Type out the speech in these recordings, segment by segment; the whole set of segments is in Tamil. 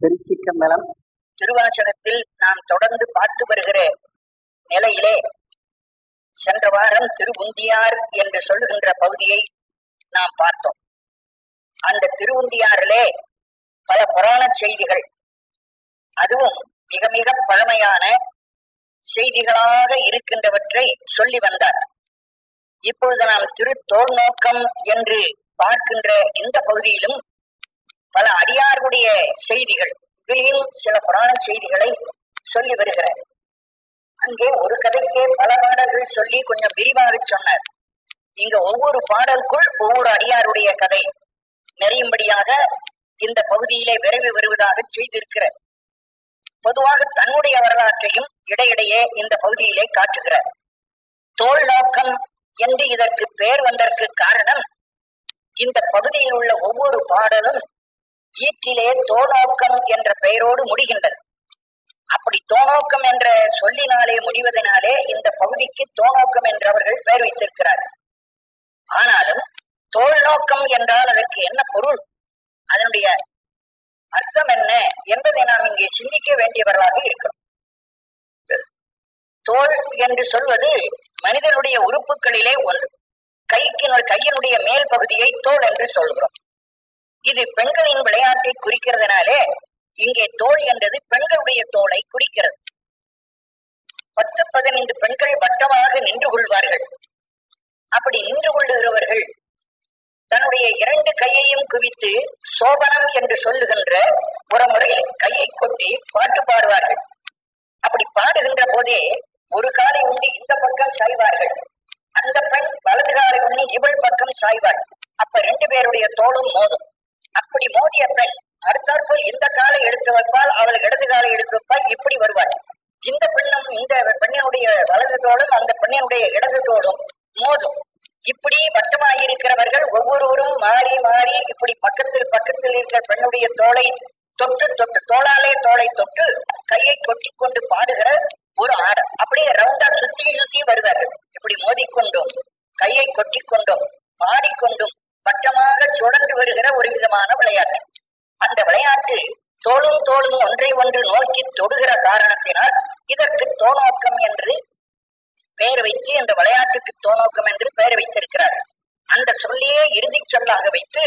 திருச்சிற்றம்பலம். திருவாசகத்தில் நாம் தொடர்ந்து பார்த்து வருகிற நிலையிலே சென்ற வாரம் திருவுந்தியார் என்று சொல்லுகின்ற பகுதியை நாம் பார்த்தோம். அந்த திருவுந்தியாரிலே பல புராண செய்திகள், அதுவும் மிக மிக பழமையான செய்திகளாக இருக்கின்றவற்றை சொல்லி வந்தார். இப்பொழுது நாம் திருத்தோள் நோக்கம் என்று பார்க்கின்ற இந்த பகுதியிலும் பல அடியார்களுடைய செய்திகள், இதிலும் சில புராண செய்திகளை சொல்லி வருகிறார். அங்கே ஒரு கதைக்கே பல பாடல்கள் சொல்லி கொஞ்சம் விரிவாக சொன்னார். இங்க ஒவ்வொரு பாடலுக்குள் ஒவ்வொரு அடியாருடைய கதை நிறையும்படியாக இந்த பகுதியிலே விரைவு வருவதாக செய்திருக்கிறார். பொதுவாக தன்னுடைய வரலாற்றையும் இடையிடையே இந்த பகுதியிலே காட்டுகிறார். தோள் நோக்கம் என்று இதற்கு பெயர் வந்ததற்கு காரணம், இந்த பகுதியில் உள்ள ஒவ்வொரு பாடலும் ஈற்றிலே தோநோக்கம் என்ற பெயரோடு முடிகின்றது. அப்படி தோநோக்கம் என்ற சொல்லினாலே முடிவதனாலே இந்த பகுதிக்கு தோநோக்கம் என்று அவர்கள் பெயர் வைத்திருக்கிறார்கள். ஆனாலும் தோல் நோக்கம் என்றால் அதற்கு என்ன பொருள், அதனுடைய அர்த்தம் என்ன என்பதை நாம் இங்கே சிந்திக்க வேண்டியவர்களாக இருக்கிறோம். தோல் என்று சொல்வது மனிதனுடைய உறுப்புகளிலே ஒன்று. கையினுடைய மேல் பகுதியை தோல் என்று சொல்கிறோம். இது பெண்களின் விளையாட்டை குறிக்கிறதுனாலே இங்கே தோல் என்றது பெண்களுடைய தோலை குறிக்கிறது. 10-15 பெண்கள் வட்டமாக நின்று கொள்வார்கள். அப்படி நின்று கொள்ளுகிறவர்கள் தன்னுடைய 2 கையையும் குவித்து சோபனம் என்று சொல்லுகின்ற ஒரு முறையில் கையை கொட்டி பாட்டு பாடுவார்கள். அப்படி பாடுகின்ற போதே ஒரு காலை உண்டி இந்த பக்கம் சாய்வார்கள், அந்த பெண் வலது காலை உண்ணி இவள் பக்கம் சாய்வாள். அப்ப 2 பேருடைய தோளும் மோதும். அப்படி மோதிய பெண் அடுத்தாற்போல் இந்த காலை எடுத்து வைப்பால், அவள் இடது காலை எடுத்து வைப்பால், இப்படி வருவாள். இந்த பெண்ணும் இந்த பெண்ணினுடைய வலது தோளும் அந்த பெண்ணினுடைய இடது தோளும் மோதும். இப்படி வட்டமாயிருக்கிறவர்கள் ஒவ்வொருவரும் மாறி மாறி இப்படி பக்கத்தில் இருக்கிற பெண்ணுடைய தோளை தொட்டு தோளாலே தோளை தொட்டு கையை கொட்டி கொண்டு பாடுகிற ஒரு ஆடம். அப்படியே ரவுண்டா சுத்தி வருவார்கள். இப்படி மோதிக்கொண்டும் கையை கொட்டி கொண்டும் பாடிக்கொண்டும் வட்டமாக சுழன்று வருகிற ஒரு விதமான விளையாட்டு. அந்த விளையாட்டு தோளும் ஒன்றை ஒன்று நோக்கி தொடுகிற காரணத்தினால் இதற்கு தோநோக்கம் என்று பெயர் வைத்து, இந்த விளையாட்டுக்கு தோநோக்கம் என்று பெயர் வைத்திருக்கிறார். அந்த சொல்லையே இறுதி சொல்லாக வைத்து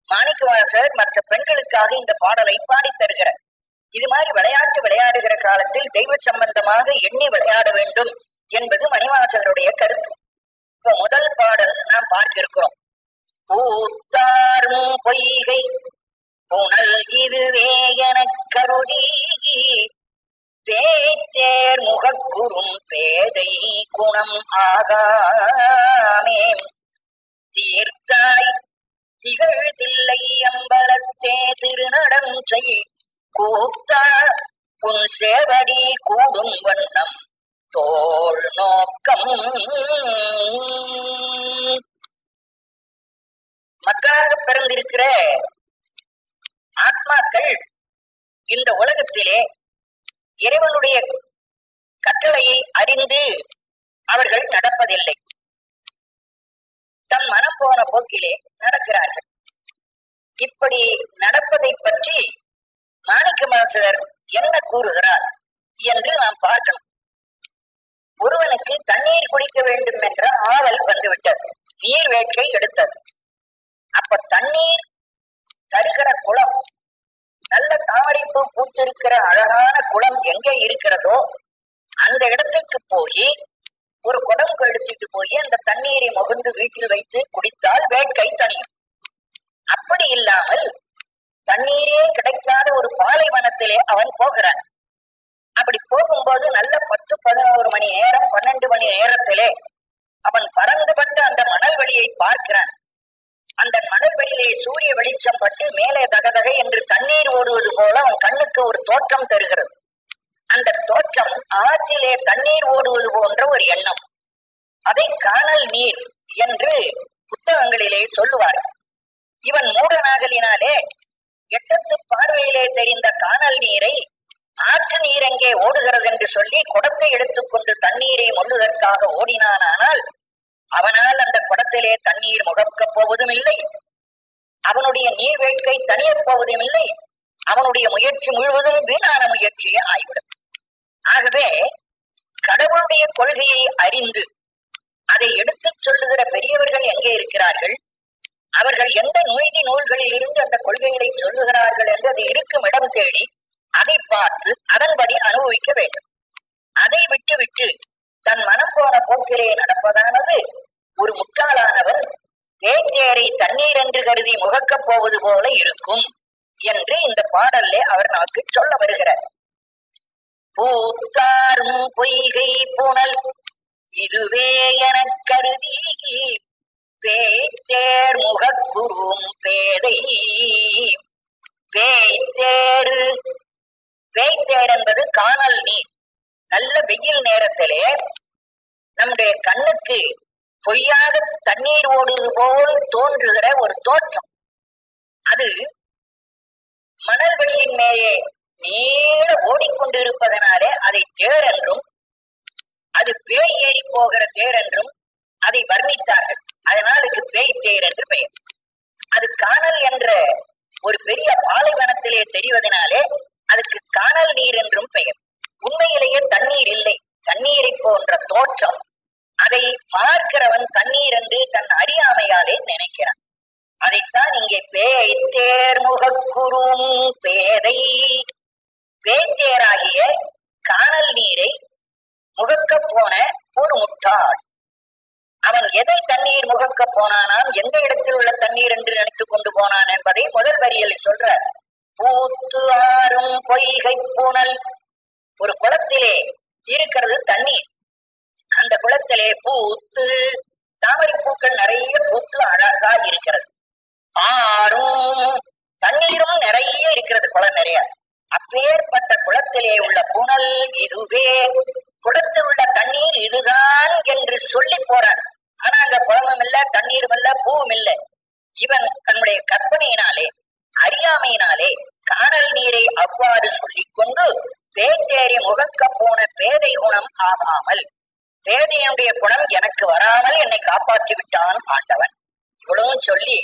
மாணிக்கவாசகர் மற்ற பெண்களுக்காக இந்த பாடலை பாடி தருகிறார். இது மாதிரி விளையாட்டு விளையாடுகிற காலத்தில் தெய்வ சம்பந்தமாக எண்ணி விளையாட வேண்டும் என்பது மணிவாசகருடைய கருத்து. இப்ப முதல் பாடல் நாம் பார்க்க இருக்கிறோம். பூத்தாரும் பொய்கை புனல் இதுவே எனக் கருதி பேத்தேர் முகக்குறும் பேதை குணம் ஆகாமே தீர்த்தாய் திகழ்தில்லை அம்பலத்தே திருநடம் செய் கூத்தா உன் சேவடி கூடும் வண்ணம் தோள் நோக்கம். மக்களாக பிறந்திருக்கிற ஆத்மாக்கள் இந்த உலகத்திலே இறைவனுடைய கட்டளையை அறிந்து அவர்கள் நடப்பதில்லை. தம் மனம் போன போக்கிலே நடக்கிறார்கள். இப்படி நடப்பதை பற்றி மாணிக்கவாசகர் என்ன கூறுகிறார் என்று நாம் பார்க்கணும். ஒருவனுக்கு தண்ணீர் குடிக்க வேண்டும் என்ற ஆவல் வந்துவிட்டது. நீர் வேட்கை எடுத்தது. அப்ப தண்ணீர் தருகிற குளம், நல்ல தாமரைப்பூ பூத்திருக்கிற அழகான குளம் எங்கே இருக்கிறதோ அந்த இடத்துக்கு போய் ஒரு குடம் எடுத்துட்டு போய் அந்த தண்ணீரை முகந்து வீட்டில் வைத்து குடித்தால் வேட்கை தணியும். அப்படி இல்லாமல் தண்ணீரே கிடைக்காத ஒரு பாலைவனத்திலே அவன் போகிறான். அப்படி போகும்போது நல்ல 10-11 மணி நேரம் 12 மணி நேரத்திலே அவன் பறந்துபட்டு அந்த மணல் வெளியை பார்க்கிறான். அந்த மணல் வெளியிலே சூரிய வெளிச்சம் பட்டு மேலே தகதகை என்று தண்ணீர் ஓடுவது போல அவன் கண்ணுக்கு ஒரு தோற்றம் தருகிறது. அந்த தோற்றம் ஆற்றிலே தண்ணீர் ஓடுவது போன்ற ஒரு எண்ணம். அதை காணல் நீர் என்று புத்தகங்களிலே சொல்லுவார்கள். இவன் மூடனாகலினாலே எட்டத்து பார்வையிலே தெரிந்த காணல் நீரை ஆற்று நீர் எங்கே ஓடுகிறது என்று சொல்லி குடத்தை எடுத்துக்கொண்டு தண்ணீரை மொள்ளுவதற்காக ஓடினானால் அவனால் அந்த குடத்திலே தண்ணீர் முகக்கப் போவதும் இல்லை, அவனுடைய நீர் வேட்கை தனியப் போவதும் இல்லை. அவனுடைய முயற்சி முழுவதும் வீணான முயற்சியே ஆய்விடும். ஆகவே கடவுளுடைய கொள்கையை அறிந்து அதை எடுத்துச் சொல்லுகிற பெரியவர்கள் எங்கே இருக்கிறார்கள், அவர்கள் எந்த நீதி நூல்களில் இருந்து அந்த கொள்கைகளை சொல்லுகிறார்கள் என்று அது இருக்கும் இடம் தேடி அதை பார்த்து அதன்படி அனுபவிக்க வேண்டும். அதை விட்டு தன் மனம் போன போக்கிலே நடப்பதானது ஒரு முட்டாளானவன் தேரை தண்ணீர் என்று கருதி முகக்கப் போவது போல இருக்கும் என்று இந்த பாடல்லே அவர் நமக்கு சொல்ல வருகிறார். பூத்தாரும் பொய்கை புனல் இதுவே எனக் கருதி பேய்த்தேர் முகக்குறும் பேதை. பேய்த்தேர் என்பது காணல் நீர். நல்ல வெயில் நேரத்திலே நம்முடைய கண்ணுக்கு பொய்யாக தண்ணீர் ஓடுவது போல் தோன்றுகிற ஒரு தோற்றம். அது மணல் வெளியின் மேலே நீள ஓடிக்கொண்டிருப்பதனாலே அதை தேர் என்றும், அது பேய் ஏறி போகிற தேர் என்றும் அதை வர்ணித்தார்கள். அதனால் அதுக்கு பேய் தேர் என்று பெயர். அது காணல் என்ற ஒரு பெரிய பாலைவனத்திலே தெரிவதனாலே அதுக்கு காணல் நீர் என்றும் பெயர். உண்மையிலேயே தண்ணீர் இல்லை, தண்ணீரை போன்ற தோற்றம். அதை பார்க்கிறவன் தண்ணீர் என்று தன் அறியாமையாலே நினைக்கிறான். அதைத்தான் இங்கே பேய்த்தேர் முகக்குறும் பேதை, பேய்த்தேராகிய காணல் நீரை முகக்க போன ஒரு முட்டாள். அவன் எதை தண்ணீர் முகக்க போனானாம், எந்த இடத்தில் உள்ள தண்ணீர் என்று நினைத்துக் கொண்டு போனான் என்பதை முதல் வரியில் சொல்ற. பூத்து ஆறும் பொய்கை புனல், ஒரு குளத்திலே இருக்கிறது தண்ணீர். அந்த குளத்திலே பூத்து தாமரை பூக்கள் நிறைய பூத்து அழகா இருக்கிறது. ஆறும் தண்ணீரும் நிறைய இருக்கிறது, குளம் நிறைய. அப்பேற்பட்ட குளத்திலே உள்ள புனல் இதுவே, குளத்தில் உள்ள தண்ணீர் இதுதான் என்று சொல்லி போறான். ஆனா அங்க குளமும் இல்ல, தண்ணீரும் இல்ல, பூவும் இல்லை. இவன் தன்னுடைய கற்பனையினாலே அறியாமையினாலே காணல் நீரை அவ்வாறு சொல்லிக் கொண்டு பேய்த்தேரை முகக்க போன பேதை குணம் ஆகாமல், பேதையனுடைய குணம் எனக்கு வராமல் என்னை காப்பாற்றி விட்டான் ஆண்டவன். இவ்வளவும் சொல்லி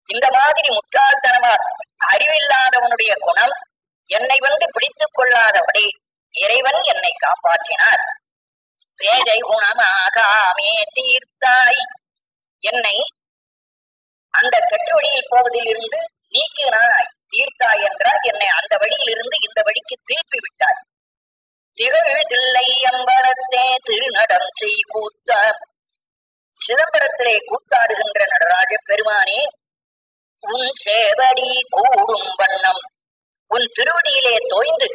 இந்த மாதிரி முட்டாள்தனமா அறிவில்லாதவனுடைய குணம் என்னை பிடித்துக் கொள்ளாதபடி இறைவன் என்னை காப்பாற்றினார். பேதை குணமாகாமே தீர்த்தாய், என்னை அந்த கெட்ட வழியில் போவதில் இருந்து நீக்கினாய். தீர்த்தாய் என்றால் என்னை அந்த வழியில் இருந்து இந்த வழிக்கு திருப்பி விட்டாய். திகழ்தில்லை அம்பலத்தே திருநடம் செய் கூத்த, சிதம்பரத்திலே கூத்தாடுகின்ற நடராஜ பெருமானே, உன் சேவடி கூடும் வண்ணம், உன் திருவடியிலே தோய்ந்து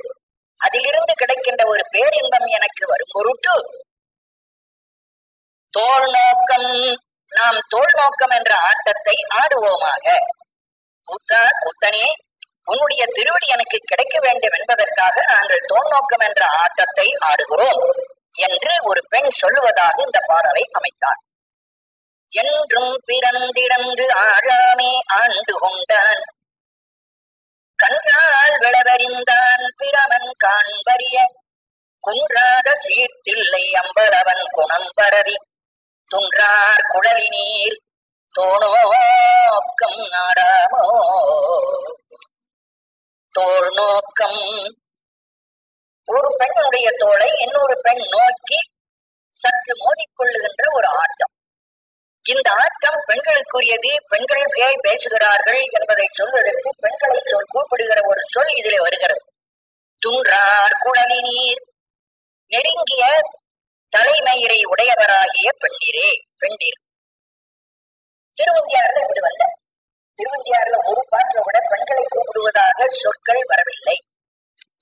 அதிலிருந்து கிடைக்கின்ற ஒரு பேரின்பம் எனக்கு வரும் பொருட்டு தோல் நோக்கம், நாம் தோல் நோக்கம் என்ற ஆட்டத்தை ஆடுவோமாக. கூத்தனே, உன்னுடைய திருவடி எனக்கு கிடைக்க வேண்டும் என்பதற்காக நாங்கள் தோல் நோக்கம் என்ற ஆட்டத்தை ஆடுகிறோம் என்று ஒரு பெண் சொல்லுவதாக இந்த பாடலை அமைத்தார். என்றும் பிறந்திறந்து ஆழாமே ஆண்டு கொண்டான், கன்றால் விளவறிந்தான் பிரமன் காண்பறிய, குன்றாத சீர்த்தில்லை அம்பலவன் குணம் பரவி, துன்றார் குழலி நீர் தோணோக்கம் நாடாமோ. தோல் நோக்கம், ஒரு பெண்ணுடைய தோளை இன்னொரு பெண் நோக்கி சற்று மோதிக்கொள்ளுகின்ற ஒரு ஆட்டம். இந்த ஆட்டம் பெண்களுக்குரியது. பெண்கள் பேய் பேசுகிறார்கள் என்பதை சொல்வதற்கு பெண்களை கூப்பிடுகிற ஒரு சொல் இதிலே வருகிறது. துன்றார் குழலி நீர், நெருங்கிய தலைமயிரை உடையவராகிய பெண்ணிரே, பெண்டீர். திருவந்தியாறுல இப்படி வந்த, திருவந்தியாறுல ஒரு பாட்டில விட பெண்களை கூப்பிடுவதாக சொற்கள் வரவில்லை.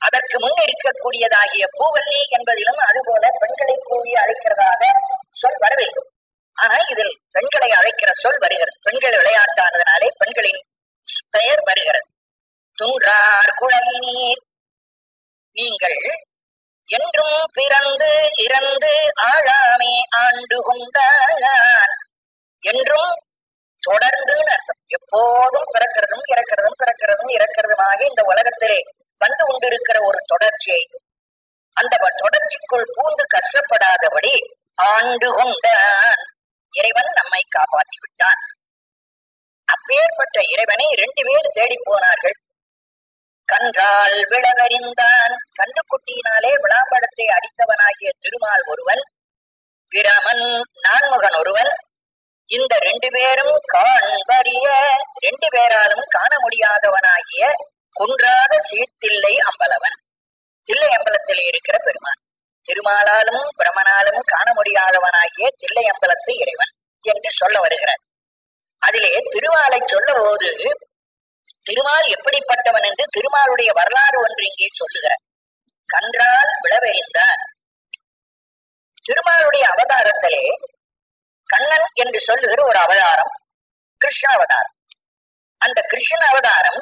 அதற்கு முன் இருக்கக்கூடியதாகிய பூவல்லி என்பதிலும் அதுபோல பெண்களை கூறி அழைக்கிறதாக சொல் வரவில்லை. ஆனா இதில் பெண்களை அழைக்கிற சொல் வருகிறது. பெண்கள் விளையாட்டானதுனாலே பெண்களின் பெயர் வருகிறது. துன்றார் குழலி நீர், நீங்கள் என்றும் பிறந்து இறந்து ஆழாமே ஆண்டு கொண்டான். என்றும் தொடர்ந்து அர்த்தம், எப்போதும் பிறக்கிறதும் இறக்கிறதும் பிறக்கிறதும் இறக்கிறதுமாக இந்த உலகத்திலே வந்து கொண்டிருக்கிற ஒரு தொடர்ச்சியை, அந்த தொடர்ச்சிக்குள் பூந்து கஷ்டப்படாதபடி ஆண்டு கொண்டான். இறைவன் நம்மை காப்பாற்றி விட்டான். அப்பேற்பட்ட இறைவனை 2 பேர் தேடி போனார்கள். கன்றால் விளவறிந்தான். கன்றுக்குட்டியினாலே விளாம்பரத்தை அடித்தவனாகிய திருமால் ஒருவன், பிரமன் நான்முகன் ஒருவன். இந்த ரெண்டு பேரும் காண்பறிய, ரெண்டு பேராலும் காண முடியாதவனாகிய குன்றாத சீர்தில்லை அம்பலவன். தில்லை அம்பலத்தில் இருக்கிற பெருமான், திருமாலாலும் பிரமனாலும் காண முடியாதவனாகிய தில்லை அம்பலத்து இறைவன் என்று சொல்ல வருகிறார். அதிலே திருமாலை சொல்ல போது திருமால் எப்படிப்பட்டவன் என்று திருமாலுடைய வரலாறு ஒன்று இங்கே சொல்லுகிறார். கன்றால் விளவெறிந்தான். திருமாலுடைய அவதாரத்திலே கண்ணன் என்று சொல்லுகிற ஒரு அவதாரம் கிருஷ்ண அவதாரம். அந்த கிருஷ்ண அவதாரம்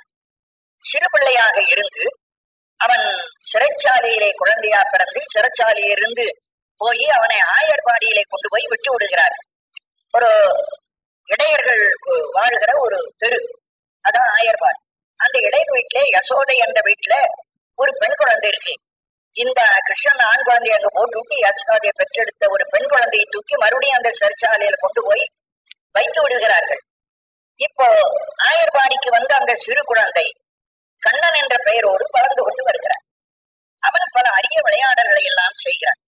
சிறு பிள்ளையாக இருந்து அவன் சிறைச்சாலையிலே குழந்தையா பிறந்து சிறைச்சாலையிலிருந்து போய் அவனை ஆயர்பாடியிலே கொண்டு போய் விட்டு விடுகிறார். ஒரு இடையர்கள் வாழ்கிற ஒரு தெரு, அதான் ஆயர்பாடி. அந்த இடையர் வீட்டிலே யசோதை என்ற வீட்டுல ஒரு பெண் குழந்தை இருக்கு. இந்த கிருஷ்ணன் ஆண் குழந்தையை அங்க போட்டு யசோதையை பெற்றெடுத்த ஒரு பெண் குழந்தையை தூக்கி மறுபடியும் அந்த சிறைச்சாலையில கொண்டு போய் வைத்து விடுகிறார்கள். இப்போ ஆயர்பாடிக்கு வந்து அந்த சிறு குழந்தை கண்ணன் என்ற பெயரோடு வளர்ந்து கொண்டு வருகிறார். அவன் பல அரிய விளையாடல்களை எல்லாம் செய்கிறான்.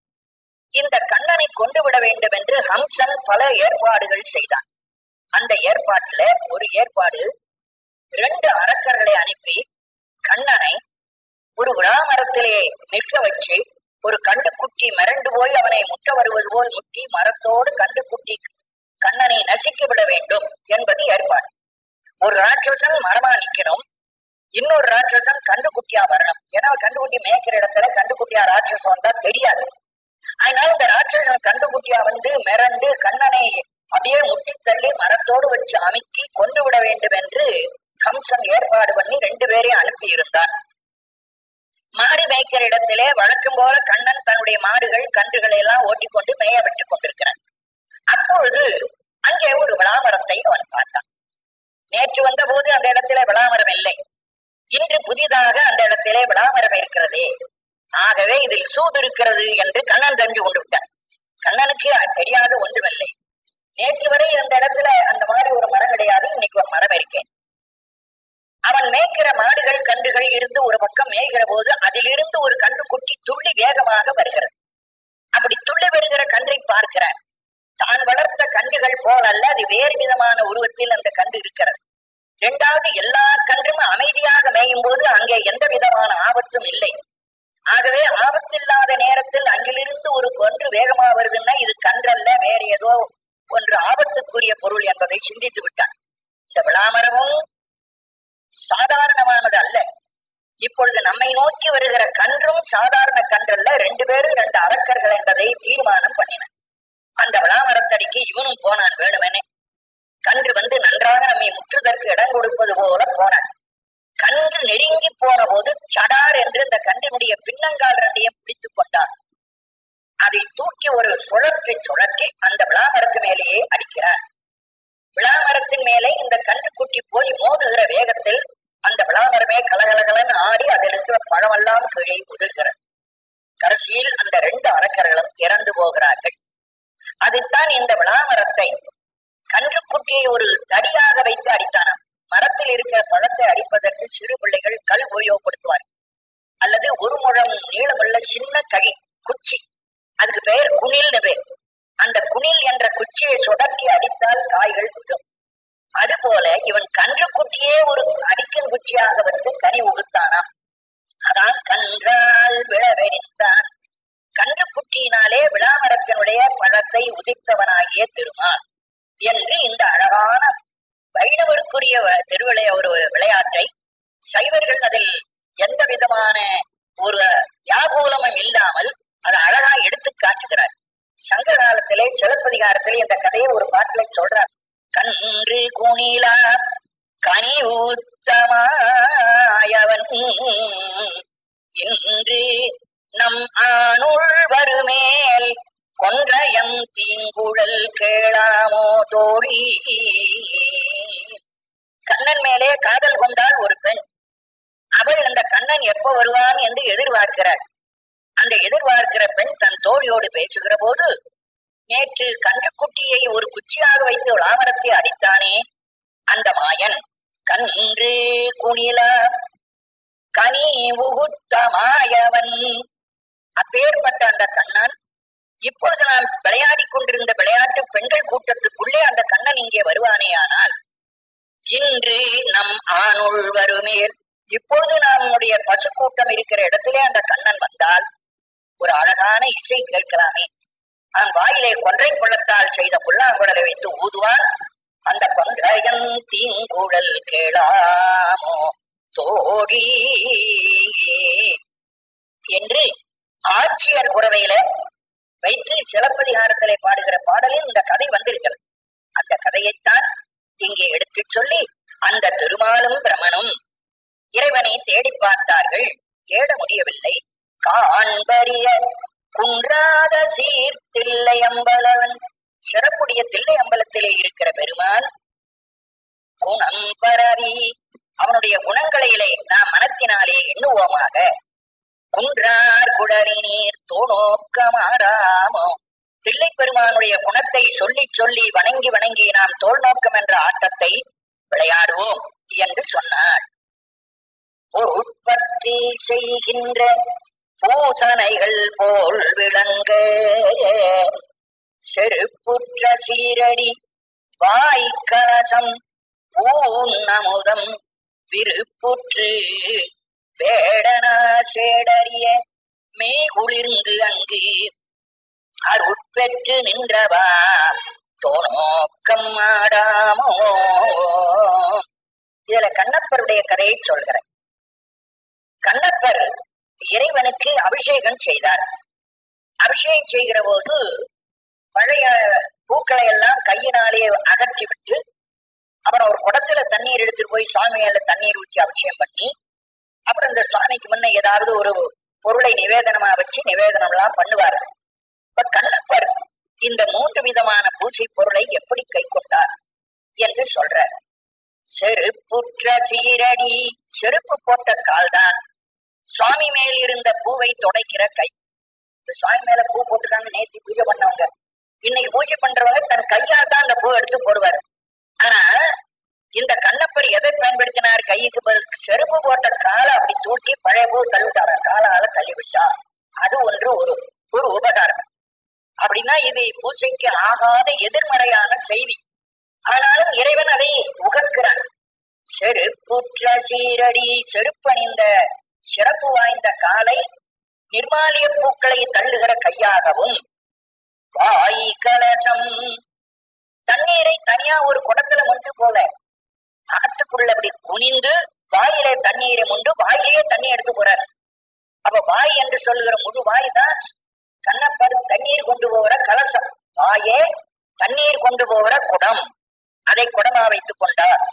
இந்த கண்ணனை கொண்டு விட வேண்டும் என்று ஹம்சன் பல ஏற்பாடுகள் செய்தான். அந்த ஏற்பாட்டுல ஒரு ஏற்பாடு, 2 அரக்கர்களை அனுப்பி கண்ணனை ஒரு விழாமரத்திலே நிற்க வச்சு ஒரு கண்டுக்குட்டி மிரண்டு போய் அவனை முட்ட வருவது போல் முட்டி மரத்தோடு கண்டுக்குட்டி கண்ணனை நசிக்க விட வேண்டும் என்பது ஏற்பாடு. ஒரு ராட்சசன் மரமா நிக்கணும், இன்னொரு ராட்சசன் கண்டுக்குட்டியா வரணும். ஏன்னா கண்டுக்குட்டி மேய்க்கிற இடத்துல கண்டுக்குட்டியா ராட்சசம் வந்தா தெரியாது. அதனால இந்த ராட்சசன் கண்டுக்குட்டியா வந்து மிரண்டு கண்ணனை அப்படியே முட்டி தள்ளி மரத்தோடு வச்சு அமுக்கி கொண்டு விட வேண்டும் என்று கம்சன் ஏற்பாடு பண்ணி 2 பேரையும் அனுப்பி இருந்தான். மாடு மேய்க்கிற இடத்திலே வழக்கம் போல கண்ணன் தன்னுடைய மாடுகள் கன்றுகளை எல்லாம் ஓட்டிக்கொண்டு மேய விட்டு கொண்டிருக்கிறான். அப்பொழுது அங்கே ஒரு விளாமரத்தை அவன் பார்த்தான். நேற்று வந்த போது அந்த இடத்துல விளாமரம் இல்லை, இன்று புதிதாக அந்த இடத்திலே விளாமரம் இருக்கிறதே, ஆகவே இதில் சூது இருக்கிறது என்று கண்ணன் தெரிஞ்சு கொண்டு விட்டான். கண்ணனுக்கு தெரியாத ஒன்றுமில்லை. நேற்று வரை அந்த இடத்துல அந்த மாதிரி ஒரு மரம் கிடையாது, இன்னைக்கு ஒரு மரம் இருக்கேன். அவன் மேய்க்கிற மாடுகள் கன்றுகள் இருந்து ஒரு பக்கம் மேய்கிற போது அதிலிருந்து ஒரு கன்றுக்குட்டி துள்ளி வேகமாக வருகிறது. அப்படி துள்ளி வருகிற கன்றை பார்க்கிறான். தான் வளர்த்த கன்றுகள் போல் அல்ல, அது வேறு விதமான உருவத்தில் அந்த கன்று இருக்கிறது. 2வது, எல்லா கன்றும் அமைதியாக மேயும் போது அங்கே எந்த விதமான ஆபத்தும் இல்லை. ஆகவே ஆபத்தில்லாத நேரத்தில் அங்கிலிருந்து ஒரு கன்று வேகமா வருதுன்னா இது கன்றல்ல, வேற ஏதோ ஒன்று ஆபத்துக்குரிய பொருள் என்பதை சிந்தித்து விட்டான். இந்த விளாமரமும் சாதாரணமானது அல்ல. இப்பொழுது நம்மை நோக்கி வருகிற கன்றும் சாதாரண கன்றல்ல, 2 பேரும் 2 அரக்கர்கள் என்பதை தீர்மானம் பண்ணினான். அந்த விளாமரத்தடிக்கு இவனும் போனான் வேணுமெனே. கன்று வந்து நன்றாக நம்மை முற்றுதற்கு இடம் கொடுப்பது போல போனான். கன்று நெருங்கி போன போது சடார் என்று இந்த கன்றினுடைய பின்னங்கால் 2ஐயும் பிடித்துக் கொண்டான். அதை தூக்கி ஒரு சுழற்றி அந்த விளாமரத்து மேலேயே அடிக்கிறான். விளாமரத்தின் மேலே இந்த கன்றுக்குட்டி போய் மோதுகிற வேகத்தில் அந்த விளாமரமே கலகலகலன்னு ஆடி அதில் இருக்கிற பழமெல்லாம் கீழே உதிர்கிறது. கடைசியில் அந்த 2 அரக்கர்களும் இறந்து போகிறார்கள். அதுதான் இந்த விளாமரத்தை கன்றுக்குட்டியை ஒரு தடியாக வைத்து அடித்தானாம். மரத்தில் இருக்கிற பழத்தை அடிப்பதற்கு சிறு பிள்ளைகள் கல் உபயோகப்படுத்துவார், அல்லது 1 முழம் நீளமுள்ள சின்ன கழி குச்சி, அதுக்கு பெயர் குணில்னு பேர். அந்த குணில் என்ற குச்சியை சுடக்கி அடித்தால் காய்கள் விடும். அதுபோல இவன் கன்றுக்குட்டியே ஒரு அடிக்கும் குச்சியாக வந்து கனி உகுத்தானாம். அதான் கன்றால் விளவெறிந்தான். கன்றுக்குட்டியினாலே விளாமரத்தினுடைய பழத்தை உதித்தவனாகிய திருமால் என்று இந்த அழகான வைணவருக்குரிய ஒரு விளையாட்டை சைவர்கள் அதில் எந்த விதமான ஒரு வியாபூலமும் இல்லாமல் அதை அழகா எடுத்து காட்டுகிறார். சங்க காலத்திலே சிலப்பதிகாரத்திலே இந்த கதையை ஒரு பாட்டில சொல்றார். கன்று குணிலா கனி ஊத்தமாயவன் இன்று நம் ஆணுள் வருமேல் கொன்றயம் தீங்குழல் கேளாமோ தோழி. கண்ணன் மேலே காதல் கொண்டாள் ஒரு பெண். அவள் அந்த கண்ணன் எப்ப வருவான் என்று எதிர்பார்க்கிறாள். அந்த எதிர்பார்க்கிற பெண் தன் தோழியோடு பேசுகிற போது, நேற்று கன்றுக்குட்டியை ஒரு குச்சியாக வைத்து விளாமரத்தை அடித்தானே அந்த மாயன் கன்று குணிலா, கனி உகுத்த மாயவன். அப்பேற்பட்ட அந்த கண்ணன் இப்பொழுது நாம் விளையாடி கொண்டிருந்த விளையாட்டு பெண்கள் கூட்டத்துக்குள்ளே அந்த கண்ணன் இங்கே வருவானேயானால் இன்று நம் ஆணுள் வருமேல், இப்பொழுது நம்முடைய பசு கூட்டம் இருக்கிற இடத்திலே அந்த கண்ணன் வந்தால் ஒரு அழகான இசை கேட்கலாமே. அவன் வாயிலே கொன்றை பள்ளத்தால் செய்த புல்லாங்குழலை வைத்து ஊதுவான். அந்த கொன்றையன் தீங்குழல் கேளாமோ தோழி என்று ஆட்சியர் குரவையில வைத்து சிலப்பதிகாரத்திலே பாடுகிற பாடலில் இந்த கதை வந்திருக்கிறது. அந்த கதையைத்தான் இங்கே எடுத்துச் சொல்லி அந்த திருமாலும் பிரமனும் இறைவனை தேடி பார்த்தார்கள். தேட முடியவில்லை. காண்பரிய குன்றாத சீர் தில்லை அம்பலவன், சிறப்புடைய தில்லை அம்பலத்திலே இருக்கிற பெருமான் குணம் பரவி, அவனுடைய குணங்களிலே நாம் மனத்தினாலே எண்ணுவோமாக. குன்றார் குடலி நீர் தோணோக்கமாராமோ, தில்லை பெருமானுடைய குணத்தை சொல்லி சொல்லி வணங்கி வணங்கி நாம் தோல் நோக்கம் என்ற ஆட்டத்தை விளையாடுவோம் என்று சொன்னார். பொருட்பற்றி செய்கின்ற பூசனைகள் போல் விளங்க செருப்புற்ற சீரடி வாய்க்கலசம் பூநமுதம் விருப்புற்று வேடனா சேடறிய மேகுளிர்ந்து அங்கு அருட்பெற்று நின்றவா தோணோக்கம் ஆடாமோ. இதுல கண்ணப்பருடைய கதையை சொல்கிறேன். கண்ணப்பர் இறைவனுக்கு அபிஷேகம் செய்தார். அபிஷேகம் செய்கிற போது பழைய பூக்களை எல்லாம் கையினாலே அகற்றி விட்டு அப்புறம் ஒரு குடத்துல தண்ணீர் எடுத்துட்டு போய் சுவாமி மேல தண்ணீர் ஊற்றி அபிஷேகம் பண்ணி அப்புறம் இந்த சுவாமிக்கு முன்ன ஏதாவது ஒரு பொருளை நிவேதனமா வச்சு நிவேதனம் எல்லாம் பண்ணுவார். இப்ப கண்ணப்பர் இந்த 3 விதமான பூஜை பொருளை எப்படி கை கொண்டார் என்று சொல்றார். செருப்புற்ற சீரடி, செருப்பு போட்ட கால்தான் சுவாமி மேல் இருந்த பூவை துடைக்கிற கை. இந்த சுவாமி மேல பூ போட்டுக்காங்க நேத்தி பூஜை பண்ணவங்க, இன்னைக்கு பூஜை பண்றவங்க தன் கையால் தான் அந்த பூ எடுத்து போடுவார். ஆனா இந்த கண்ணப்பர் எதை பயன்படுத்தினார்? கைக்கு பதில் செருப்பு போட்ட காலை அப்படி தூக்கி பழைய பூ தள்ளிட்டார, காலால தள்ளி விட்டா. அது ஒன்று ஒரு உபகாரம். அப்படின்னா இது பூஜைக்கு ஆகாத எதிர்மறையான செய்தி. ஆனாலும் இறைவன் அதை உகக்கிறான். செருப்புற்ற சீரடி, செருப்பணிந்த சிறப்பு வாய்ந்த காலை நிர்மாலிய பூக்களை தள்ளுகிற கையாகவும், வாய் கலசம், தண்ணீரை தனியா ஒரு குடத்துல மொண்டு போல ஆத்துக்குள்ள அப்படி குனிந்து வாயிலே தண்ணீரை முண்டு வாயிலேயே தண்ணி எடுத்து போறார். அப்ப வாய் என்று சொல்லுகிற முழு வாய் தான் கண்ணப்பர் தண்ணீர் கொண்டு போகிற கலசம். வாயே தண்ணீர் கொண்டு போகிற குடம், அதை குடமா வைத்துக் கொண்டார்.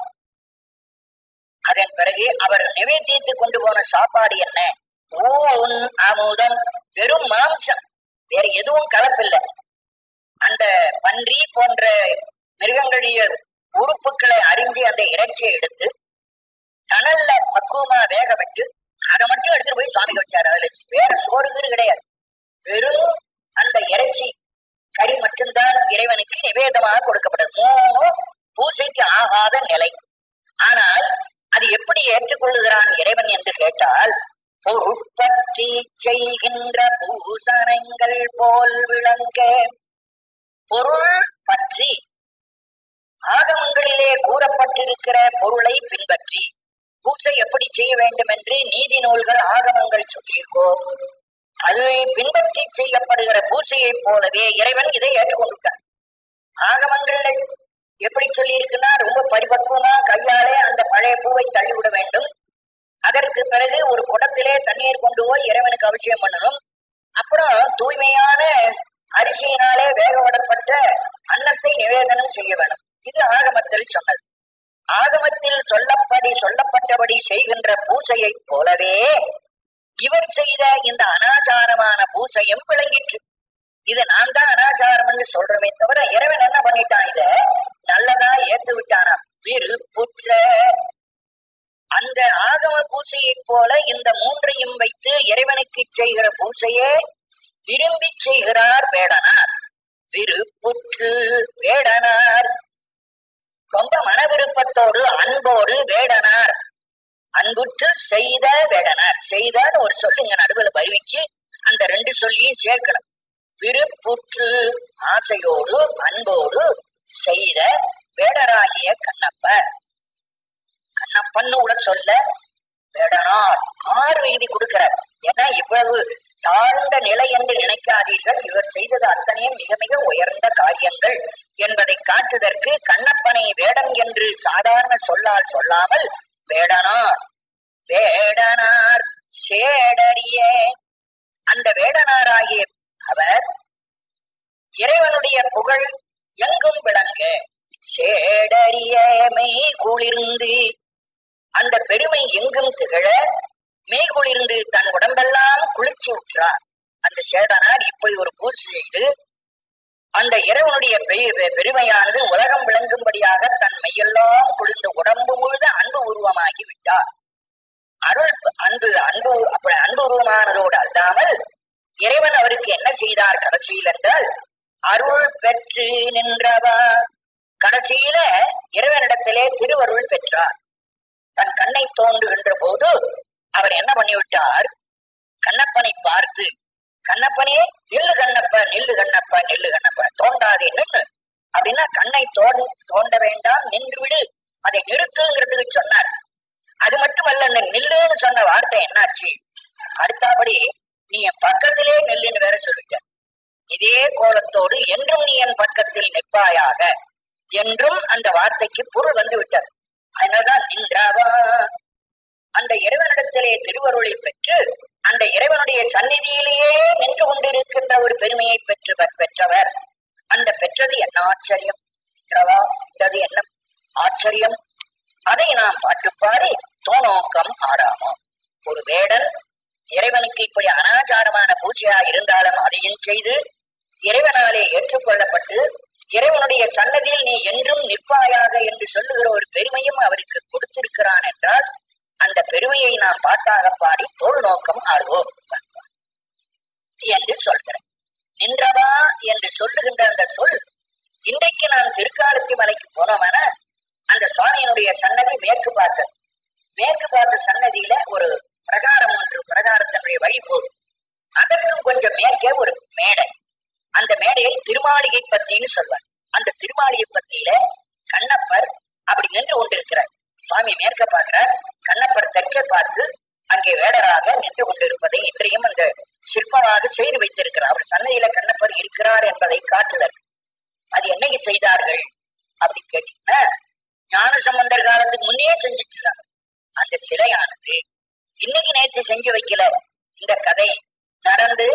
அதன் பிறகு அவர் நிவேத்தியத்து கொண்டு போன சாப்பாடு என்ன? ஊன் அமுதம், வெறும் மாம்சம், வேற எதுவும் கலப்பில்லை. அந்த பன்றி போன்ற மிருகங்களுடைய உறுப்புகளை அறிஞ்சு அந்த இறைச்சியை எடுத்து தணல்ல பக்குவமா வேக வச்சு அதை மட்டும் எடுத்துட்டு போய் சுவாமிக்கு வச்சாரு. அதுல வேற சோறுகிறது கிடையாது. வெறும் அந்த இறைச்சி கறி மட்டும்தான் இறைவனுக்கு நிவேதமாக கொடுக்கப்படுது. 3 பூஜைக்கு ஆகாத நிலை. ஆனால் அது எப்படி ஏற்றுக்கொள்ளுகிறான் இறைவன் என்று கேட்டால், பொருட்பற்றி செய்கின்ற பூசணங்கள் போல் விளங்க, பொருள் பற்றி ஆகமங்களிலே கூறப்பட்டிருக்கிற பொருளை பின்பற்றி பூஜை எப்படி செய்ய வேண்டும் என்று நீதி நூல்கள் ஆகமங்கள் சொல்லியிருக்கோ, அதை பின்பற்றி செய்யப்படுகிற பூஜையை போலவே இறைவன் இதை ஏற்றுக்கொண்டுட்டான். ஆகமங்கள்ல எப்படி சொல்லி இருக்குன்னா, ரொம்ப பரிபக்குவமா கையாலே அந்த பழைய பூவை தள்ளிவிட வேண்டும். அதற்கு பிறகு ஒரு குடத்திலே தண்ணீர் கொண்டு போய் இறைவனுக்கு அபிஷேகம் பண்ணணும். அப்புறம் தூய்மையான அரிசியினாலே வேகவிடப்பட்ட அன்னத்தை நிவேதனம் செய்ய வேண்டும். இது ஆகமத்தில் சொன்னது. ஆகமத்தில் சொல்லப்பட்டபடி செய்கின்ற பூஜையை போலவே இவர் செய்த இந்த அனாச்சாரமான பூஜையும் விளங்கிற்று. இது நான் தான் அனாச்சாரம் என்று சொல்றமே தவிர இறைவன் என்ன பண்ணிட்டான்? இத நல்லதா ஏத்து விட்டானா? விருப்புற்ற அந்த ஆகம பூஜையை போல இந்த 3ஐயும் வைத்து இறைவனுக்கு செய்கிற பூஜையே விரும்பி செய்கிறார் வேடனார். விருப்புற்று வேடனார், ரொம்ப மன விருப்பத்தோடு அன்போடு வேடனார் அன்புற்று செய்த வேடனார். செய்தான்னு ஒரு சொல்லுங்க நடுவில் வருவிச்சு அந்த ரெண்டு சொல்லியும் சேர்க்கணும். விருப்புற்று ஆசையோடு அன்போடு செய்த வேடராகிய கண்ணப்பர். கண்ணப்பன்னு கூட சொல்ல வேடனார் ஆறு விகுதி கொடுக்கிறார். ஏன்னா இவ்வளவு தாழ்ந்த நிலை என்று நினைக்காதீர்கள், இவர் செய்தது அத்தனையும் மிக மிக உயர்ந்த காரியங்கள் என்பதை காட்டுவதற்கு கண்ணப்பனை வேடன் என்று சாதாரண சொல்லால் சொல்லாமல் வேடனார் வேடனார் சேடறிய அந்த வேடனாராகிய அவர் இறைவனுடைய புகழ் எங்கும் விளங்க சேடறிய மெய் குளிர்ந்து அந்த பெருமை எங்கும் திகழ மெய் குளிர்ந்து தன் உடம்பெல்லாம் குளிர்ச்சி உற்றார். அந்த சேடனார் இப்படி ஒரு பூஜை செய்து அந்த இறைவனுடைய பெருமையானது உலகம் விளங்கும்படியாக தன் மெய்யெல்லாம் குளிர்ந்த உடம்பு முழுத அன்பு உருவமாகி விட்டார். அருள் அன்பு அன்பு அப்படி அன்பு உருவமானதோடு அல்லாமல் இறைவன் அவருக்கு என்ன செய்தார் கடைசியில் என்றால் அருள் பெற்று நின்றவா. கடைசியில இறைவனிடத்திலே திருவருள் பெற்றார். தன் கண்ணை தோன்றுகின்ற போது அவர் என்ன பண்ணிவிட்டார், கண்ணப்பனை பார்த்து கண்ணப்பனே நில்லு கண்ணப்ப நில்லு கண்ணப்ப நில்லு கண்ணப்ப, தோண்டாதே நின்று அப்படின்னா கண்ணை தோண்ட வேண்டாம் நின்று விடு, அதை நிறுத்துங்கிறதுக்கு சொன்னார். அது மட்டுமல்ல, அந்த நில்லுன்னு சொன்ன வார்த்தை என்னாச்சு, அடுத்தபடி நீ என் பக்கத்திலே நெல்லுன்னு வேற சொல்லிட்ட. இதே கோலத்தோடு என்றும் நீ என் பக்கத்தில் நிற்பாயாக என்றும் அந்த வார்த்தைக்கு பொருள் வந்து விட்டது. அதனால்தான் நின்றாவா அந்த இறைவனிடத்திலே திருவருளை பெற்று அந்த இறைவனுடைய சந்நிதியிலேயே நின்று கொண்டிருக்கின்ற ஒரு பெருமையை பெற்றவர். அந்த பெற்றது என்ன ஆச்சரியம், பெற்றது என்ன ஆச்சரியம், அதை நாம் பாட்டு பாடி தோநோக்கம் ஆடாமோ. ஒரு வேடன் இறைவனுக்கு இப்படி அனாச்சாரமான பூஜையா இருந்தாலும் அதையும் செய்து இறைவனாலே ஏற்றுக்கொள்ளப்பட்டு இறைவனுடைய சன்னதியில் நீ என்றும் நிற்பாயாக என்று சொல்லுகிற ஒரு பெருமையும் அவருக்கு கொடுத்திருக்கிறான் என்றால் அந்த பெருமையை நாம் பாட்டாக பாடி தோல் நோக்கம் ஆடுவோம் என்று சொல்கிறேன். நின்றவா என்று சொல்லுகின்ற அந்த சொல் இன்றைக்கு நாம் திருக்காலத்தி மலைக்கு போனோம்னா அந்த சுவாமியினுடைய சன்னதி மேற்கு பார்த்த சன்னதியில ஒரு பிரகாரம் ஒன்று, பிரகாரத்தினுடைய வழி போகும். அதற்கும் கொஞ்சம் மேற்கே ஒரு மேடை. அந்த மேடையை திருமாளிகை பத்தின்னு சொல்வார். அந்த திருமாளிகை பத்தியில கண்ணப்பர் அப்படி நின்று கொண்டிருக்கிறார். சுவாமி மேற்க பார்க்கிறார், கண்ணப்பர் தெற்கே பார்த்து அங்கே வேடராக நின்று கொண்டிருப்பதை இன்றையும் அந்த சிற்பமாக செய்து வைத்திருக்கிறார். அவர் சன்னதியில கண்ணப்பர் இருக்கிறார் என்பதை காட்டுதல். அது என்னைக்கு செய்தார்கள் அப்படி கேட்டீங்கன்னா ஞானசம்பந்தர் காலத்துக்கு முன்னே செஞ்சுட்டு இருந்தாங்க. அந்த சிலையானது இன்னைக்கு நேற்று செஞ்சு வைக்கல. இந்த கதை நடந்து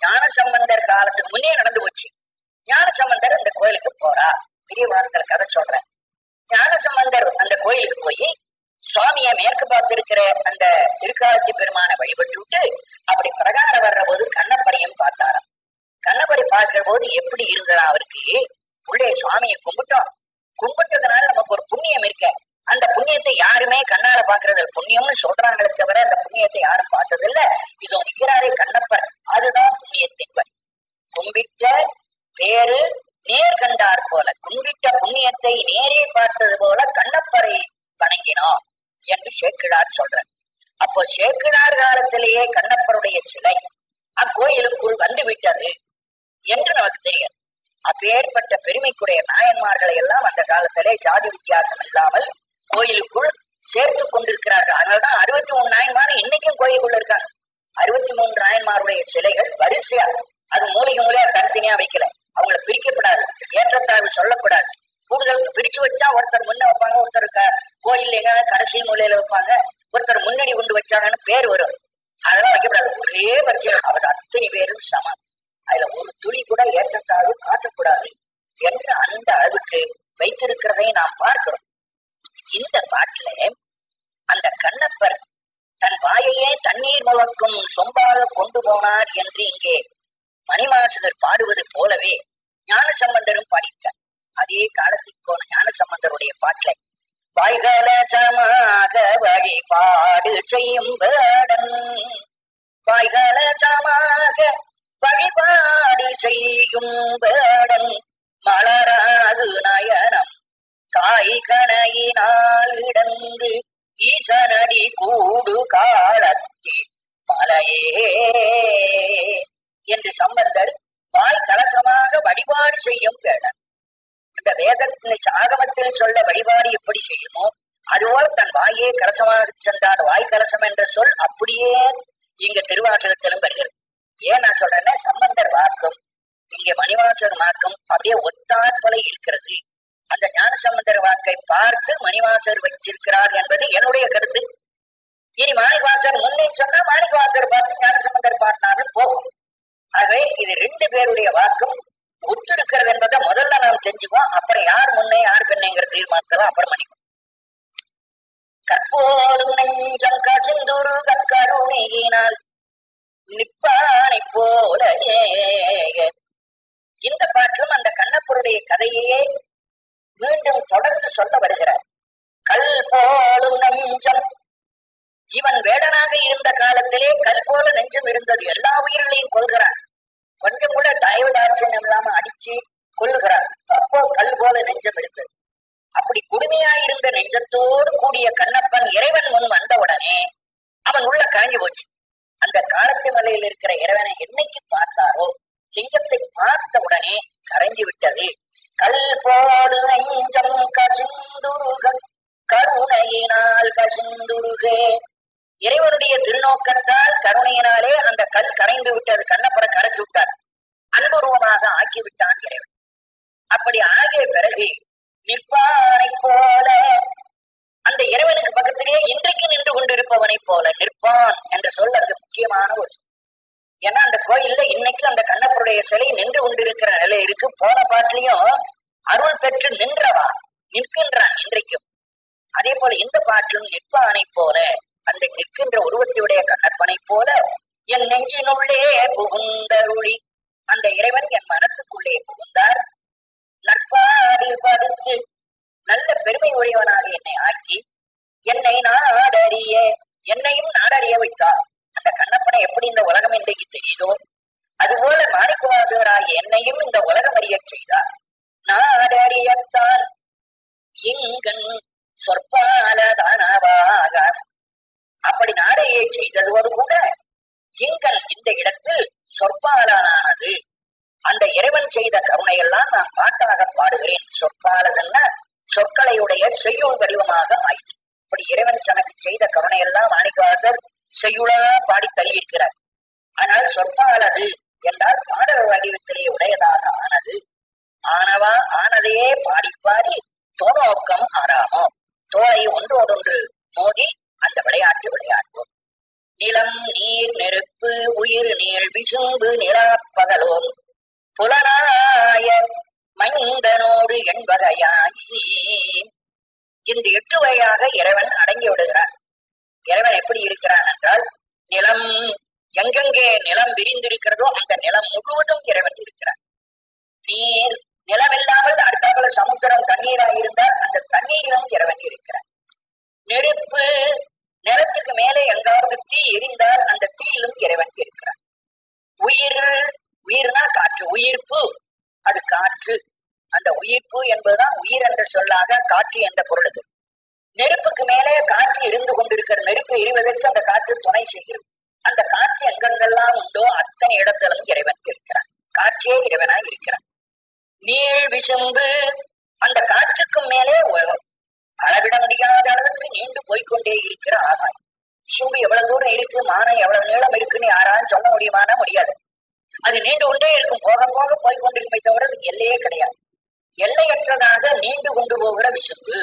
ஞானசம்பந்தர் காலத்துக்கு முன்னே நடந்து போச்சு. ஞானசம்பந்தர் அந்த கோயிலுக்கு போறா. பெரிய வாரத்தில் கதை சொல்றேன். ஞானசம்பந்தர் அந்த கோயிலுக்கு போய் சுவாமிய மேற்கு பார்த்திருக்கிற அந்த திருக்காலத்தி பெருமான வழிபட்டு விட்டு அப்படி பிரகாரம் வர்ற போது கண்ணப்பரையும் பார்த்தாராம். கண்ணப்பரை பார்க்கிற போது எப்படி இருந்ததா அவருக்கு, உள்ளே சுவாமியை கும்பிட்டதுனால நமக்கு ஒரு புண்ணியம் இருக்க, அந்த புண்ணியத்தை யாருமே கண்ணால பாக்குறது புண்ணியம்னு சொல்றாங்களே தவிர அந்த புண்ணியத்தை யாரும் பார்த்ததில்ல. இதோ நிற்கிறாரே கண்ணப்பர், அதுதான் புண்ணியத்தின் கும்பிட்ட பேரு நேர் கண்டார் போல, கும்பிட்ட புண்ணியத்தை நேரே பார்த்தது போல கண்ணப்பரை வணங்கினோம் என்று சேக்கிழார் சொல்றார். அப்போ சேக்கிழார் காலத்திலேயே கண்ணப்பருடைய சிலை அக்கோயிலுக்குள் வந்து விட்டது என்று நமக்கு தெரியும். அப்பேற்பட்ட பெருமைக்குடைய நாயன்மார்களை எல்லாம் அந்த காலத்திலே ஜாதி வித்தியாசம் இல்லாமல் கோயிலுக்குள் சேர்த்து கொண்டிருக்கிறார்கள். அதனால்தான் 63 நாயன்மார் இன்னைக்கும் கோயிலுக்குள்ள இருக்காங்க. 63 நாயன்மாருடைய சிலைகள் வரிசையா, அது மூலையா தனித்தனியா வைக்கல. அவங்கள பிரிக்கப்படாது, ஏற்றத்தாழ்வு சொல்லக்கூடாது. கூடுதல் பிரிச்சு வச்சா ஒருத்தர் முன்ன வைப்பாங்க, ஒருத்தர் கோயில் எங்க கடைசி மூலையில வைப்பாங்க, ஒருத்தர் முன்னாடி கொண்டு வச்சாங்கன்னு பேர் வரும். அதெல்லாம் வைக்கப்படாது. ஒரே வரிசையா அவர் அத்தனை பேரும் சமம். அதுல ஒரு துளி கூட ஏற்றத்தாழ்வு காட்டக்கூடாது என்று அந்த அளவுக்கு வைத்திருக்கிறதை நாம் பார்க்கிறோம். இந்த பாட்டுல அந்த கண்ணப்பர் தன் வாயையே தண்ணீர் முகக்கும் சொம்பாக கொண்டு போனார் என்று இங்கே மணிவாசகர் பாடுவது போலவே ஞானசம்பந்தரும் பாடித்தார். அதே காலத்துக்கு போன ஞானசம்பந்தருடைய பாட்டுல வாய்கலசமாக வழிபாடு செய்யும் வேடன், வாய்கலசமாக வழிபாடு செய்யும் வேடன், மலராது நயனம் காய் கணையினால் இடந்து ஈசனடி கூடு காலத்தி மலையே என்று சம்பந்தர் வாய் கலசமாக வழிபாடு செய்யும் வேடன். இந்த வேதத்தின் ஆகமத்தில் சொல்ல வழிபாடு எப்படி செய்யுமோ அதுபோல் தன் வாயே கலசமாக சென்றார். வாய் கலசம் என்ற சொல் அப்படியே இங்க திருவாசகத்திலும் வருகிறது. ஏன் நான் சொல்றேன்னா சம்பந்தர் வாக்கும் இங்க மணிவாசர் வாக்கும் அப்படியே ஒத்தாற்போல இருக்கிறது. அந்த ஞான சம்பந்தர் வாக்கை பார்த்து மணிவாசர் வச்சிருக்கிறார் என்பது என்னுடைய கருத்து. இனி மாணிக்கவாசர் முன்னே சொன்னா மாணிக்கவாசர் பார்த்து ஞான சம்பந்தர் பார்த்தாலும் போகும். ஆகவே இது ரெண்டு பேருடைய வாக்கும் ஒத்து இருக்கிறது என்பதை முதல்ல நாம் தெரிஞ்சுக்குவோம். அப்புறம் யார் முன்னே யார் பின்னைங்கிற தீர்மானத்தை அப்புறம் பண்ணிக்குவோம். கற்போலும் நெஞ்சம் கசிந்துரு கருணையினால் நிப்பானை போல. இந்த பாட்டிலும் அந்த கண்ணப்பருடைய கதையே மீண்டும் தொடர்ந்து சொல்ல வருகிறார். கல் போலும் நெஞ்சம், இவன் வேடனாக இருந்த காலத்திலே கல் போல நெஞ்சம் இருந்தது. எல்லா உயிர்களையும் கொள்கிறான். கொஞ்சம் கூட தயவுதாட்சியம் இல்லாம அடிச்சு கொள்ளுகிறான். அப்போ கல் போல நெஞ்சம் இருந்தது. அப்படி கொடுமையாயிருந்த நெஞ்சத்தோடு கூடிய கண்ணப்பன் இறைவன் முன் வந்தவுடனே அவன் உள்ள கரைஞ்சு போச்சு. அந்த காலத்து மலையில் இருக்கிற இறைவனை என்னைக்கு பார்த்தாரோ லிங்கத்தை பார்த்த உடனே கரைஞ்சு விட்டது. கல் போடு நெஞ்சம் கசிந்துருக கருணையினால் கசிந்துருகே. இறைவனுடைய திருநோக்கத்தால் கருணையினாலே அந்த கல் கரைந்து விட்டது. கண்ணப்பரை கரைச்சு விட்டார். அன்புருவமாக ஆக்கிவிட்டான் இறைவன். அப்படி ஆகிய பிறகு நிற்பானை போல அந்த இறைவனுக்கு பக்கத்திலே இன்றைக்கு நின்று கொண்டிருப்பவனை போல நிற்பான் என்ற சொல் அது முக்கியமான ஒரு சொல். ஏன்னா அந்த கோயில்ல இன்னைக்கு அந்த கண்ணப்பருடைய சிலை நின்று கொண்டிருக்கிற நிலை இருக்கு. போன பாட்டிலையும் அருள் பெற்று நின்றவா நிற்கின்றான் இன்றைக்கும். அதே போல இந்த பாட்டிலும் நிற்பானை போல அந்த நிற்கின்ற உருவத்தையுடைய கண்ணப்பனை போல என் நெஞ்சினுள்ளே புகுந்தருளி அந்த இறைவன் என் மனத்துக்குள்ளே புகுந்தார். நட்பாடு படுத்து நல்ல பெருமை உடையவனாக என்னை ஆக்கி என்னை நாடறிய என்னையும் நாடறிய வைத்தார். அந்த கண்ணப்பனை எப்படி இந்த உலகம் இன்றைக்கு தெரியுதோ அதுபோல மாணிக்கவாசகராகிய என்னையும் இந்த உலகம் அறிய செய்தார். நாடறியத்தான் இங்கன் சொற்பாலதானவாக. அப்படி நாடையை செய்ததோடு கூட இங்கன் இந்த இடத்தில் சொற்பாலனானது. அந்த இறைவன் செய்த கருணையெல்லாம் நான் பாட்டாக பாடுகிறேன். சொற்பாலதன்னா சொற்களையுடைய செய்யுள் வடிவமாக ஆயிற்று. அப்படி இறைவன் தனக்கு செய்த கருணையெல்லாம் மாணிக்கவாசர் செய்யுளா பாடி தள்ளியிருக்கிறார். ஆனால் சொற்பாலது என்றால் பாடல் வடிவத்திலே உடையதாக ஆனது. ஆனவா ஆனதையே பாடி பாடி தோநோக்கம் ஆறாமோ தோலை ஒன்றோடொன்று மோதி அந்த விளையாட்டு விளையாடுவோம். நிலம் நீர் நெருப்பு உயிர் நீள் விசும்பு நிலாப்பகலோம் புலனாய மைந்தனோடு என்பதையாகி இந்த 8 வகையாக இறைவன் அடங்கி விடுகிறான். இறைவன் எப்படி இருக்கிறான் என்றால் நிலம் எங்கெங்கே நிலம் விரிந்திருக்கிறதோ அந்த நிலம் முழுவதும் இறைவன் இருக்கிறான். நீர் நிலம் இல்லாமல் அடுத்தாப்புல சமுத்திரம் தண்ணீராக இருந்தால் அந்த தண்ணீரிலும் இறைவன் இருக்கிறான். நெருப்பு நிலத்துக்கு மேலே எங்காவது தீ எரிந்தால் அந்த தீயிலும் இறைவன் இருக்கிறான். உயிர் உயிர்னா காற்று, உயிர்ப்பு அது காற்று. அந்த உயிர்ப்பு என்பதுதான் உயிர் என்ற சொல்லாக காற்று என்ற பொருளுது. நெருப்புக்கு மேலே காற்று இருந்து கொண்டிருக்கிற நெருப்பு எரிவதற்கு அந்த காற்று துணை செய்கிறது. அந்த காற்று எங்கெங்கெல்லாம் உண்டோ அத்தனை இடத்திலும் இறைவன் இருக்கிறான். காற்றே இறைவனாய் இருக்கிறான். நீள் விசும்பு அந்த காற்றுக்கும் மேலே அளவிட முடியாத அளவுக்கு நீண்டு போய்கொண்டே இருக்கிற ஆகாயம். விசும்பு எவ்வளவு தூரம் இருக்கு, மானம் எவ்வளவு நீளம் இருக்குன்னு யாராலும் சொல்ல முடியுமானா முடியாது. அது நீண்டு கொண்டே இருக்கும். போக போக போய்கொண்டிருக்குமே தவிர எல்லையே கிடையாது. எல்லையற்றதாக நீண்டு கொண்டு போகிற விசும்பு.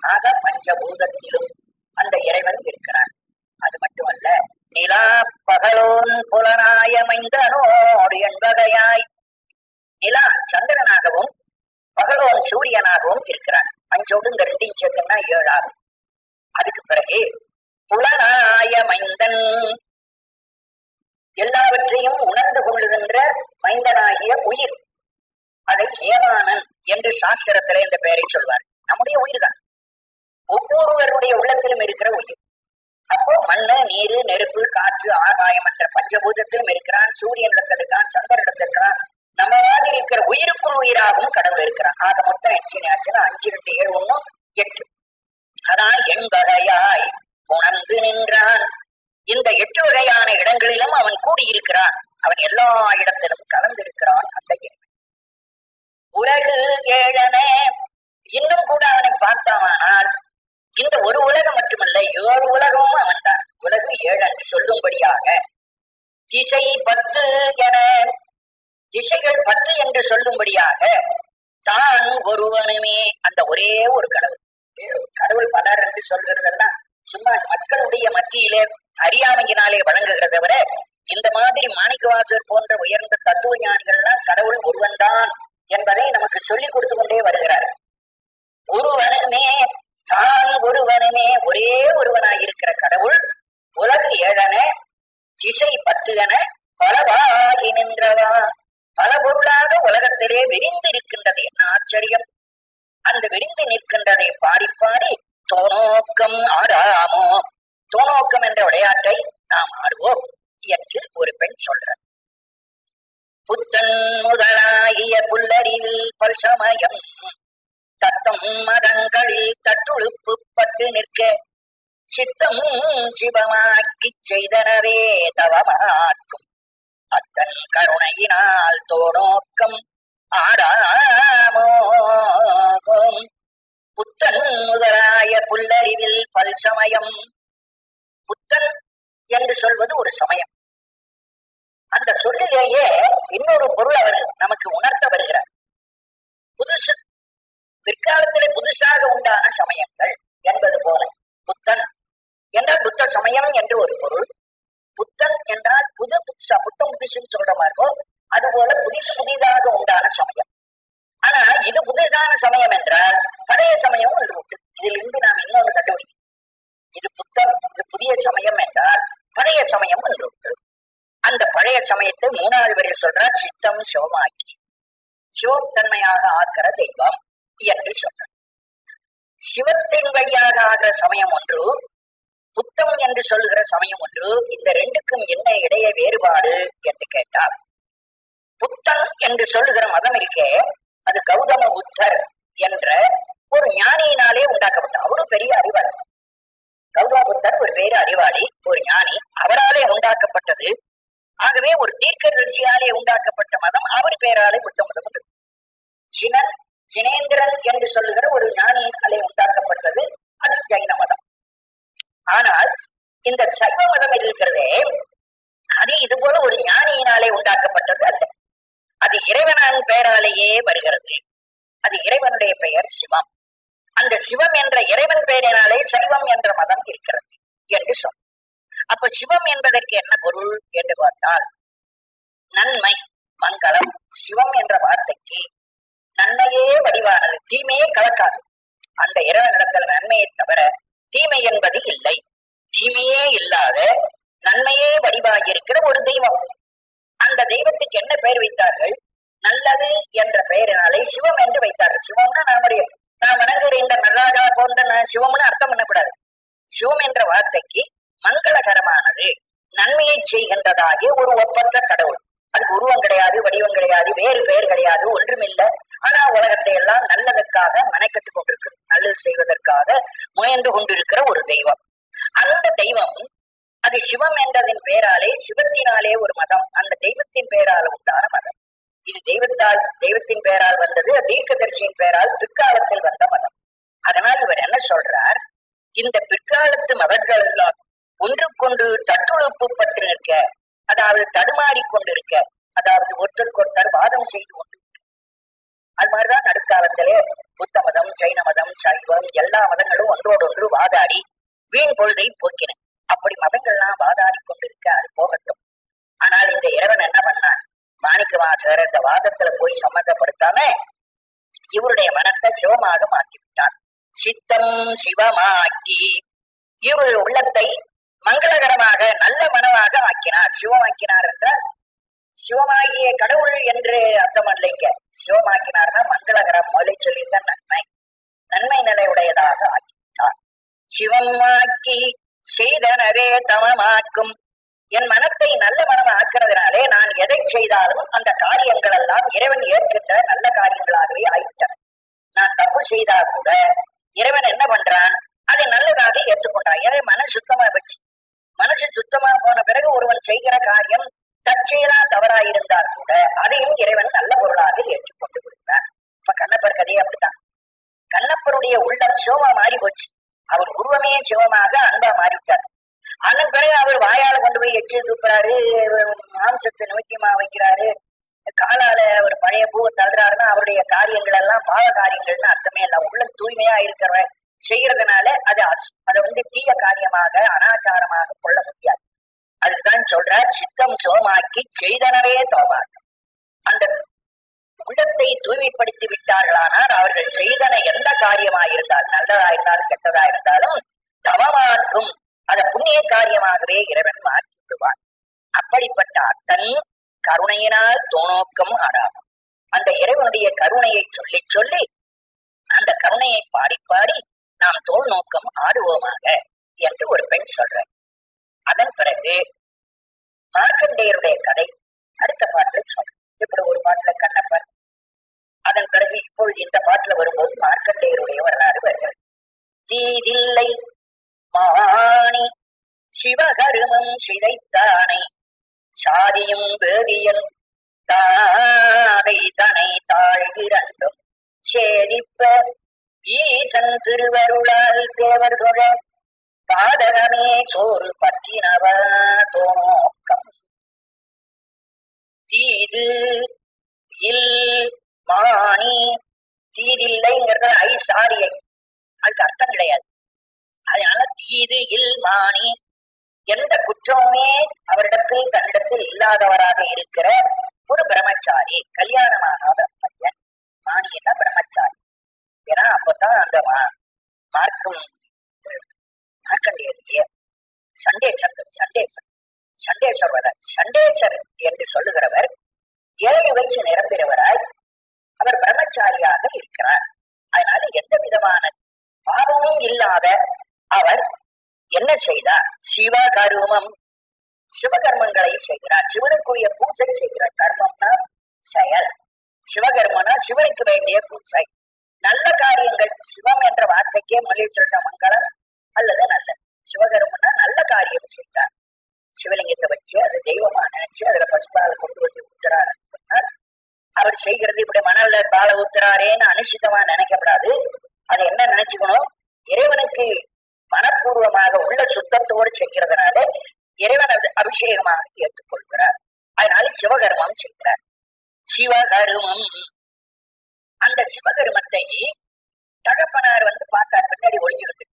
ஆக பஞ்சபூதத்திலும் அந்த இறைவன் இருக்கிறான். அது மட்டுமல்ல, நிலா பகலோன் புலனாய மைந்தனோடு என்பதையாய் நிலா சந்திரனாகவும் பகலோன் சூரியனாகவும் இருக்கிறான். அஞ்சோடு இந்த 2 சேர்த்துன்னா 7 ஆகும். அதுக்கு பிறகு புலனாய மைந்தன் எல்லாவற்றையும் உணர்ந்து கொள்ளுகின்ற மைந்தனாகிய உயிர். அதை ஏவானன் என்று சாஸ்திரத்திலே இந்த பெயரை சொல்வார். நம்முடைய உயிர் தான், ஒவ்வொருவருடைய உள்ளத்திலும் இருக்கிற உயிர். அப்போ மண்ணு நீரு நெருப்பு காற்று ஆகாயம் என்ற பஞ்சபூதத்திலும் இருக்கிறான். சூரியன் இடத்திருக்கான், சந்திரன் இடத்திருக்கிறான். நம்ம மாதிரி இருக்கிற உயிருக்குள் உயிராகவும் கடவுள் இருக்கிறான். ஆக மொத்தம் 5 2 7 1 8. அதான் எண்பகையாய் உணர்ந்து நின்றான். இந்த 8 வகையான இடங்களிலும் அவன் கூடியிருக்கிறான். அவன் எல்லா இடத்திலும் கலந்திருக்கிறான். அந்த உலகு ஏழன. இன்னும் கூட அவனை பார்த்தானால் இந்த ஒரு உலகம் மட்டுமல்ல, 7 உலகமும் அவன் தான். உலகு 7 என்று சொல்லும்படியாக திசை 10 என, திசைகள் 10 என்று சொல்லும்படியாக தான் ஒருவனுமே, அந்த ஒரே ஒரு கடவுள். கடவுள் பலர் என்று சொல்கிறதெல்லாம் சும்மா மக்களுடைய மத்தியிலே அறியாமையினாலே வழங்குகிறத விட, இந்த மாதிரி மாணிக்கவாசர் போன்ற உயர்ந்த தத்துவ ஞானிகள்லாம் கடவுள் ஒருவன் தான் என்பதை நமக்கு சொல்லிக் கொடுத்து கொண்டே வருகிறார். ஒருவனுமே, தான் ஒருவனுமே, ஒரே ஒருவனாயிருக்கிற கடவுள் உலகு 7 திசை 10 என பலவாகி நின்றவா. பல பொருளாக உலகத்திலே விரிந்து இருக்கின்றது. என்ன ஆச்சரியம்! அந்த விரிந்து நிற்கின்றதை பாடி பாடி தோணோக்கம் ஆடாமோ, தோணோக்கம் என்ற விளையாட்டை நாம் ஆடுவோம் என்று ஒரு பெண் சொல்றார். புத்தன் முதலாகிய புல்லறிவில் பல்சமயம் தத்தம் மதங்களில் தட்டுழுப்பு பட்டு நிற்க சித்தம் சிவமாக்கி செய்தனவே தவமாக்கும் அத்தன் கருணையினால் தோணோக்கம் ஆடாமோ. புத்தன் முதலாய புல்லறிவில் பல்சமயம். புத்தன் என்று சொல்வது ஒரு சமயம். அந்த சொல்லிலேயே இன்னொரு பொருள் அவர் நமக்கு உணர்த்த வருகிறார். புதுசு, பிற்காலத்திலே புதுசாக உண்டான சமயங்கள் என்பது போல புத்தன் என்றால் புத்த சமயம் என்று ஒரு பொருள். புத்தன் என்றால் புதுசா, புத்தம் புதுசுன்னு சொல்ற மாதிரியோ அதுபோல புதிதாக உண்டான சமயம். ஆனா இது புதுசான சமயம் என்றால் பழைய சமயம் ஒன்று உண்டு. இதிலிருந்து நாம் இன்னொன்று கண்டுபிடிக்கும். இது புத்தம், இது புதிய சமயம் என்றால் பழைய சமயம் ஒன்று உண்டு. அந்த பழைய சமயத்தை 3வது வரையில் சொல்றார். சித்தம் சிவமாக்கி, சிவத்தன்மையாக ஆக்கிற தெய்வம் என்று சொல்றார். சிவத்தின் வழியாக ஆகிற சமயம் ஒன்று, புத்தம் என்று சொல்லுகிற சமயம் ஒன்று. இந்த ரெண்டுக்கும் என்ன இடையே வேறுபாடு என்று கேட்டால், புத்தன் என்று சொல்லுகிற மதம் இருக்கே, அது கௌதம புத்தர் என்ற ஒரு ஞானியினாலே உண்டாக்கப்பட்ட, அவரு பெரிய அறிவாளி. கௌதம புத்தர் ஒரு பேரு அறிவாளி, ஒரு ஞானி, அவராலே உண்டாக்கப்பட்டது. ஆகவே ஒரு தீர்க்கதரிசியாலே உண்டாக்கப்பட்ட மதம், அவர் பேராலே புத்த மதம். ஜினேந்திரன் என்று சொல்லுகிற ஒரு ஞானியினாலே உண்டாக்கப்பட்டது, அது ஜைன மதம். ஆனால் இந்த சைவ மதம் இருக்கிறதே, அது இது போல ஒரு ஞானியினாலே உண்டாக்கப்பட்டது அல்ல. அது இறைவனின் பெயராலேயே வருகிறது. அது இறைவனுடைய பெயர் சிவம். அந்த சிவம் என்ற இறைவன் பெயரினாலே சைவம் என்ற மதம் இருக்கிறது என்று சொல். அப்ப சிவம் என்பதற்கு என்ன பொருள் என்று பார்த்தால், நன்மை, மங்களம். சிவம் என்ற வார்த்தைக்கு நன்மையே வடிவானது, தீமையே கலக்காது. அந்த இறைவனிடத்தில் நன்மையை தவிர தீமை என்பது இல்லை. தீமையே இல்லாத நன்மையே வடிவாகியிருக்கிற ஒரு தெய்வம். அந்த தெய்வத்துக்கு என்ன பெயர் வைத்தார்கள்? நல்லது என்ற பெயரினாலே சிவம் என்று வைத்தார்கள். சிவம்னா நாம் வணங்குகிற இந்த நடராஜா போன்ற சிவம்னு அர்த்தம் பண்ணக்கூடாது. சிவம் என்ற வார்த்தைக்கு மங்களகரமானது, நன்மையை செய்கின்றதாகிய ஒரு ஒப்பற்ற கடவுள். அதுக்கு உருவம் கிடையாது, வடிவம் கிடையாது, வேறு பெயர் கிடையாது, ஒன்றுமில்லை. ஆனா உலகத்தை எல்லாம் நல்லதற்காக மெனக்கெட்டுக் கொண்டிருக்கிறது, நல்லது செய்வதற்காக முயன்று கொண்டிருக்கிற ஒரு தெய்வம். அந்த தெய்வம் அது சிவம் என்றதின் பெயராலே, சிவத்தினாலே ஒரு மதம், அந்த தெய்வத்தின் பெயரால் உண்டான மதம். இது தெய்வத்தின் பெயரால் வந்தது, தீர்க்கதரிசியின் பெயரால் பிற்காலத்தில் வந்த மதம். அதனால் இவர் என்ன சொல்றார்? இந்த பிற்காலத்து மதங்கள் எல்லாம் ஒன்றுக்கொண்டு தட்டுழுப்பு பற்றி நிற்க, அதாவது தடுமாறி கொண்டிருக்க, அதாவது ஒருத்தருக்கொருத்தர் வாதம் செய்து கொண்டு, அது மாதிரிதான் நடுக்காலத்திலே புத்த மதம், ஜைன மதம், சைவம் எல்லா மதங்களும் ஒன்றோடொன்று வாதாடி வீண் பொழுதை போக்கின. அப்படி மதங்கள்லாம் வாதாடி கொண்டிருக்க, அது போகட்டும். ஆனால் இந்த இறைவன் என்ன பண்ணான்? மாணிக்கவாசகர் இந்த வாதத்துல போய் சம்மந்தப்படுத்தாம இவருடைய மனத்தை சிவமாக மாற்றிவிட்டான். சித்தம் சிவமாக்கி இவருடைய உள்ளத்தை மங்களகரமாக நல்ல மனமாக ஆக்கினார். சிவமாக்கினார் என்றால் சிவமாகிய கடவுள் என்று அர்த்தம் இல்லைங்க. சிவமாக்கினார்னா மங்களகரம், முதலை சொல்லியிருந்த நன்மை நிலையுடையதாக ஆக்கிவிட்டார். சிவமாக்கி செய்தனவே தமமாக்கும். என் மனத்தை நல்ல மனம் ஆக்கிறதுனாலே நான் எதை செய்தாலும் அந்த காரியங்கள் எல்லாம் இறைவன் ஏற்கின்ற நல்ல காரியங்களாகவே ஆயிட்டன. நான் தப்பு செய்தால் கூட இறைவன் என்ன பண்றான்? அதை நல்லதாக ஏற்றுக்கொண்டான். பண்றான். எனவே மனசு சுத்தமா போச்சு. மனசு சுத்தமா போன பிறகு ஒருவன் செய்கிற காரியம் தற்செயலா தவறாயிருந்தால் கூட அதையும் இறைவன் நல்ல பொருளாக ஏற்றுக்கொண்டு கொடுத்தார். இப்ப கண்ணப்பர் கதையே அப்படித்தான். கண்ணப்பருடைய உள்ளம் சிவமா மாறி போச்சு. அவர் உருவமே சிவமாக அன்பா மாறிவிட்டார். அதன் பிறகு அவர் வாயால கொண்டு போய் எச்சு தூக்குறாரு, மாம்சத்தை நோக்கியமா வைக்கிறாரு, காலால அவர் பழைய பூவை தள்ளுறாருன்னா அவருடைய காரியங்கள் எல்லாம் பாவ காரியங்கள்னு அர்த்தமே இல்லை. உள்ள தூய்மையா இருக்கிற செய்யறதுனால அதை தீய காரியமாக அனாச்சாரமாக கொள்ள முடியாது. அதுதான் சொல்றார், சித்தம் சோமாக்கி செய்தனவே தோமாட்டம். அந்த உள்ளத்தை தூய்மைப்படுத்தி விட்டார்களானால் அவர்கள் செய்தன எந்த காரியமாயிருந்தால் நல்லதா இருந்தாலும் கெட்டதா இருந்தாலும் தவமாக்கும், அதை புண்ணிய காரியமாகவே இறைவன் மாற்றிவிடுவான். அப்படிப்பட்ட அத்தன் கருணையினால் தோணோக்கம் ஆடாகும். அந்த இறைவனுடைய கருணையை சொல்லி சொல்லி அந்த கருணையை பாடி பாடி நாம் தோல் நோக்கம் ஆடுவோமாக என்று ஒரு பெண் சொல்ற. அதன் பிறகு மார்க்கண்டேயருடைய கதை அடுத்த பாட்டில் சொல்ற. இப்படி ஒரு பாட்டுல கண்ணப்பர், அதன் பிறகு இப்பொழுது இந்த பாட்டுல வரும்போது மார்க்கண்டேயருடைய வரலாறு வருகிறது. தீதில்லை மாணி சிவகருமம் சிதைத்தானை சாதியும் வேதியன் தாதை தனை தாழ்கிறண்டும் சேதிப்ப ஈசன் திருவருளால் தேவர் தொழ பாதகமே சோறு பற்றினவ தோக்கம். தீது இல் மாணி, தீதில்லைங்கிறது சாரியை, அதுக்கு அர்த்தம் கிடையாது. அதனால தீது இல் மாணி, எந்த குற்றமுமே அவரிடத்தில் தன்னிடத்தில் இல்லாதவராக இருக்கிற ஒரு பிரம்மச்சாரி, கல்யாணமாகாத பையன். மாணியன்னா பிரம்மச்சாரி. ஏன்னா அப்பதான் அந்த மார்க்கண்டேயருடைய சண்டேசர் என்று சொல்லுகிறவர் 7 வயசு நிரம்பிறவராய் அவர் பிரம்மச்சாரியாக இருக்கிறார். அதனால எந்த விதமான பாவமும் இல்லாத அவர் என்ன செய்தார்? சிவகருமம், சிவகர்மங்களை செய்கிறார். சிவனுக்குரிய பூஜை செய்கிறார். கர்மம்னா செயல், சிவகர்மனா சிவனுக்கு வேண்டிய பூஜை, நல்ல காரியங்கள். சிவம் என்ற வார்த்தைக்கே மொழி சொல்ற மங்களம் அல்லது நல்ல. சிவகர்மனா நல்ல காரியம் செய்தார். சிவலிங்கத்தை வச்சு அது தெய்வமா நினைச்சு அதுல பசுபால கொண்டு வந்து ஊத்துறாரு. அவர் செய்கிறது இப்படி மணல்ல பால ஊத்துறாரேன்னு அனுசிதமா நினைக்கப்படாது. அதை என்ன நினைச்சுக்கணும்? இறைவனுக்கு மனப்பூர்வமாக உள்ள சுத்தத்தோடு செய்கிறதுனால இறைவன் அது அபிஷேகமாக ஏற்றுக்கொள்கிறார். அதனால சிவகர்மம் செய்கிறார். சிவகர்மம், அந்த சிவகர்மத்தை தகப்பனார் பார்த்தார், பின்னாடி ஒழிஞ்சிருக்கு.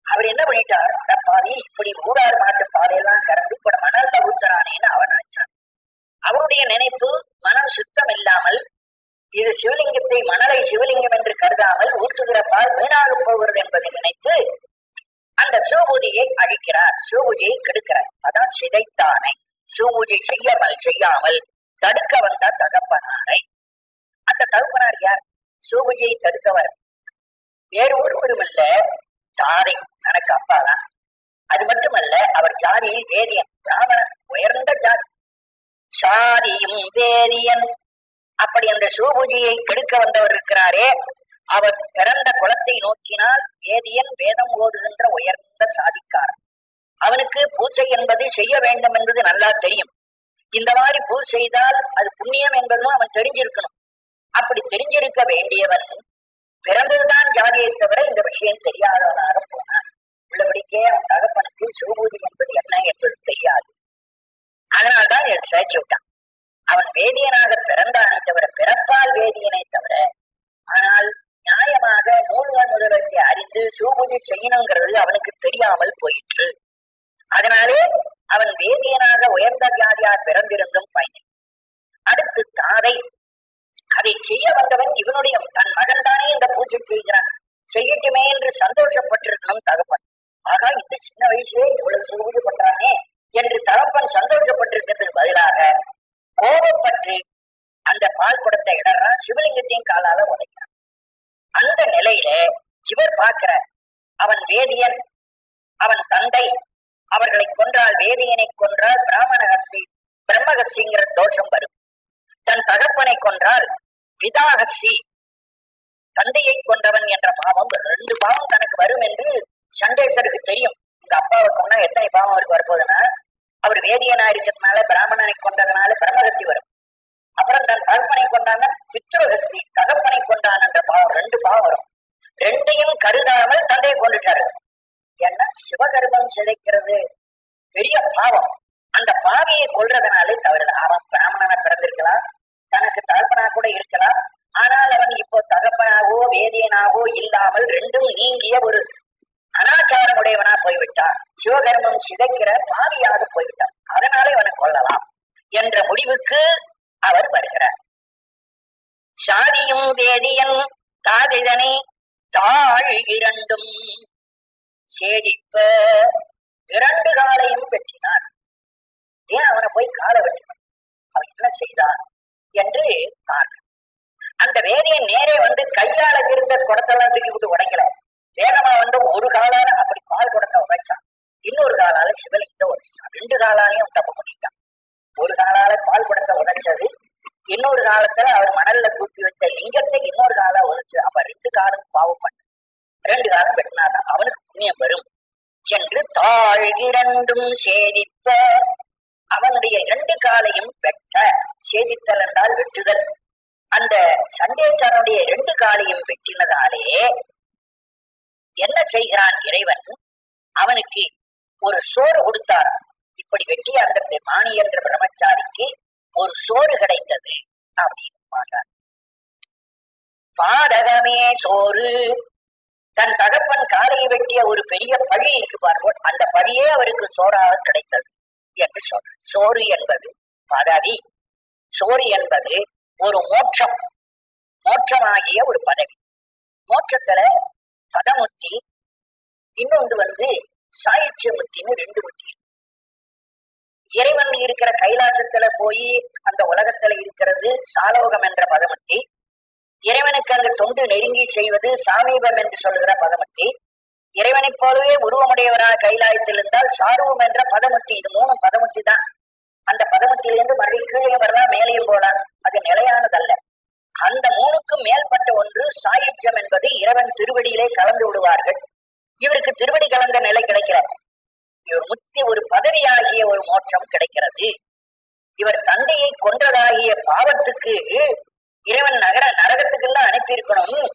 அவர் என்ன பண்ணிட்டார்? அடப்பாவி, இப்படி ஊரார் மாட்டு பாலையெல்லாம் கறந்து இப்ப மணல்ல ஊத்துறானேன்னு அவர் நினைச்சார். அவருடைய நினைப்பு மனம் சுத்தம் இல்லாமல், இது சிவலிங்கத்தை மணலை சிவலிங்கம் என்று கருதாமல் ஊற்றுகிற பால் வீணாக போகிறது என்பதை நினைத்து அந்த சிவபூஜையை அழிக்கிறார், சிவபூஜையை கெடுக்கிறார். அதான் சிதைத்தானை. சிவபூஜை செய்யாமல் தடுக்க வந்த தகப்பனாரை. அந்த தகப்பனார் யார்? சிவபூஜையை தடுக்கவர் வேறு ஒருவரும் இல்ல, தாரை, தனக்கு அப்பாதான். அது மட்டுமல்ல, அவர் ஜாதியில் வேதியன், பிராமணன், உயர்ந்த ஜாதி. சாதியும் வேதியன். அப்படி அந்த சிவபூஜையை கெடுக்க வந்தவர் இருக்கிறாரே, அவர் பிறந்த குலத்தை நோக்கினால் வேதியன், வேதம் ஓடுகின்ற உயர்ந்த சாதிக்காரன். அவனுக்கு பூஜை என்பது செய்ய வேண்டும் என்பது நல்லா தெரியும். இந்த மாதிரி பூஜை செய்தால் அது புண்ணியம் என்பதும் அவன் தெரிஞ்சிருக்கணும். அப்படி தெரிஞ்சிருக்க வேண்டியவன் பிறந்ததுதான் ஜாதியை தவிர இந்த விஷயம் தெரியாதவனாக போனான். உள்ளபடிக்கே அவன் தகப்பனுக்கு சிவபூஜை என்பது என்ன என்பது தெரியாது. அதனால்தான் சேர்த்து விட்டான். அவன் வேதியனாக பிறந்தானே தவிர, பிறப்பால் வேதியனை தவிர, ஆனால் நியாயமாக நூல்கள் முதலத்தை அறிந்து சிவபூஜை செய்யணுங்கிறது அவனுக்கு தெரியாமல் போயிற்று. அதனாலே அவன் வேதியனாக உயர்ந்த ஜாதியார் பிறந்திருந்தும் பயனை. அடுத்து தாரை, அதை செய்ய வந்தவன் இவனுடைய தன் மகன் தானே இந்த பூஜை செய்கிறான், செய்யட்டுமே என்று சந்தோஷப்பட்டிருக்கணும் தகப்பன். ஆகா, இந்த சின்ன வயசுலே இவ்வளவு சிவபூஜை பண்றானே என்று தகப்பன் சந்தோஷப்பட்டிருக்கிறதுக்கு பதிலாக கோபப்பட்டு அந்த பால் குடத்தை இடறான், சிவலிங்கத்தையும் காலால உடைக்கிறான். அந்த நிலையில இவர் பார்க்கிறார், அவன் வேதியன், அவன் தந்தை, அவர்களை கொன்றால், வேதியனை கொன்றால் பிராமணஹர்ஷி பிரம்மஹர்ஷிங்கிற தோஷம் வரும். தன் தகப்பனை கொன்றால் பிதாஹர்ஷி, தந்தையை கொண்டவன் என்ற பாவம், 2 பாவம் தனக்கு வரும் என்று சண்டேசருக்கு தெரியும் இந்த அப்பாவை கொண்டா எத்தனை பாவம் அவருக்கு வரப்போகுதுன்னா, அவர் வேதியனா இருக்கிறதுனால பிராமணனை கொண்டதுனால பிரம்மகத்தி வரும். அப்புறம் தன் தகப்பனை கொண்டான பித்ருஹஸ்தி, தகப்பனை கொண்டான் என்ற பாவம், 2 பாவம் வரும். 2ஐயும் கருதாமல் தந்தையை கொண்டுட்டாரு. ஏன்னா சிவகர்மம் சிதைக்கிறது பெரிய பாவம். அந்த பாவியை கொள்றதுனாலே தவறுது. அவன் பிராமணனா பிறந்திருக்கலாம், தனக்கு தகப்பனா கூட இருக்கலாம். ஆனால் அவன் இப்போ தகப்பனாகவோ வேதியனாகவோ இல்லாமல் 2ம் நீங்கிய ஒரு அனாச்சாரமுடையவனா போய்விட்டான். சிவகர்மம் சிதைக்கிற பாவியாக போய்விட்டான். அதனாலே அவனை கொள்ளலாம் என்ற முடிவுக்கு அவர் வருகிறார். சாதியும் வேதியன் தாதிதனை தாழ் 2ம் சேதிப்ப 2 காலையும் வெட்டினான். ஏன் அவனை போய் காலை வெட்டினான்? அவன் என்ன செய்தான் என்று பார்க்க. அந்த வேதியன் நேரே வந்து கையால இருந்த குடத்தெல்லாம் தூக்கி விட்டு உடைக்கல. வேகமா வந்து ஒரு காலால அப்படி பால் குடத்தை உடைச்சான், இன்னொரு காலால சிவலிங்கத்தை உடைச்சான். 2 காலாலையும் தப்பு பண்ணிட்டான். ஒரு காலால பால் குடத்தை உடைச்சது, இன்னொரு காலத்துல அவர் மணல்ல கூட்டி வச்ச லிங்கத்தை இன்னொரு காலா உடைச்சு. அப்ப 2 காலம் பாவம் பண்ண, 2 காலம் வெட்டினாதான் அவனுக்கு புண்ணியம் வரும் என்று தாழ் 2ம் சேதிப்ப அவனுடைய 2 காலையும் வெட்ட. சேதித்தல் என்றால் வெட்டுதல். அந்த சண்டேசனுடைய 2 காலையும் வெட்டினதாலே என்ன செய்கிறான் இறைவன்? அவனுக்கு ஒரு சோறு கொடுத்தார். இப்படி வெட்டி அந்த மாணி என்ற பிரம்மச்சாரிக்கு ஒரு சோறு கிடைத்தது அப்படின்னு பார்த்தார். பாதகமே சோறு. தன் தகப்பன் காலையை வெட்டிய ஒரு பெரிய பழி இருக்கு பார்ப்போம், அந்த பழியே அவருக்கு சோறாக கிடைத்தது என்று சொல்ற. சோறு என்பது பதவி, சோறு என்பது ஒரு மோட்சம், மோட்சமாகிய ஒரு பதவி. மோட்சத்துல பதமுத்தி, இன்னொன்று வந்து சாயுச்சிய முத்தின்னு 2 முத்தி. இறைவன் இருக்கிற கைலாசத்துல போய் அந்த உலகத்துல இருக்கிறது சாலோகம் என்ற பதமுத்தி. இறைவனுக்கு அந்த தொண்டு நெருங்கி செய்வது சாமீபம் என்று சொல்லுகிற பதமுத்தி. இறைவனைப் போலவே உருவமுடையவராக கைலாயத்தில் இருந்தால் சாருவம் என்ற பதமுத்தி. இது 3 பதமுத்தி தான். அந்த பதமுத்திலிருந்து மறுபடியும் கீழே வரலாம், மேலேயும் போலாம். அது நிலையானதல்ல. அந்த 3க்கும் மேல்பட்ட ஒன்று சாயுஜ்யம் என்பது இறைவன் திருவடியிலே கலந்து விடுவார்கள். இவருக்கு திருவடி கலந்த நிலை கிடைக்கிறார். இவர் முத்தி ஒரு பதவியாகிய ஒரு மோட்சம் கிடைக்கிறது. இவர் தந்தையை கொன்றதாகிய பாவத்துக்கு இறைவன் நரகத்துக்கெல்லாம் அனுப்பியிருக்கணும்.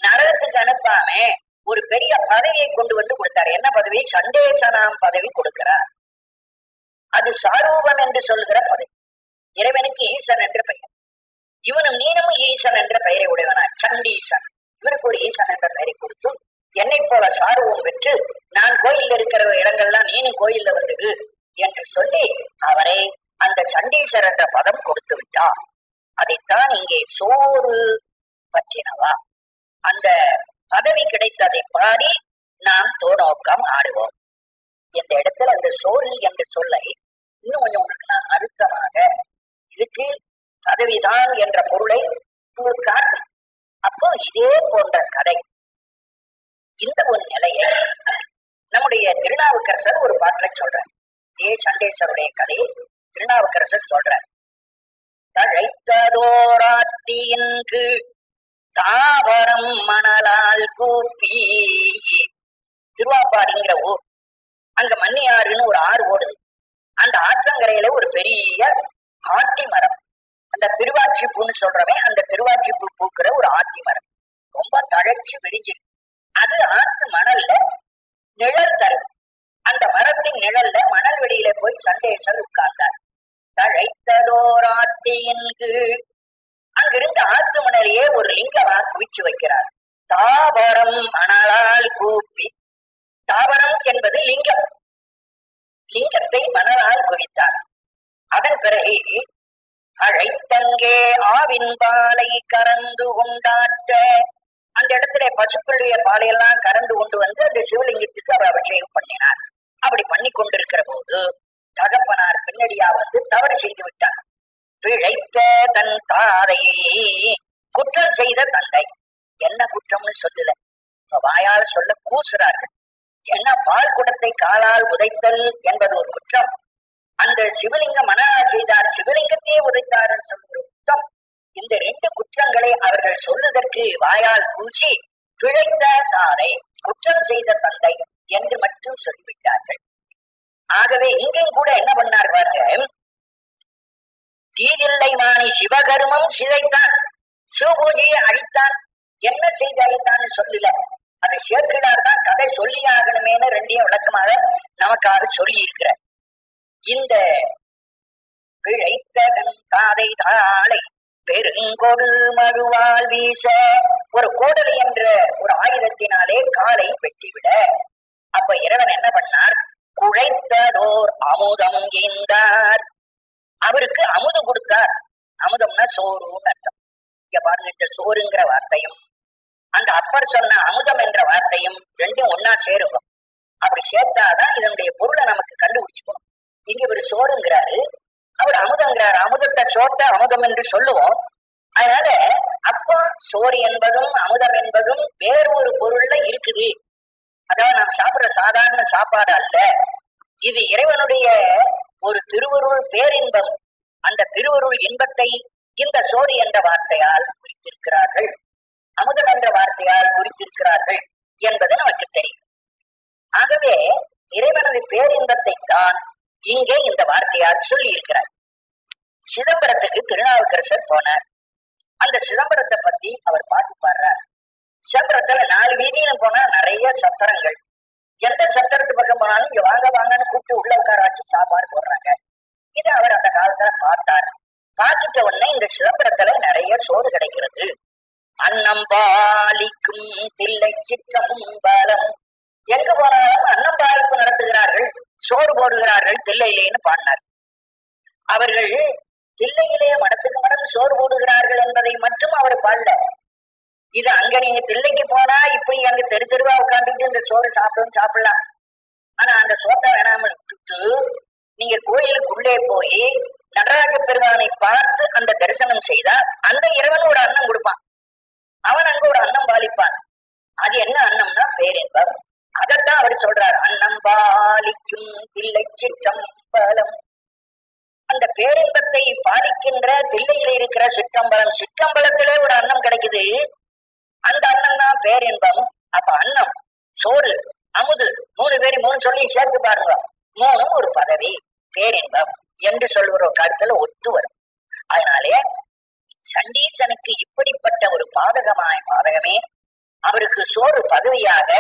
நரகத்துக்கு அனுப்பாம ஒரு பெரிய பதவியை கொண்டு வந்து கொடுத்தார். என்ன பதவி? சண்டேசனாம் பதவி கொடுக்கிறார். அது சாரூபம் என்று சொல்லுகிற பதவி. இறைவனுக்கு ஈசன் என்ற பெயர். இவனும் நீனும் ஈசன் என்ற பெயரை உடையவனா, சண்டீசன். இவனுக்கு ஒரு ஈசன் என்ற பெயரை கொடுத்து என்னை போல சாருவம் பெற்று நான் கோயில்ல இருக்கிற இடங்கள்லாம் நீனும் கோயில்ல வந்துடு என்று சொல்லி அவரை அந்த சண்டீசர் என்ற பதம் கொடுத்து விட்டார். அதைத்தான் இங்கே சோறு பற்றினவா. அந்த பதவி கிடைத்ததை பாடி நாம் தோநோக்கம் ஆடுவோம். இந்த இடத்துல அந்த சோறு என்று சொல்லை இன்னும் கொஞ்சம் உங்களுக்கு நான் அழுத்தமாக இதுக்கு பதவிதான் என்ற பொருளை உங்களுக்கு காட்டு. அப்போ இதே போன்ற கதை, இந்த ஒரு நிலையை நம்முடைய திருநாவுக்கரசர் ஒரு பாட்டுல சொல்றார். இதே சண்டேசருடைய கதையை திருநாவுக்கரசர் சொல்றார். தழைத்ததோராத்தியின் கீழ் தாவரம் மணலால் கூப்பி. திருவாப்பாடிங்கிற ஊர், அங்க மன்னியாறுன்னு ஒரு ஆறு ஓடுது. அந்த ஆற்றங்கரையில ஒரு பெரிய ஆட்டி மரம், அந்த திருவாச்சி பூன்னு சொல்றவன் அந்த திருவாச்சி பூ பூக்குற ஒரு ஆட்டி மரம் ரொம்ப தழைச்சு விரிஞ்சு, அது ஆற்று மணல்ல நிழல் தரும். அந்த மரத்தின் நிழல்ல மணல் வெளியில போய் சண்டேசர் உட்கார்ந்தார். தழைத்ததோராத்தியின் கீழ் அங்கிருந்து ஆற்று மணலையே ஒரு லிங்கமா குவிச்சு வைக்கிறார். தாவரம் மணலால் கூப்பி. தாவரம் என்பது லிங்கம். லிங்கத்தை மணலால் குவித்தார். அதன் பிறகு அழைத்தங்கே ஆவின் பாலை கறந்து கொண்டாற்ற, அந்த இடத்துல பசுக்களுடைய பாலையெல்லாம் கறந்து கொண்டு வந்து அந்த சிவலிங்கத்துக்கு அவர் அபிஷேகம் பண்ணினார். அப்படி பண்ணி கொண்டிருக்கிற போது தகப்பனார் பின்னடியா வந்து தவறு செய்து விட்டார். பிழைத்த தன் தாரையை, குற்றம் செய்த தந்தை. என்ன குற்றம்னு சொல்லல, வாயால் சொல்ல கூசுறார்கள். என்ன பால் குடத்தை காலால் உதைத்தல் என்பது ஒரு குற்றம். அந்த சிவலிங்கம் மனநா செய்தார், சிவலிங்கத்தையே உதைத்தார் சொல்கிற குற்றம். இந்த 2 குற்றங்களை அவர்கள் சொல்லுதற்கு வாயால் கூசி பிழைத்த தாரை, குற்றம் செய்த தந்தை என்று மட்டும் சொல்லிவிட்டார்கள். ஆகவே இங்கேயும் கூட என்ன பண்ணார் பாருங்க, தீதில்லை மாணி சிவகர்மம் சிதைத்தான், சிவபூஜையை அழித்தான். என்ன செய்து அழித்தான்னு சொல்லல, அதை சேர்க்கிறார் தான் கதை சொல்லி ஆகணுமேனு ரெண்டையும் விளக்கமாக நமக்காக சொல்லி இருக்கிறார். இந்த பிழைத்தகன் காதை தாளை பெருங்கொடு மழுவால் வீச, ஒரு கோடலை என்ற ஒரு ஆயுதத்தினாலே காலை வெட்டிவிட, அப்ப இறைவன் என்ன பண்ணார், குழைத்ததோர் அமுதம் ஈந்தார், அவருக்கு அமுதம் கொடுத்தார். அமுதம்னா சோறுன்னு அர்த்தம். இங்க பாருங்க, இந்த சோறுங்கிற வார்த்தையும் அந்த அப்பர் சொன்ன அமுதம் என்ற வார்த்தையும் ரெண்டும் ஒன்னா சேருங்க. அப்படி சேர்த்தாதான் இதனுடைய பொருளை நமக்கு கண்டுபிடிச்சுக்கணும். இங்க ஒரு சோறுங்கிறாரு, அவர் அமுதங்கிறாரு. அமுதத்தை சோட்ட அமுதம் என்று சொல்லுவோம். அதனால அப்போ சோறு என்பதும் அமுதம் என்பதும் வேறு ஒரு பொருள்ல இருக்குது. அதாவது நாம் சாப்பிடுற சாதாரண சாப்பாடு அல்ல, இது இறைவனுடைய ஒரு திருவருள் பேரின்பம். அந்த திருவருள் இன்பத்தை இந்த சோறு என்ற வார்த்தையால் குறித்திருக்கிறார்கள், அமுதம் என்ற வார்த்தையால் குறித்திருக்கிறார்கள் என்பது நமக்கு தெரியும். ஆகவே இறைவனது பேரின்பத்தை தான் இங்கே இந்த வார்த்தையால் சொல்லி இருக்கிறார். சிதம்பரத்துக்கு திருநாவுக்கரசர் போனார். அந்த சிதம்பரத்தை பத்தி அவர் பாட்டு பாடுறார். சிதம்பரத்துல 4 வீதியிலும் போனா நிறைய சத்திரங்கள். எந்த சத்திரத்து பக்கம் போனாலும் இங்க வாங்க வாங்கன்னு கூப்பிட்டு உள்ள உட்கார வச்சு சாப்பாடு போடுறாங்க. இதை அவர் அந்த காலத்துல பார்த்தார். பார்த்துட்ட உடனே இந்த சிதம்பரத்துல நிறைய சோறு கிடைக்கிறது. அன்னம்பாலிக்கும் தில்லை சிற்றமும் பாலம், எங்க போனாலும் அன்னம்பாலிப்பு நடத்துகிறார்கள், சோறு போடுகிறார்கள் தில்லையிலேன்னு பாடினார். அவர்கள் தில்லையிலே மடத்துக்கு மடம் சோறு போடுகிறார்கள் என்பதை மட்டும் அவர் பாடல. இது அங்க நீங்க தில்லைக்கு போனா இப்படி அங்க தெரு தெருவா உட்காந்துட்டு இந்த சோறு சாப்பிடலாம். ஆனா அந்த சோத்தை வேணாம விட்டுட்டு நீங்க கோயிலுக்குள்ளே போய் நடராஜ பெருமானை பார்த்து அந்த தரிசனம் செய்தா அந்த இறைவன் ஒரு அன்னம் கொடுப்பான், அவன் அங்க ஒரு அன்னம் பாலிப்பான். அது என்ன அன்னம்னா பேரின்பம். அதைத்தான் அவர் சொல்றார், அன்னம் பாலிக்கும் தில்லை சிற்றம்பலம். அந்த பேரின்பத்தை பாலிக்கின்ற தில்லையில இருக்கிற சிற்றம்பலம், சிற்றம்பலத்திலே ஒரு அன்னம் கிடைக்குது. அந்த அன்னம் தான் பேரின்பம். அப்ப அன்னம், சோறு, அமுது 3 பேர் 3 சொல்லி சேர்த்து பாருங்க, 3ம் ஒரு பதவி, பேரின்பம் என்று சொல்கிற கருத்துல ஒத்து வரும். அதனாலே சண்டீசனுக்கு இப்படிப்பட்ட ஒரு பாதகமே அவருக்கு சோறு பதவியாக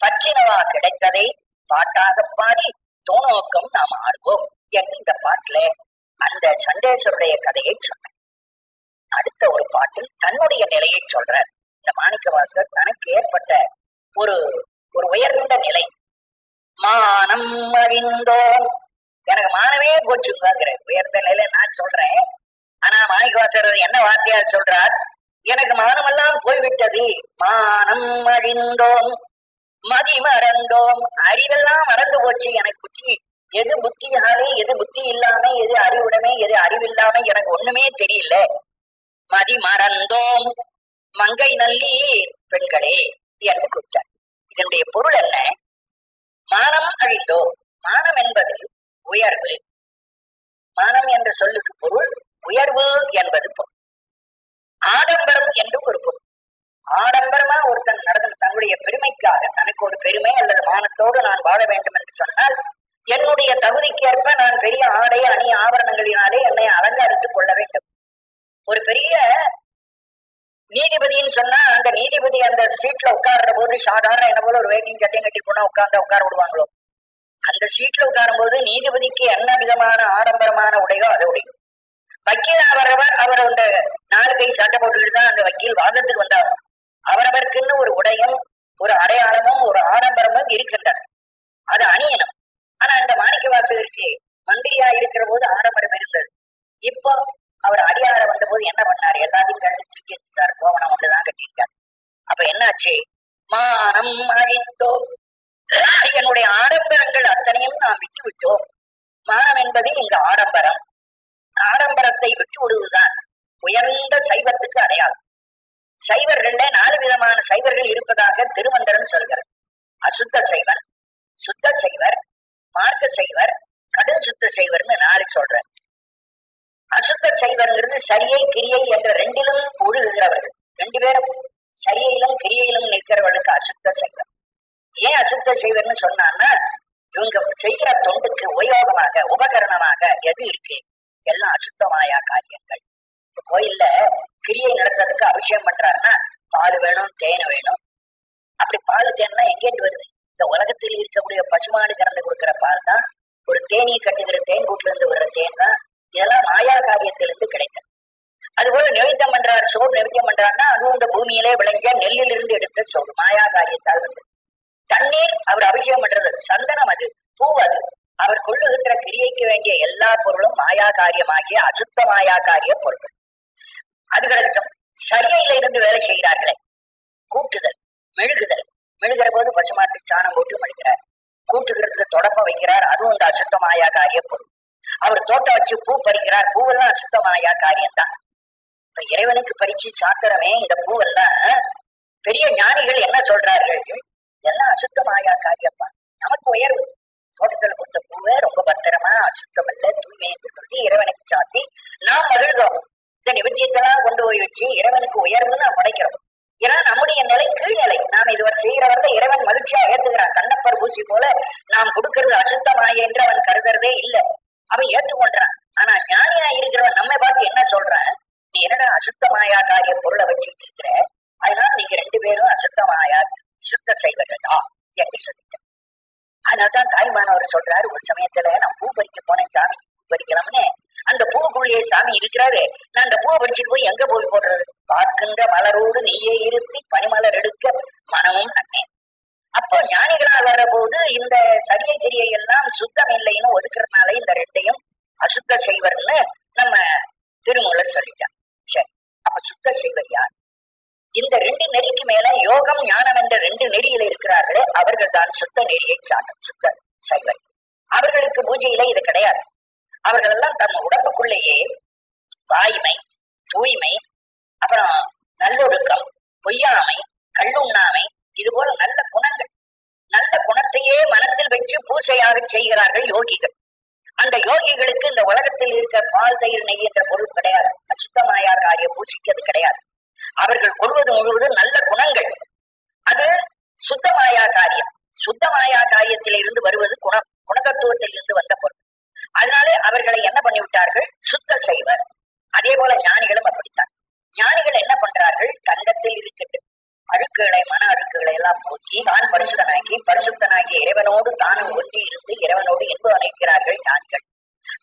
பற்றினவா கிடைத்ததை பாட்டாக பாடி தோணோக்கம் நாம் ஆடுவோம் என்று இந்த பாட்டுல அந்த சண்டேஸ்வருடைய கதையை சொன்னார். அடுத்த ஒரு பாட்டில் தன்னுடைய நிலையை சொல்றார். இந்த மாணிக்கவாசகர் தனக்கு ஏற்பட்ட ஒரு உயர்ந்த நிலை, மானம் அறிந்தோம், எனக்கு மானமே போச்சுங்கிற உயர்ந்த நிலை நான் சொல்றேன். ஆனா மாணிக்கவாசகர் என்ன வார்த்தையால் சொல்றார், எனக்கு மானமெல்லாம் போய்விட்டது, மானம் அழிந்தோம், மதி மறந்தோம், அறிவெல்லாம் மறந்து போச்சு, எனக்கு எது புத்தியாலே எது புத்தி இல்லாம எது அறிவுடமே எது அறிவில்லாம எனக்கு ஒண்ணுமே தெரியல. மதி மறந்தோம் மங்கை நல்லி பெண்களே என்று கூப்பிட்டார். இதனுடைய பொருள் என்ன, மானம் அழிந்தோம். மானம் என்பது உயர்வு, மானம் என்ற சொல்லுக்கு பொருள் உயர்வு என்பது பொருள். ஆடம்பரம் என்று ஒரு பொருள். ஆடம்பரமா ஒருத்தன் நடந்து தன்னுடைய பெருமைக்காக தனக்கு ஒரு பெருமை அல்லது மானத்தோடு நான் வாழ வேண்டும் என்று சொன்னால் என்னுடைய தகுதிக்கு ஏற்ப நான் பெரிய ஆடை அணி ஆபரணங்களினாலே என்னை அலங்கரித்துக் கொள்ள வேண்டும். ஒரு பெரிய நீதிபதினு சொன்னா அந்த நீதிபதி அந்த சீட்ல உட்கார்ற போது சாதாரண என்ன போல ஒரு வேட்டிங் சட்டையும் கட்டி போனா உட்கார விடுவாங்களோ, அந்த சீட்ல உட்காரும் போது நீதிபதிக்கு என்ன விதமான ஆடம்பரமான உடையோ அதை உடையும். வக்கீல் அவர் அந்த 4 கை சட்டை போட்டுக்கிட்டு தான் அந்த வக்கீல் வாதத்துக்கு வந்தார். அவரவருக்குன்னு ஒரு உடையும் ஒரு அடையாளமும் ஒரு ஆடம்பரமும் இருக்கின்றன, அது அணியணும். ஆனா அந்த மாணிக்கவாசகருக்கு மந்திரியா இருக்கிற போது ஆடம்பரம் இருந்தது. இப்போ அவர் அடியார வந்த போது என்ன பண்ணாரு, எல்லாத்தையும் கண்டு தூக்கி வச்சுட்டாரு, கோவணம் ஒன்றுதான் கட்டியிருக்காரு. அப்ப என்னாச்சு, மானம் அழித்தோம், என்னுடைய ஆடம்பரங்கள் அத்தனையும் நாம் விட்டு விட்டோம். மானம் என்பது இங்கு ஆடம்பரம், ஆடம்பரத்தை விட்டு விடுவதுதான் உயர்ந்த சைவத்துக்கு அடையாளம். சைவர்கள்ல 4 விதமான சைவர்கள் இருப்பதாக திருமந்திரம் சொல்கிறது. அசுத்த சைவன், சுத்த சைவர், மார்க்க சைவர், கடும் சுத்த சைவர்னு 4 சொல்ற. அசுத்த சைவர்ங்கிறது சரியை கிரியை என்ற 2லும் ஒழுகுகிறவர்கள், 2 பேரும் சரியையிலும் கிரியையிலும் நிற்கிறவர்களுக்கு அசுத்த சைவர். ஏன் அசுத்த செய்வர்னு சொன்னான்னா, இவங்க செய்கிற தொண்டுக்கு உபயோகமாக உபகரணமாக எது இருக்கு? எல்லாம் அசுத்தமாயா காரியங்கள். இப்ப கோயில்ல கிரியை நடத்துறதுக்கு அபிஷேகம் பண்றாருன்னா பால் வேணும், தேன் வேணும். அப்படி பால் தேன்னா எங்கேருந்து வருது? இந்த உலகத்தில் இருக்கக்கூடிய பசுமாடு கறந்து கொடுக்கிற பால் தான், ஒரு தேனீ கட்டுகிற தேன் கூட்டுல இருந்து வர்ற தேன் தான். இதெல்லாம் மாயா காரியத்திலிருந்து கிடைக்கும். அதுபோல நிவேத்தியம் பண்றாரு, சோறு நிவேத்தியம் பண்றாருன்னா அதுவும் இந்த பூமியிலே விளைஞ்ச நெல்லிலிருந்து எடுத்த சோறு மாயா காரியத்தால் வந்து. தண்ணீர் அவர் அபிஷேகம் பண்றது, சந்தனம் அது, பூ அது. அவர் கொள்ளுகின்ற கிரியைக்கு வேண்டிய எல்லா பொருளும் மாயா காரியமாகிய அசுத்த மாயா காரிய பொருட்கள். அது கிடைக்கும். சரியில இருந்து வேலை செய்கிறார்களே, கூட்டுதல், மெழுகுதல். மெழுகிற போது பசுமாட்டு சாணம் போட்டு மெழுகிறார். கூட்டுகிறதுக்கு தொடப்பம் வைக்கிறார், அதுவும் இந்த அசுத்த மாயா காரிய பொருள். அவர் தோட்டம் வச்சு பூ பறிக்கிறார், பூவெல்லாம் அசுத்த மாயா காரியம்தான். இப்ப இறைவனுக்கு பறிச்சு சாத்திரமே இந்த பூவெல்லாம் பெரிய ஞானிகள் என்ன சொல்றார்கள்? எல்லாம் அசுத்த மாயா காரியப்பா, நமக்கு உயர்வு. தோட்டத்தில் கொடுத்த பூவே ரொம்ப பத்திரமா அசுத்தமல்ல தூய்மை என்று சொல்லி இறைவனுக்கு சாத்தி நாம் மகிழ்கிறோம். இந்த நிவர்த்தியத்தெல்லாம் கொண்டு போய் வச்சு இறைவனுக்கு உயர்வுன்னு நாம் படைக்கிறோம். ஏன்னா நம்முடைய நிலை கீழ்நிலை. நாம் இதுவரை செய்கிறவர்ல இறைவன் மகிழ்ச்சியா ஏத்துக்கிறான். கண்ணப்பர் பூச்சி போல நாம் கொடுக்கறது அசுத்தமாய என்று அவன் கருதுறதே இல்லை, அவன் ஏற்றுக்கொள்றான். ஆனா ஞானியா இருக்கிறவன் நம்மை பார்த்து என்ன சொல்றான்? நீ என்னடா அசுத்தமாயா காரிய பொருளை வச்சுட்டு இருக்கிற, அதனால நீங்க 2 பேரும் அசுத்தமாயா சுத்த செய்வர்களா என்று சொல்லிட்டேன். அதனால்தான் தாய்மானவர் சொல்றாரு, ஒரு சமயத்துல நான் பூ பறிக்க போனேன், சாமி பூ பறிக்கலாம்னு. அந்த பூவுக்குள்ளேயே சாமி இருக்கிறாரு. நான் அந்த பூவை பறிச்சுட்டு போய் எங்க போய் போடுறது? பார்க்கின்ற மலரோடு நீயே இருத்தி பனிமலர் எடுக்க மனமும் நன்னேன். அப்போ ஞானிகளா வர்ற போது இந்த சரியை கிரியை எல்லாம் சுத்தம் இல்லைன்னு ஒதுக்குறதுனால இந்த 2ஐயும் அசுத்த செய்வர்னு நம்ம திருமூலர் சொல்லிட்டார். சரி, அப்ப சுத்த செய்வர் யார்? இந்த 2 நெறிக்கு மேல யோகம் ஞானம் என்ற 2 நெறியில இருக்கிறார்களே, அவர்கள் தான் சுத்த நெறியை சாட்டும் சுத்த சைவர். அவர்களுக்கு பூஜையில இது கிடையாது. அவர்கள் எல்லாம் தம் உடம்புக்குள்ளேயே வாய்மை, தூய்மை, அப்புறம் நல்லொழுக்கம், பொய்யாமை, கள்ளுண்ணாமை, இது போல நல்ல குணங்கள், நல்ல குணத்தையே மனத்தில் வச்சு பூசையாக செய்கிறார்கள் யோகிகள். அந்த யோகிகளுக்கு இந்த உலகத்தில் இருக்க பால், தயிர், நெய் என்ற பொருள் கிடையாது. அசுத்தமாயா காரிய பூஜைக்கு அது கிடையாது. அவர்கள் கொள்வது முழுவதும் நல்ல குணங்கள். அது சுத்தமாயா காரியம். சுத்தமாயா காரியத்தில இருந்து வருவது குணம், குணதத்துவத்தில் இருந்து வந்த பொருள். அதனாலே அவர்களை என்ன பண்ணிவிட்டார்கள்? சுத்த செய்வர். அதே போல ஞானிகளும் அப்படித்தான். ஞானிகள் என்ன பண்றார்கள்? தங்கத்தில் இருக்கின்ற அழுக்குகளை, மன அழுக்குகளை எல்லாம் போக்கி தான் பரிசுத்தனாகி இறைவனோடு தானும் ஒன்றி இருந்து இறைவனோடு இன்பம் அணைக்கிறார்கள் ஞானிகள்.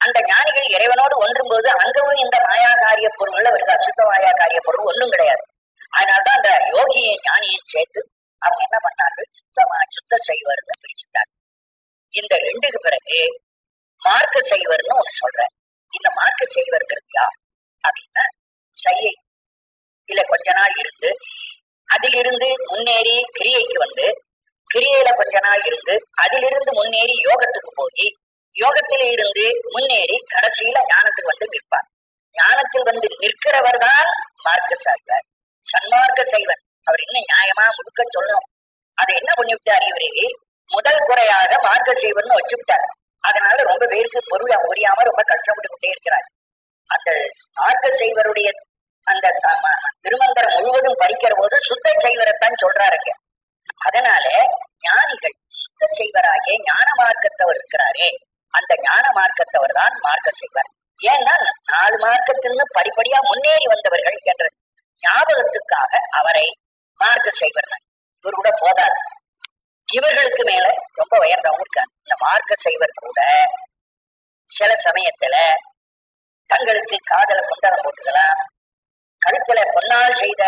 அந்த ஞானிகள் இறைவனோடு ஒன்றும் போது அங்கவும் இந்த மாயா காரிய பொருள்கள் அவருக்கு அசுத்த மாயா காரிய பொருள் ஒன்றும் கிடையாது. அதனால்தான் அந்த யோகியை ஞானியும் சேர்த்து அவங்க என்ன பண்ணார்கள்? சுத்த செய்வர்னு பிரிச்சுட்டாங்க. இந்த 2க்கு பிறகு மார்க்க செய்வர்னு ஒண்ணு சொல்ற. இந்த மார்க்க செய்வர்கிறது யார் அப்படின்னா, செய்யை இல்ல கொஞ்ச நாள் இருந்து அதிலிருந்து முன்னேறி கிரியைக்கு வந்து, கிரியையில கொஞ்ச நாள் இருந்து அதிலிருந்து முன்னேறி யோகத்துக்கு போய், யோகத்தில இருந்து முன்னேறி கடைசியில ஞானத்துக்கு வந்து நிற்பார். ஞானத்தில் வந்து நிற்கிறவர் தான் மார்க்க செய்வர், சன்மார்க்க செய்வர். அவர் இன்னும் நியாயமா முழுக்க சொல்லணும். அதை என்ன பண்ணிவிட்டார்? இவரு முதல் குறையாக மார்க்க செய்வர்னு வச்சுவிட்டார். அதனால ரொம்ப பேருக்கு பொருள் புரியாம ரொம்ப கஷ்டப்பட்டு கொண்டே இருக்கிறார். அந்த மார்க்க செய்வருடைய அந்த திருமந்திரம் முழுவதும் படிக்கிற போது சுத்த செய்வரைத்தான் சொல்றாருங்க. அதனால ஞானிகள் சுத்த செய்வராகிய ஞான மார்க்கத்தவர் இருக்கிறாரே, அந்த ஞான மார்க்கத்தவர் தான் மார்க்க செய்வர். ஏன்னா 4 மார்க்கத்திலிருந்து படிப்படியா முன்னேறி வந்தவர்கள் என்ற ஞாபகத்துக்காக அவரை மார்க்க செய்வர். இவர் கூட போதாது, இவர்களுக்கு மேல ரொம்ப உயர்ந்தவங்க இருக்காங்க. இந்த மார்க்க செய்வர் கூட சில சமயத்துல தங்களுக்கு காதல குண்டலம் போட்டுக்கலாம், கழுத்துல பொன்னால் செய்த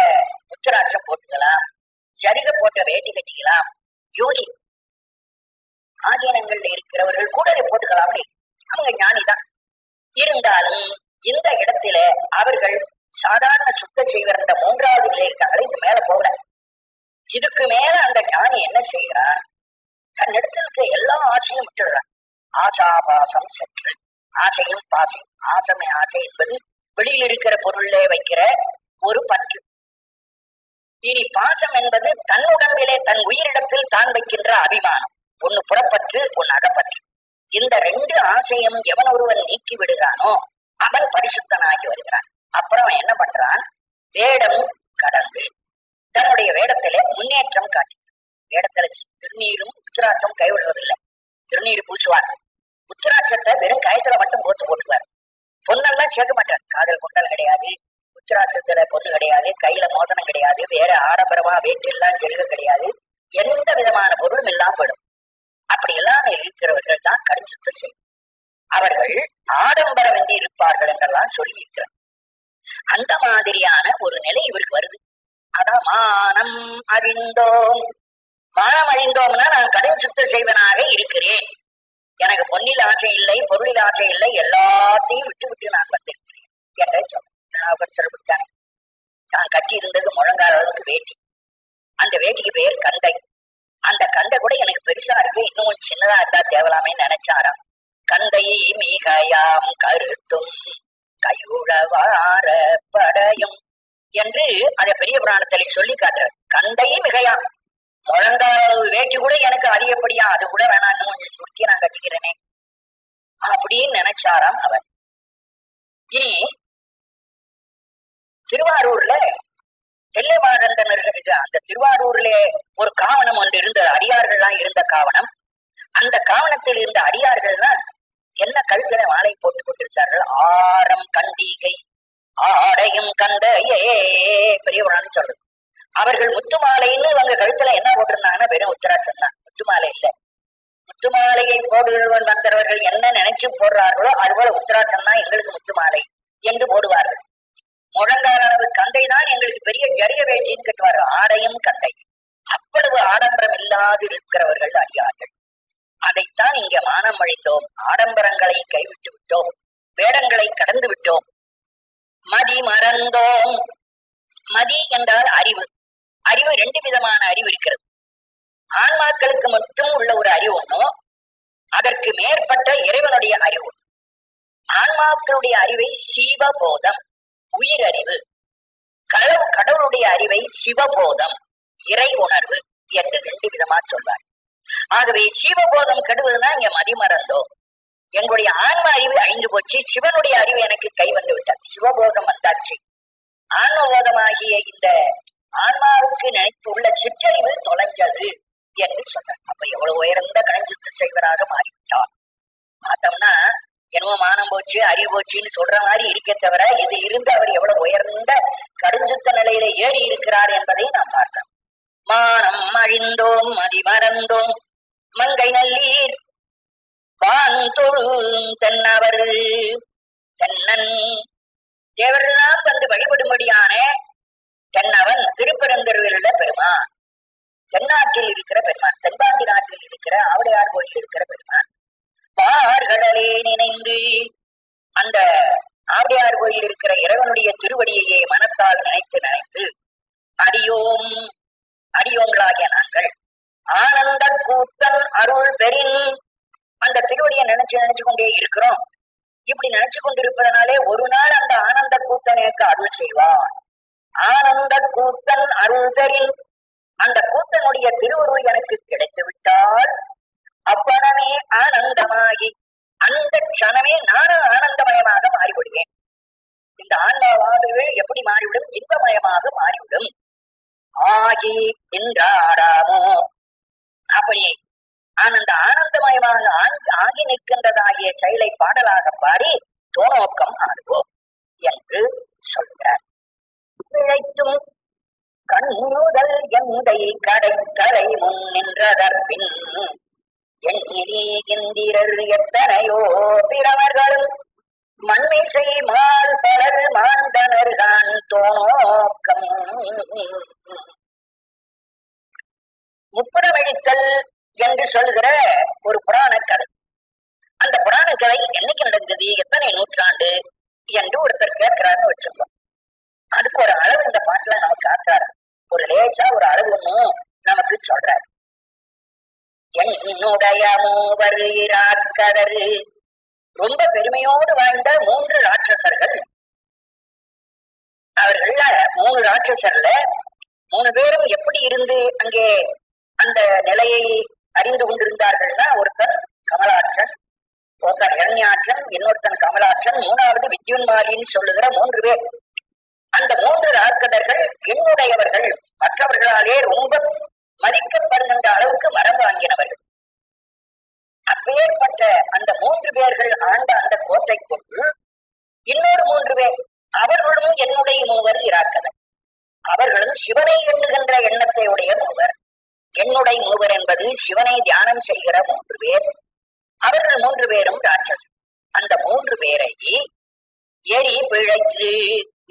உத்தராட்சம் போட்டுக்கலாம், ஜரிக போட்ட வேட்டி கட்டிக்கலாம். யோகி ஆதீனங்கள்ல இருக்கிறவர்கள் கூட அதை போட்டுக்கலாம். அவங்க ஞானிதான். இருந்தாலும் இந்த இடத்துல அவர்கள் சாதாரண சுத்த செய்வர் என்ற 3வது நிலை இருக்காங்களே, இது மேல போகல. இதுக்கு மேல அந்த ஞானி என்ன செய்கிறான்? தன்னிடத்தில் இருக்கிற எல்லா ஆசையும் விட்டுடுறான். ஆசாபாசம் சற்று, ஆசையும் பாசையும். ஆசை என்பது வெளியில் இருக்கிற பொருளே வைக்கிற ஒரு பற்று. இனி பாசம் என்பது தன் உடம்பிலே தன் உயிரிடத்தில் தான் வைக்கின்ற அபிமானம். ஒன்னு புறப்பற்று, ஒன்னு அகப்பற்று. இந்த 2 ஆசையும் எவன் ஒருவன் நீக்கி விடுகிறானோ அவன் பரிசுத்தனாகி வருகிறான். அப்புறம் அவன் என்ன பண்றான்? வேடம் கடந்து தன்னுடைய வேடத்திலே முன்னேற்றம் காட்டி இடத்துல திருநீரும் உத்திராட்சம் கைவிடுறதில்லை. திருநீர் பூசுவார், உத்திராட்சத்தை வெறும் கயத்துல மட்டும் போட்டுக்குவார். பொண்ணெல்லாம் சேர்க்க மாட்டார். காதல் குண்டல் கிடையாது, உத்திராட்சத்துல பொண்ணு கிடையாது, கையில மோதனம் கிடையாது, வேற ஆடம்பரமா வேட்டெல்லாம் செல்க கிடையாது, எந்த விதமான பொருளும் இல்லாம போயிடும். அப்படி இல்லாம இருக்கிறவர்கள் தான் கடுஞ்சுத்த செய்யும். அவர்கள் ஆடம்பரமின்றி இருப்பார்கள் என்றெல்லாம் சொல்லி இருக்கிறார். அந்த மாதிரியான ஒரு நிலை இவருக்கு வருது. அதான் மானம் அறிந்தோம். மானம் அறிந்தோம்னா நான் கடன் சுத்தம் செய்வனாக இருக்கிறேன், எனக்கு பொன்னில் ஆசை இல்லை, பொருளில் ஆசை இல்லை, எல்லாத்தையும் விட்டு விட்டு நான் வந்திருக்கிறேன் என்ற சொல்லிவிட்டானே. நான் கட்டி இருந்தது முழங்கால அளவுக்கு வேட்டி, அந்த வேட்டிக்கு பேர் கண்டை. அந்த கண்டை கூட எனக்கு பெருசா இருக்கு, இன்னும் கொஞ்சம் சின்னதா இருந்தா தேவலாமே நினைச்சாராம். கண்டை மிகையாம் கருத்தும் கையுழவார படையும் என்று அதை பெரிய புராணத்திலே சொல்லி காட்டுறார். கண்டை மிகையாம், முழங்கால வேட்டி கூட எனக்கு அதிகப்படியா, அது கூட வேணாம், இன்னும் கொஞ்சம் சுருக்கி நான் கட்டிக்கிறேனே அப்படின்னு நினைச்சாராம் அவர். இனி திருவாரூர்ல தெல்லைவாழந்தனர்களுக்கு, அந்த திருவாரூர்ல ஒரு காவணம் ஒன்று இருந்த, அடியார்கள்லாம் இருந்த காவணம். அந்த காவணத்தில் இருந்த அடியார்கள்லாம் என்ன கழுத்துல மாலை போட்டுக் கொண்டிருந்தார்கள். ஆரம் கண்டிகை ஆடையும் கண்டையே பெரிய புராணம் சொல்றது. அவர்கள் முத்து மாலைன்னு அவங்க கழுத்துல என்ன போட்டிருந்தாங்கன்னா வெறும் உத்திராட்சம் தான், முத்து மாலை இல்லை. முத்து மாலையை போடுகிறவன் வந்தவர்கள் என்ன நினைச்சு போடுறார்களோ அதுபோல உத்திராட்சம் தான் எங்களுக்கு முத்து மாலை என்று போடுவார்கள். முழங்கால அளவு கண்டை தான் எங்களுக்கு பெரிய ஜரிய வேட்டின்னு கட்டுவார்கள். ஆடையும் கண்டை, அவ்வளவு ஆடம்பரம் இல்லாது இருக்கிறவர்கள் அடியார்கள். அதைத்தான் இங்க மானம் அழித்தோம், ஆடம்பரங்களை கைவிட்டு விட்டோம், வேடங்களை கடந்து விட்டோம், மதி மறந்தோம். மதி என்றால் அறிவு. அறிவு ரெண்டு விதமான அறிவு இருக்கிறது. ஆன்மாக்களுக்கு மட்டும் உள்ள ஒரு அறிவு ஒன்றும், அதற்கு மேற்பட்ட இறைவனுடைய அறிவு. ஆன்மாக்களுடைய அறிவை சிவபோதம், உயிர் அறிவு. கடவுளுடைய அறிவை சிவபோதம், இறை உணர்வு என்று ரெண்டு விதமா சொல்வார். ஆகவே சிவபோதம் கெடுவதுதான் இங்க மதி மறந்தோம். எங்களுடைய ஆன்ம அறிவு அழிந்து போச்சு, சிவனுடைய அறிவு எனக்கு கை வந்து விட்டார், சிவபோதம் வந்தாச்சு. ஆன்மபோதமாகிய இந்த ஆன்மாவுக்கு நினைத்து உள்ள சிற்றறிவு தொலைஞ்சது என்று சொன்னார். அப்ப எவ்வளவு உயர்ந்த கணஞ்சுத்த செய்வராக மாறிவிட்டார். பார்த்தோம்னா என்னவோ மானம் போச்சு அறிவு போச்சுன்னு சொல்ற மாதிரி இருக்கே தவிர, இது இருந்து அவர் எவ்வளவு உயர்ந்த கடுஞ்சுத்த நிலையில ஏறி இருக்கிறார் என்பதை நாம் பார்த்தோம். மானம் அழிந்தோம் மதி மறந்தோம் மங்கை நல்லீர் வான் தொழு தென்னவர் தென்னன் தேவரெல்லாம் வந்து வழிபடும்படியான தென்னவன் திருப்பெருந்தருவில் உள்ள பெருமான், தென்னாட்டில் இருக்கிற பெருமான், தென்பாண்டி நாட்டில் இருக்கிற ஆவுடையார் கோயில் இருக்கிற பெருமான். பார்கடலே நினைந்து அந்த ஆவுடையார் கோயில் இருக்கிற இறைவனுடைய திருவடியையே மனத்தால் நினைத்து நினைத்து அடியோம் அடியோங்களாகிய நாங்கள் ஆனந்த கூத்தன் அருள் பெறின், அந்த திருவடியை நினைச்சு கொண்டே இருக்கிறோம். இப்படி நினைச்சு கொண்டிருப்பதனாலே ஒரு நாள் அந்த ஆனந்த கூத்தன் எனக்கு அருள் செய்வான். ஆனந்த கூத்தன் அருள் பெறின், அந்த கூத்தனுடைய திருவுருள் எனக்கு கிடைத்து விட்டால் அப்பணமே ஆனந்தமாகி அந்த க்ஷணமே நானும் ஆனந்தமயமாக மாறிவிடுவேன். இந்த ஆன்மாவாகவே எப்படி மாறிவிடும்? இன்பமயமாக மாறிவிடும். ஆகி நின்றாடாமோ, அப்படி ஆனந்த ஆனந்தமயமாக ஆகி நிற்கின்றதாகிய செயலை பாடலாக பாடி தோணோக்கம் ஆடுவோம் என்று சொல்கிறார். பிழைத்தும் கண்ணுதல் எந்தை கடற்கரை முன் நின்றதற்பின் எண்ணிரீகின்றீரர் எத்தனையோ பிறவர்களும் மண்மிசை மால் பலர் மாண்டனர்கான் தோணோக்கம். முப்புறமழித்தல் என்று சொல்கிற ஒரு புராண கதை. அந்த புராண கதை என்னைக்கு நடந்தது, எத்தனை நூற்றாண்டு என்று ஒருத்தர் கேட்கிறாருன்னு வச்சிருக்கோம். அதுக்கு ஒரு அளவு இந்த பாட்டுல நமக்கு காட்டுறாரு. ஒரு லேசா ஒரு அளவு ஒண்ணும் நமக்கு சொல்றாரு. என்னுடைய மூவர் இராக்கதரு, ரொம்ப பெருமையோடு வாழ்ந்த 3 ராட்சசர்கள். அவர்கள 3 ராட்சசர்ல 3 பேரும் எப்படி இருந்து அங்கே அந்த நிலையை அறிந்து கொண்டிருந்தார்கள்னா, ஒருத்தன் கமலாட்சன், ஒருத்தன் இரண்யாட்சன், இன்னொருத்தன் கமலாட்சன், 3வது வித்யுன்மாலின்னு சொல்லுகிற 3 பேர். அந்த 3 ராட்சதர்கள் என்னுடையவர்கள், மற்றவர்களாலே ரொம்ப மதிக்கப்படுகின்ற அளவுக்கு மரம் வாங்கினவர்கள். அப்பேற்பட்ட அந்த 3 பேர்கள் ஆண்ட அந்த கோட்டைக்குள் இன்னொரு 3 பேர், அவர்களும் என்னுடைய மூவர் இராக்கவர். அவர்களும் சிவனை எண்ணுகின்ற எண்ணத்தை உடைய மூவர். என்னுடைய மூவர் என்பது சிவனை தியானம் செய்கிற 3 பேர். அவர்கள் 3 பேரும் ராட்சசன். அந்த 3 பேரை எரி பிழைத்து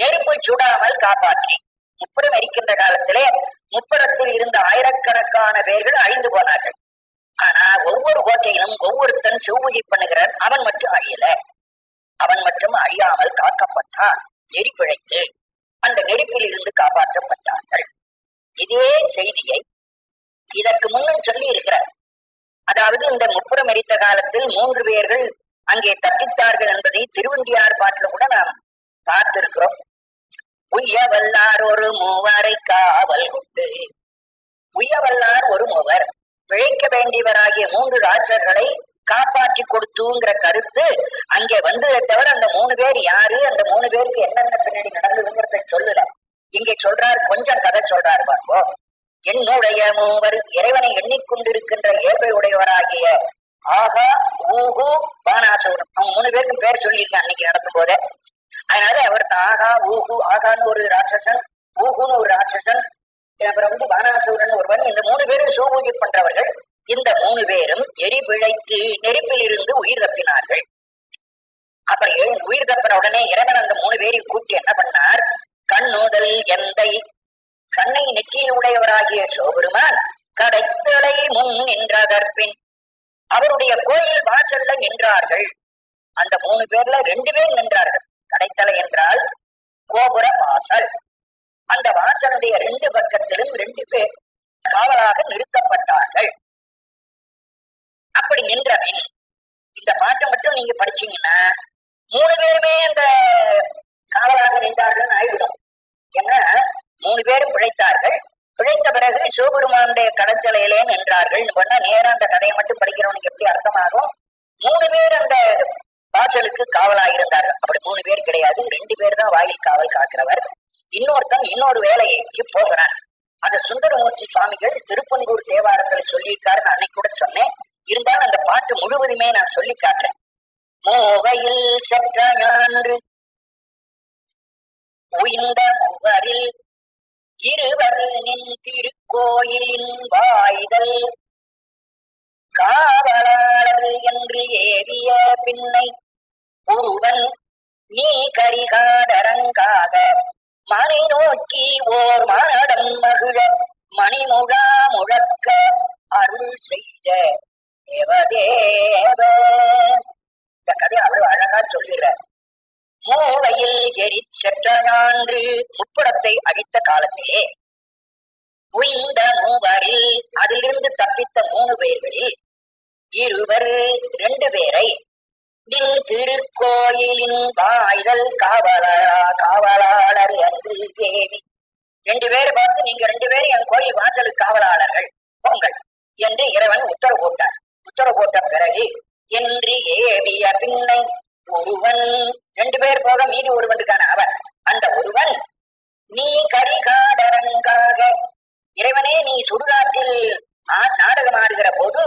நெருப்பு சுடாமல் காப்பாற்றி, முப்புறம் எரிக்கின்ற காலத்திலே முப்புறத்தில் இருந்த ஆயிரக்கணக்கான பேர்கள் அழிந்து போனார்கள். ஆனா ஒவ்வொரு கோட்டையிலும் ஒவ்வொருத்தன் சிவபூஜை பண்ணுகிறான். அவன் மட்டும் அழியல. அவன் மட்டும் அழியாமல் காக்கப்பட்டான். எரி பிழைத்து அந்த நெருப்பில் இருந்து காப்பாற்றப்பட்டார்கள். இதே செய்தியை இதற்கு முன்னும் சொல்லி இருக்கிறார். அதாவது இந்த முப்புறம் எரித்த காலத்தில் 3 பேர்கள் அங்கே தப்பித்தார்கள் என்பதை திருவந்தியார் பாட்டில் கூட நாம் பார்த்திருக்கிறோம். உய்யவல்லார் ஒரு மூவரை காவல் கொண்டு, உய்யவல்லார் ஒரு மூவர், பிழைக்க வேண்டியவராகிய 3 ராஜர்களை காப்பாற்றி கொடுத்துங்கிற கருத்து அங்கே வந்ததை தவிர அந்த 3 பேர் யாரு, அந்த 3 பேருக்கு என்னென்ன பின்னாடி நடந்ததுங்கிறத சொல்லல. இங்கே சொல்றார், கொஞ்சம் கதை சொல்றாரு பாருங்கோ. என்னுடைய மூவர், இறைவனை எண்ணிக்கொண்டிருக்கின்ற இயல்பை உடையவராகிய ஆகா, ஊகு, பானாசூரன், அவங்க 3 பேருக்கும் பேர் சொல்லியிருக்கேன் அன்னைக்கு நடத்தும் போதே. அதனால அவர் ஆகா, ஊகு, ஆகான்னு ஒரு ராட்சசன், ஊகுன்னு ஒரு ராட்சசன், அப்புறம் பானாசூரன் ஒருவன், இந்த 3 பேரும் சிவபூஜை பண்றவர்கள். இந்த 3 பேரும் எரி பிழைத்து நெருப்பில் இருந்து உயிர் தப்பினார்கள். அப்புறம் உயிர் தப்பின உடனே இறைவன் அந்த 3 பேரையும் கூட்டி என்ன பண்ணார்? கண்ணுதல் எந்தை, கண்ணை நெற்றியில் உடையவராகிய சிவபெருமான் கடைத்தலை முன் நின்றதற்பின் அவருடைய கோயில் வாசல்ல நின்றார்கள். அந்த 3 பேர்ல 2 பேர் நின்றார்கள். கடைத்தலை என்றால் கோபுர வாசல். அந்த வாசலுடைய 2 பக்கத்திலும் 2 பேர் காவலாக நிறுத்தப்பட்டார்கள். அப்படி நின்றபின் இந்த பாட்டை மட்டும் நீங்க படிச்சீங்கன்னா 3 பேருமே அந்த காவலாக நின்றார்கள் ஆயிவிடும். ஏன்னா 3 பேரும் பிழைத்தார்கள். பிழைத்த பிறகு சிவபெருமானுடைய கடத்தலையிலே நின்றார்கள். நேரம் அந்த கதையை மட்டும் படிக்கிறவனுக்கு எப்படி அர்த்தமாகும்? 3 பேர் அந்த வாசலுக்கு காவலாக இருந்தார்கள். அப்படி 3 பேர் கிடையாது, 2 பேர் தான் வாயில் காவல் காக்கிறவர். இன்னொருத்தன் இன்னொரு வேலைக்கு போகிறான். அந்த சுந்தரமூர்த்தி சுவாமிகள் திருப்பன்கூர் தேவாரத்தில் சொல்லியிருக்காருன்னு அன்னைக்கு கூட சொன்னேன். இருந்தாலும் அந்த பாட்டு முழுவதுமே நான் சொல்லி காட்டுறேன். மூவையில் சென்ற ஞான்று உயிர்ந்த மூவரில் இருவர் நின் திருக்கோயிலின் வாய்தல் காவலாளர் என்று ஏவிய பின்னை ஒருவன் நீ கரிகாடரங்காக மனை நோக்கி ஓர் மானடம் மகிழ மணிமுழா முழக்க அருள் செய்த தேவதேவ. இந்த கதை அவ்வளவு அழகா சொல்கிறார். மூவையில் எரி சென்ற ஞான்று, முப்புறத்தை அழித்த காலத்திலே உய்ந்த மூவரில், அதிலிருந்து தப்பித்த 3 பேர்களில் இருவர் 2 பேரை நின் திருக்கோயிலின் வாய்தல் காவலாளர் என்று தேவி. 2 பேரை பார்த்து, நீங்க 2 பேரும் என் கோயில் வாசலுக்கு காவலாளர்கள் போங்கள் என்று இறைவன் உத்தரவு போட்டார். உத்தரவு போட்ட பிறகு என்று ஏவிய பின்னை ஒருவன், 2 பேர் போக மீதி ஒருவன் இருக்கான அவன். அந்த ஒருவன் நீ கரிகாடரங்காக, இறைவனே நீ சுடுகாட்டில் நாடகம் ஆடுகிற போது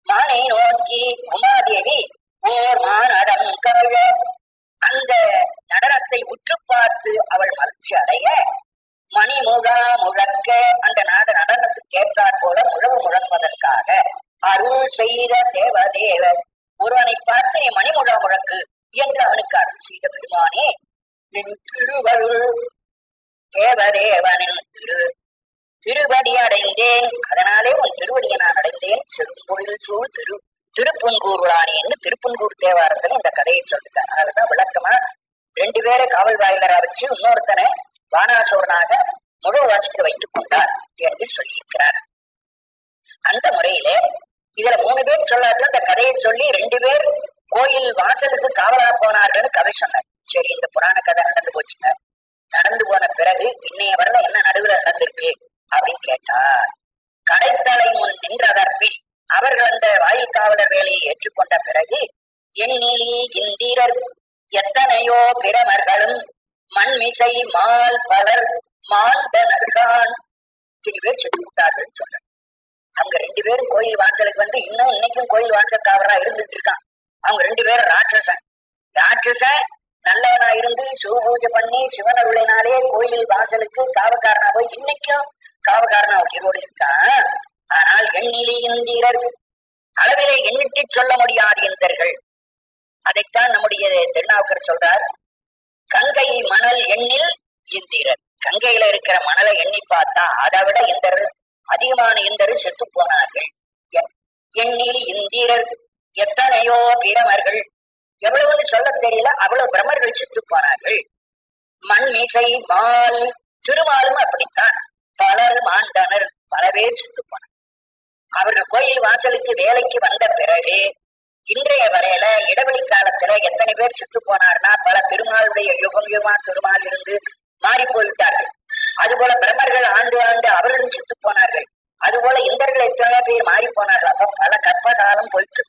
மானை நோக்கி உமாதேவி ஓர் மானடம் கவிழ, அந்த நடனத்தை உற்று பார்த்து அவள் மகிழ்ச்சி அடைய மணிமுழா முழக்க, அந்த நடனத்துக்கு ஏற்றாற் போல முழவு முழங்குவதற்காக அருள் செய்த தேவதேவர், ஒருவனை பார்த்து நீ மணிமுழா முழக்கு என்று அவனுக்கு அருள் செய்த பெருமானே, நின் திருவருள் தேவதேவனின் திருவடி அடைந்தேன், அதனாலே உன் திருவடியை நான் அடைந்தேன். செரும்பொழில் சூழ் திருப்புன்கூருளானேன்னு திருப்புன்கூர் தேவாரத்துல இந்த கதையை சொல்லிட்டார். அதுதான் விளக்கமா 2 பேரை காவல் வாயிலரா வச்சு இன்னொருத்தனை வானாசோரனாக முழு வாசிக்க வைத்துக் கொண்டார் என்று சொல்லியிருக்கிறார். அந்த முறையிலே இதுல 3 பேர் சொல்லாத அந்த கதையை சொல்லி 2 பேர் கோயில் வாசலுக்கு காவலா போனார்கள் கதை சொன்னார். சரி, இந்த புராண கதை நடந்து போச்சுங்க. நடந்து போன பிறகு இன்னைய வரல என்ன நடுவில் நடந்திருக்கு அப்படின்னு கேட்டார். கடைத்தலை முன் நின்றதற்பின் அவர்கள் அந்த வாயில் காவலர் வேலையை ஏற்றுக்கொண்ட பிறகு எண்ணிலி இந்திரர் எத்தனையோ பிரமர்களும் மண்மிசை மால் பலர் மாண்டனர்கான் பேர் சென்று விட்டார்கள் சொல்ற. அவங்க 2 பேரும் கோயில் வாசலுக்கு வந்து இன்னும் இன்னைக்கும் கோயில் வாசல் காவலா இருந்துட்டு இருக்கான். அவங்க 2 பேரும் ராட்சசன் நல்லவனா இருந்து சிவ பூஜை பண்ணி சிவன் அருளினாலே கோயில் வாசலுக்கு காவக்காரனா போய் இன்னைக்கும் காவக்காரனா உயிரோடு இருக்கான். ஆனால் எண்ணிலே இந்திரர், அளவிலே எண்ணிட்டு சொல்ல முடியாத இந்தர்கள். அதைத்தான் நம்முடைய திருநாவுக்கர் சொல்றார், கங்கை மணல் எண்ணில் இந்திரர். கங்கையில இருக்கிற மணலை எண்ணி பார்த்தா அதை விட இந்தர் அதிகமான இந்தர் செத்து போனார்கள். எண்ணில் இந்திரர் எத்தனையோ பிரமர்கள், எவ்வளவுன்னு சொல்ல தெரியல, அவ்வளவு பிரமர்கள் செத்து போனார்கள். மண்மிசை மால், திருமாலும் அப்படித்தான், பலர் மாண்டனர், பல பேர் செத்து போனார். அவர்கள் கோயில் வாசலுக்கு வேலைக்கு வந்த பிறகு இன்றைய வரையில இடைவெளி காலத்துல எத்தனை பேர் செத்து போனார்னா, பல திருமாலுடைய யுகமா திருமால் இருந்து மாறி போய்விட்டார்கள். அதுபோல பிரம்மர்கள் ஆண்டு ஆண்டு அவர்களும் செத்து போனார்கள். அதுபோல இந்தர்கள் எத்தனையோ பேர் மாறி போனார்கள். அப்ப பல கற்ப காலம் போயிட்டு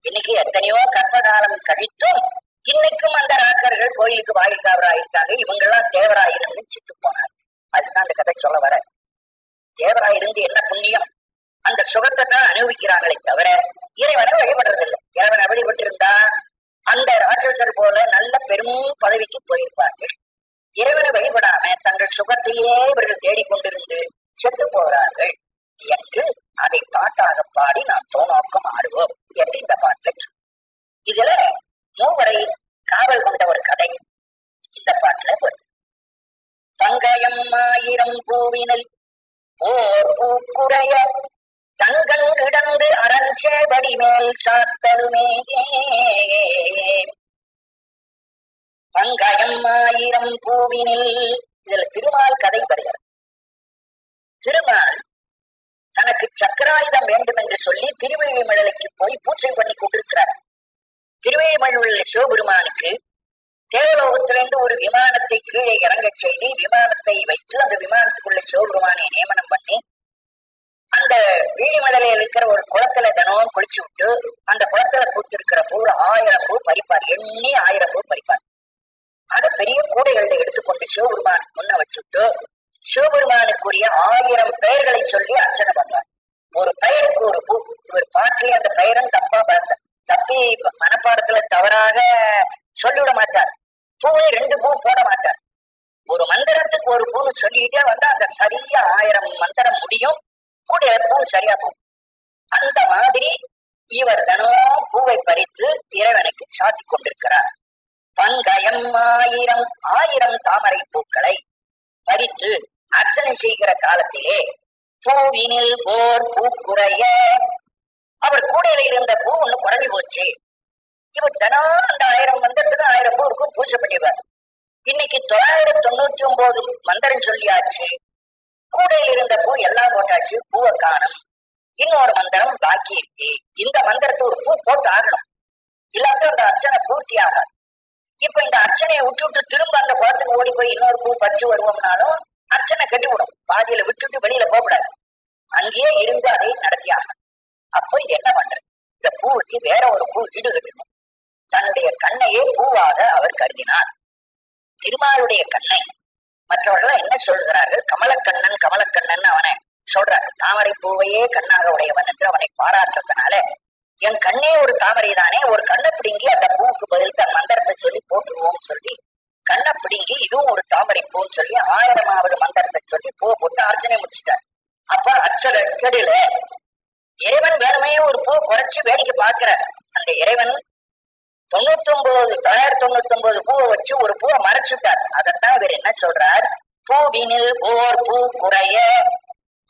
இன்னைக்கு எத்தனையோ கற்ப காலம் கழித்தும் இன்னைக்கும் அந்த ராக்கர்கள் கோயிலுக்கு வாயில்காவராயிருக்காங்க. இவங்கெல்லாம் தேவராயிருந்து செத்து போனார். அதுதான் அந்த கதை சொல்ல வர. தேவராயிருந்து என்ன புண்ணியம், அந்த சுகத்தை தான் அனுபவிக்கிறாங்களே தவிர இறைவனை வழிபடுறதில்லை. இறைவனை வழிபட்டு இருந்தா அந்த ராட்சசர் போல நல்ல பெரும் பதவிக்கு போயிருப்பார்கள். இறைவனை வழிபடாம தங்கள் சுகத்தையே இவர்கள் தேடிக்கொண்டிருந்து செத்து போகிறார்கள் என்று அதை பாட்டாக பாடி நாம் தோநோக்கம் ஆடுவோம் என்று இந்த பாட்டுல. இதுல மூவரை காவல் கொண்ட ஒரு கதை இந்த பாட்டுல வரும். பங்கயம் ஆயிரம் பூவினில் ஓர் பூக்குறைய தங்கன் கிடந்து அரண்சேவடி மேல் சாத்தலுமே. பங்கயம் ஆயிரம் பூவினில், இதுல திருமால் கதை வருகிறது. திருமால் தனக்கு சக்கராயுதம் வேண்டும் என்று சொல்லி திருவேழிமலைக்கு போய் பூஜை பண்ணி கொண்டிருக்கிறார். திருவேழிமலை உள்ள சிவபெருமானுக்கு தேவலோகத்திலிருந்து ஒரு விமானத்தை கீழே இறங்க செய்து விமானத்தை வைத்து அந்த விமானத்துக்குள்ள சிவபெருமானை நியமனம் பண்ணி அந்த வீழிமலையில இருக்கிற ஒரு குளத்துல தினம் குளிச்சு விட்டு அந்த குளத்துல பூத்திருக்கிற பூ 1000 பூ பறிப்பார். எண்ணி 1000 பூ பறிப்பார். அதை பெரிய கூடைகள்ல எடுத்துக்கொண்டு சிவபெருமானுக்கு முன்ன வச்சுட்டு சிவபெருமானுக்குரிய 1000 பெயர்களை சொல்லி அர்ச்சனை பண்றார். ஒரு பெயருக்கு ஒரு பூ. இவர் பாட்டிலே அந்த பெயரும் தப்பி மனப்பாடத்துல தவறாக சொல்லிவிட மாட்டார். பூவை 2 பூ போட மாட்டார். ஒரு மந்திரத்துக்கு ஒரு பூன்னு சொல்லிட்டே வந்தா அந்த சரியா 1000 மந்திரம் முடியும், கூடிய பூ சரியா போகும். அந்த மாதிரி இவர் தினம் பூவை பறித்து இறைவனுக்கு சாத்தி கொண்டிருக்கிறார். பங்கயம் ஆயிரம் தாமரை பூக்களை பறித்து அர்ச்சனை செய்கிற காலத்திலே பூவினில் ஓர் பூக்குறைய, அவர் கூடையில இருந்த பூ ஒண்ணு குறைஞ்சு போச்சு. இவர் தினம் அந்த 1000 மந்திரத்துக்கு 1000 பூவுக்கும் பூஜை பண்ணிடுவார். இன்னைக்கு 999 மந்திரம் சொல்லியாச்சு, கூடையில் இருந்த பூ எல்லாம் போட்டாச்சு, பூவை காணும். இன்னொரு மந்திரம் பாக்கி இருக்கு. இந்த மந்திரத்தை ஒரு பூ போட்டு ஆகணும், இல்லாத அந்த அர்ச்சனை பூர்த்தி ஆகாது. இப்ப இந்த அர்ச்சனையை விட்டுவிட்டு திரும்ப அந்த குளத்துக்கு ஓடி போய் இன்னொரு பூ பறிச்சு வருவோம்னாலும் அர்ச்சனை கெட்டுவிடும். பாதியில விட்டுட்டு வெளியில போகக்கூடாது, அங்கேயே இருந்து அதை நடத்தி ஆகணும். அப்ப இது என்ன பண்றது, இந்த பூவுக்கு வேற ஒரு பூ ஈடு கட்டணும். தன்னுடைய கண்ணையே பூவாக அவர் கருதினார். திருமாலுடைய கண்ணை மற்றவர்கள் என்ன சொல்கிறார்கள், கமலக்கண்ணன் கமலக்கண்ணன் அவனை சொல்றாரு. தாமரை பூவையே கண்ணாக உடையவன் என்று அவனை பாராட்டுறதுனால என் கண்ணே ஒரு தாமரை தானே, ஒரு கண்ணை பிடுங்கி அந்த பூவுக்கு பதில் தன் மந்திரத்தை சொல்லி போட்டுருவோம் சொல்லி கண்ணை பிடுங்கி இதுவும் ஒரு தாமரை பூன்னு சொல்லி 1000வது மந்திரத்தை சொல்லி பூ போட்டு அர்ச்சனை முடிச்சுட்டார். அப்ப அர்ச்சனை கெடுல இறைவன் வேணுமையே ஒரு பூ குறைச்சு வேடிக்கை பார்க்கிறார். அந்த இறைவன் 999 பூவை வச்சு ஒரு பூவை மறைச்சுட்டார். அதைத்தான் இவர் என்ன சொல்றார், பூவினில் ஓர் பூ குறைய,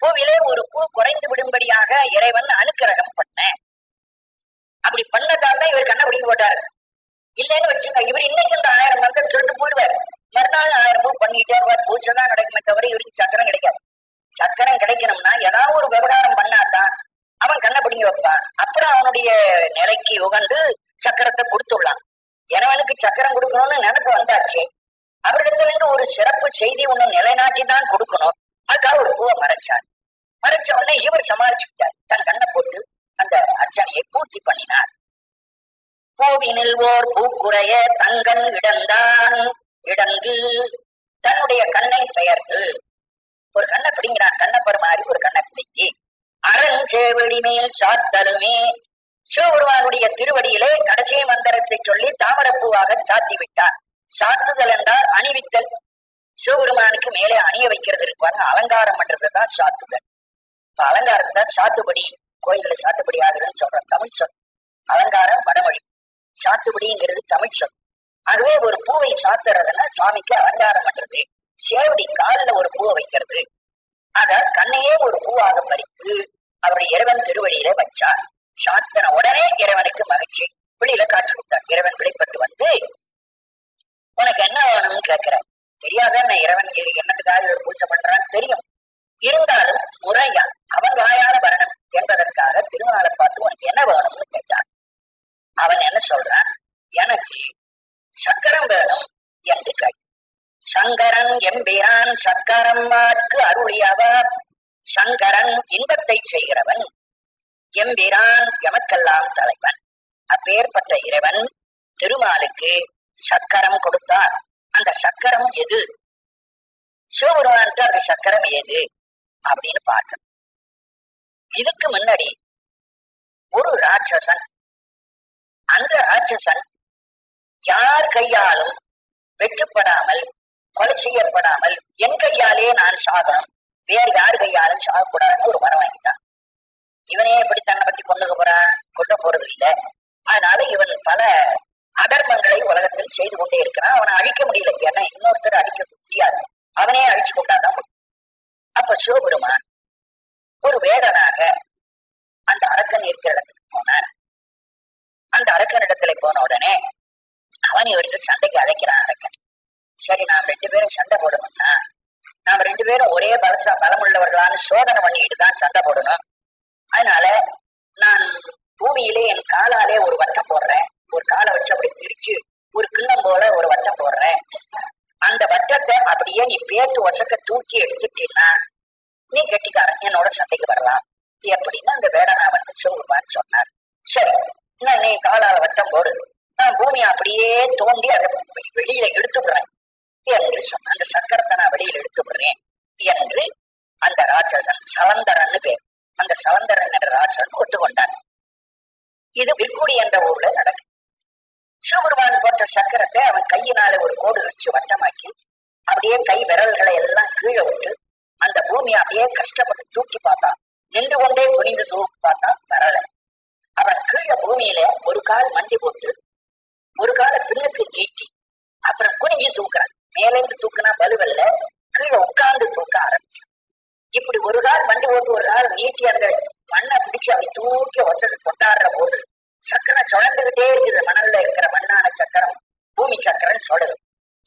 பூவிலே ஒரு பூ குறைந்து விடும்படியாக இறைவன் அனுக்கிரகம் பண்ண. அப்படி பண்ணதால் தான் இவர் கண்ணை பிடிக்க போட்டாரு. இல்லைன்னு வச்சுங்க, இவர் இன்னைக்கு இந்த 1000 மந்திரம் சொல்லிட்டு போயிடுவார். மறுநாள் 1000 பூ பண்ணிட்டே இருப்பார். பூஜை தான் நடக்குமே தவிர இவருக்கு சக்கரம் கிடைக்காது. சக்கரம் கிடைக்கணும்னா ஏதாவது ஒரு விவகாரம் பண்ணாதான் அவன் கண்ணை பிடிங்க வைப்பான். அப்புறம் அவனுடைய நிலைக்கு உகந்து சக்கரத்தை கொடுத்துடலாம். இறைவனுக்கு சக்கரம் கொடுக்கணும்னு நினைப்பு வந்தாச்சு, அவரிடத்துல இருந்து ஒரு சிறப்பு செய்தி ஒண்ணு நிலைநாட்டி தான் கொடுக்கணும். அதுக்காக ஒரு பூவை மறைச்சார். மறைச்ச உடனே இவர் சமாளிச்சுக்கிட்டார். தன் கண்ணை போட்டு அந்த அர்ச்சனையை பூர்த்தி பண்ணினார். பூவினில் ஓர் பூக்குறைய தங்கன் இடந்தான் இடங்கு, தன்னுடைய கண்ணை பெயர்த்து ஒரு கண்ணை பிடிங்கிறான். கண்ணை பருமாறி ஒரு கண்ணை பிடிக்கி அறஞ்சேவடி மேல் சாத்தலுமே. சிவபெருமானுடைய திருவடியிலே கடைசி மந்திரத்தை சொல்லி தாமரப்பூவாக சாத்தி விட்டார். சாத்துதல் என்றால் அணிவித்தல். சிவபெருமானுக்கு மேலே அணிய வைக்கிறது இருப்பாங்க, அலங்காரம் பண்றதுதான் சாத்துதல். இப்ப அலங்காரத்தை சாத்துபடி, கோயில்களை சாத்துபடி ஆகுதுன்னு சொல்ற தமிழ் சொல். அலங்காரம் வடமொழி, சாத்துபடிங்கிறது தமிழ் சொல். ஆகவே ஒரு பூவை சாத்துறதுன்னா சுவாமிக்கு அலங்காரம் பண்றது. சேவடி காலில் ஒரு பூவை வைக்கிறது. அத கண்ணையே ஒரு பூவாக பறித்து அவருடைய இறைவன் திருவடியில வச்சார். சாத்தன உடனே இறைவனுக்கு மகிழ்ச்சி. வெளியில காட்சி கொடுத்தார். இறைவன் வெளிப்பட்டு வந்து உனக்கு என்ன வேணும்னு கேட்கிற. தெரியாத நான் இறைவன் என்னத்துக்காக பூஜை பண்றான்னு தெரியும். இருந்தாலும் முறையா அவன் வாயால வரணும் என்பதற்காக திருமாலை பார்த்து உனக்கு என்ன வேணும்னு கேட்டான். அவன் என்ன சொல்றான், எனக்கு சக்கரம் வேணும் என்று கேட்டான். சங்கரன் எம்பிரான் சக்கரம் மாற்கு அருளியவர். சங்கரன் இன்பத்தை செய்கிறவன், எம்பிரான் எமக்கெல்லாம் தலைவன். அப்பேற்பட்ட இறைவன் திருமாலுக்கு சக்கரம் கொடுத்தார். அந்த சக்கரம் எது? சிவபெருமானுக்கு அந்த சக்கரம் எது அப்படின்னு பார்க்கணும். இதுக்கு முன்னாடி ஒரு ராட்சசன், அந்த ராட்சசன் யார் கையாலும் வெட்டுப்படாமல் கொலை செய்யப்படாமல் என் கையாலே நான் சாகணும், வேறு யார் கையாலும் சாகக்கூடாதுன்னு ஒரு வரம் வாங்கிட்டான். இவனே எப்படி தன்னை பத்தி கொல்ல போறது இல்லை. அதனால இவன் பல அதர்மங்களை உலகத்தில் செய்து கொண்டே இருக்கிறான். அவனை அழிக்க முடியல, ஏன்னா இன்னொருத்தர் அழிக்க முடியாது, அவனே அழிச்சு கொண்டாதான் முடியும். அப்ப சிவபெருமான் ஒரு வேடனாக அந்த அரக்கன் இருக்கிற இடத்துக்கு போனான். அந்த அரக்கன் இடத்துல போன உடனே அவன் இவருக்கு சண்டைக்கு அழைக்கிறான். அரக்கன், சரி நாம் 2 பேரும் சண்டை போடணும்னா நாம 2 பேரும் ஒரே பலமுள்ளவர்களான்னு சோதனை பண்ணிட்டு தான் சண்டை போடணும். அதனால நான் பூமியிலே என் காலாலே ஒரு வட்டம் போடுறேன், ஒரு காலை வச்சு அப்படி பிரிச்சு ஒரு கிண்ணம் போல ஒரு வட்டம் போடுறேன். அந்த வட்டத்தை அப்படியே நீ பேத்து ஒசக்க தூக்கி எடுத்துட்டீன்னா நீ கெட்டிக்காரன், என்னோட சண்டைக்கு வரலாம் எப்படின்னு அந்த வேடனா வந்து சிவபெருமான் சொன்னார். சரி, நீ காலால வட்டம் போடு, நான் பூமியை அப்படியே தோண்டி அதை வெளியில எடுத்துடுறேன் என்று சொன்ன. அந்த சக்கரத்தை நான் வெளியில எடுத்துடுறேன் என்று அந்த ராட்சசன் சலந்தரன்னு பேர், அந்த சலந்தரன் என்ற ராட்சசன் ஒத்துக்கொண்டான். இது விற்குடி என்ற ஊர்ல நடக்கும். சிவபெருமான் போட்ட சக்கரத்தை அவன் கையினால ஒரு கோடு வச்சு வட்டமாக்கி அப்படியே கை விரல்களை எல்லாம் கீழே விட்டு அந்த பூமியை அப்படியே கஷ்டப்பட்டு தூக்கி பார்த்தான். நின்று கொண்டே குனிந்து தூக்கி பார்த்தான், வரல. அவன் கீழே பூமியில ஒரு கால் மண்டி போட்டு ஒரு காலை பின்னுக்கு நீட்டி அப்புறம் குனிஞ்சு தூக்குறான். மேலேந்து தூக்குனா வலுவல்ல, கீழே உட்கார்ந்து தூக்க ஆரம்பிச்சான். இப்படி ஒரு கால் மண்டி போட்டு ஒரு கால் நீட்டி அந்த மண்ணை பிடிச்சு அப்படி தூக்கி வச்சது கொண்டாடுற போது சக்கரம் சுழந்துகிட்டே இருக்குது. மணல்ல இருக்கிற மண்ணான சக்கரம் பூமி சக்கரம் சுழது.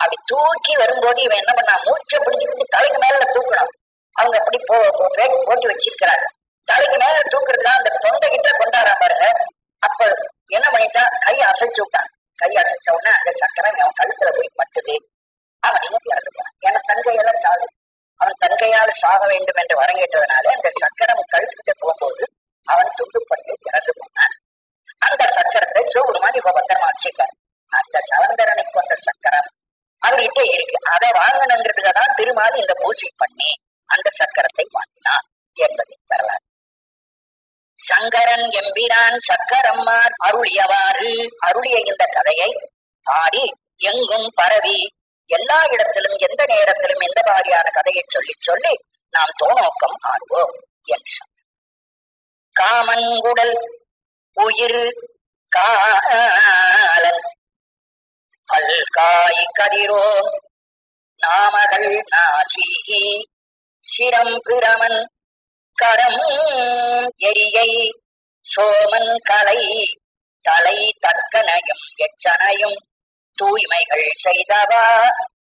அப்படி தூக்கி வரும்போது இவன் என்ன பண்ணா, மூச்சை பிடிச்சிக்கிட்டு தலைக்கு மேல தூக்கணும். அவங்க அப்படி போட்டு வச்சிருக்கிறாங்க. தலைக்கு மேல தூக்குறதுனா அந்த தொண்டை கிட்ட கொண்டாட பாருங்க. அப்ப என்ன பண்ணிட்டான், கையை அசைச்சு விட்டான். கையை அசைச்ச உடனே அந்த சக்கரம் அவன் கழுத்துல போய் பட்டுது. அவன் இன்னும் இறந்து போனான். ஏன்னா தங்கையெல்லாம் சாகு, அவன் தங்கையால் சாக வேண்டும் என்று வரங்கேட்டதுனால அந்த சக்கரம் கழுத்துக்கிட்ட போகும்போது அவன் துண்டுப்பட்டு இறந்து போனான். அந்த சக்கரத்தை சிவபெருமான் இப்ப பத்திரமா வச்சிருக்காரு. அந்த சலந்தரனை கொண்ட சக்கரம் அவர்கிட்ட இருக்கு. அதை வாங்கணுங்கிறதுக்காக தான் திருமால் இந்த பூஜை பண்ணி அந்த சக்கரத்தை வாங்கினான் என்பதை வரலாறு. சங்கரன் எம்பிரான் சக்கரம்மார் அருளியவாறு அருளிய இந்த கதையை பாடி எங்கும் பரவி எல்லா இடத்திலும் எந்த நேரத்திலும் எந்த மாதிரியான கதையை சொல்லி சொல்லி நாம் தோநோக்கம் ஆடுவோம் என்று சொன்னார். காமன்குடல் உயிர் காலன் பல்காய் கதிரோ நாமகள் நாசி சிரம் பிரமன் கரம் எரியை சோமன் கலை தலை தக்கனையும் எச்சனையும் தூய்மைகள் செய்தவா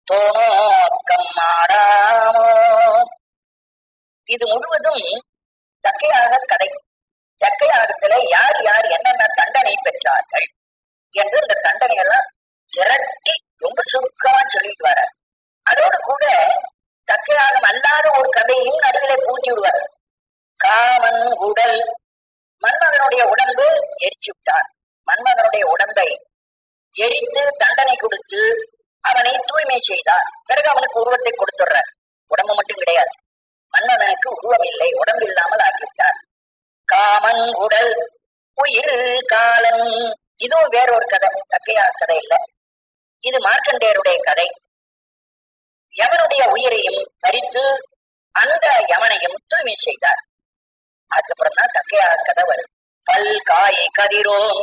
தோணோக்கம் மாறாமோ. இது முழுவதும் தக்கையாக கதை. தக்கையாகத்துல யார் யார் என்னென்ன தண்டனை பெற்றார்கள் என்று இந்த தண்டனையெல்லாம் திரட்டி ரொம்ப சுருக்கமா சொல்லிட்டு வர. அதோடு கூட தக்கையாகம் அல்லாத ஒரு கதையும் நடுவிலே பூட்டி விடுவார். காமன் உடல், மன்மகனுடைய உடம்பு எரிச்சு விட்டார். மன்மகனுடைய உடம்பை எரித்து தண்டனை கொடுத்து அவனை தூய்மை செய்தார். பிறகு அவனுக்கு உருவத்தை கொடுத்துடுறார். உடம்பு மட்டும் கிடையாது, மன்மகனுக்கு உருவம் இல்லை, உடம்பு இல்லாமல் ஆக்கிவிட்டார். காமன் உடல் உயிர் காலன். இதுவும் வேறொரு கதை, தக்கையார் கதை இல்ல, இது மார்க்கண்டேயருடைய கதை. யமனுடைய உயிரையும் பறித்து அந்த யமனையும் தூய்மை செய்தார். அதுக்கப்புறம் தான் தக்கையார் கதை வரும். பல் காய் கதிரோம்,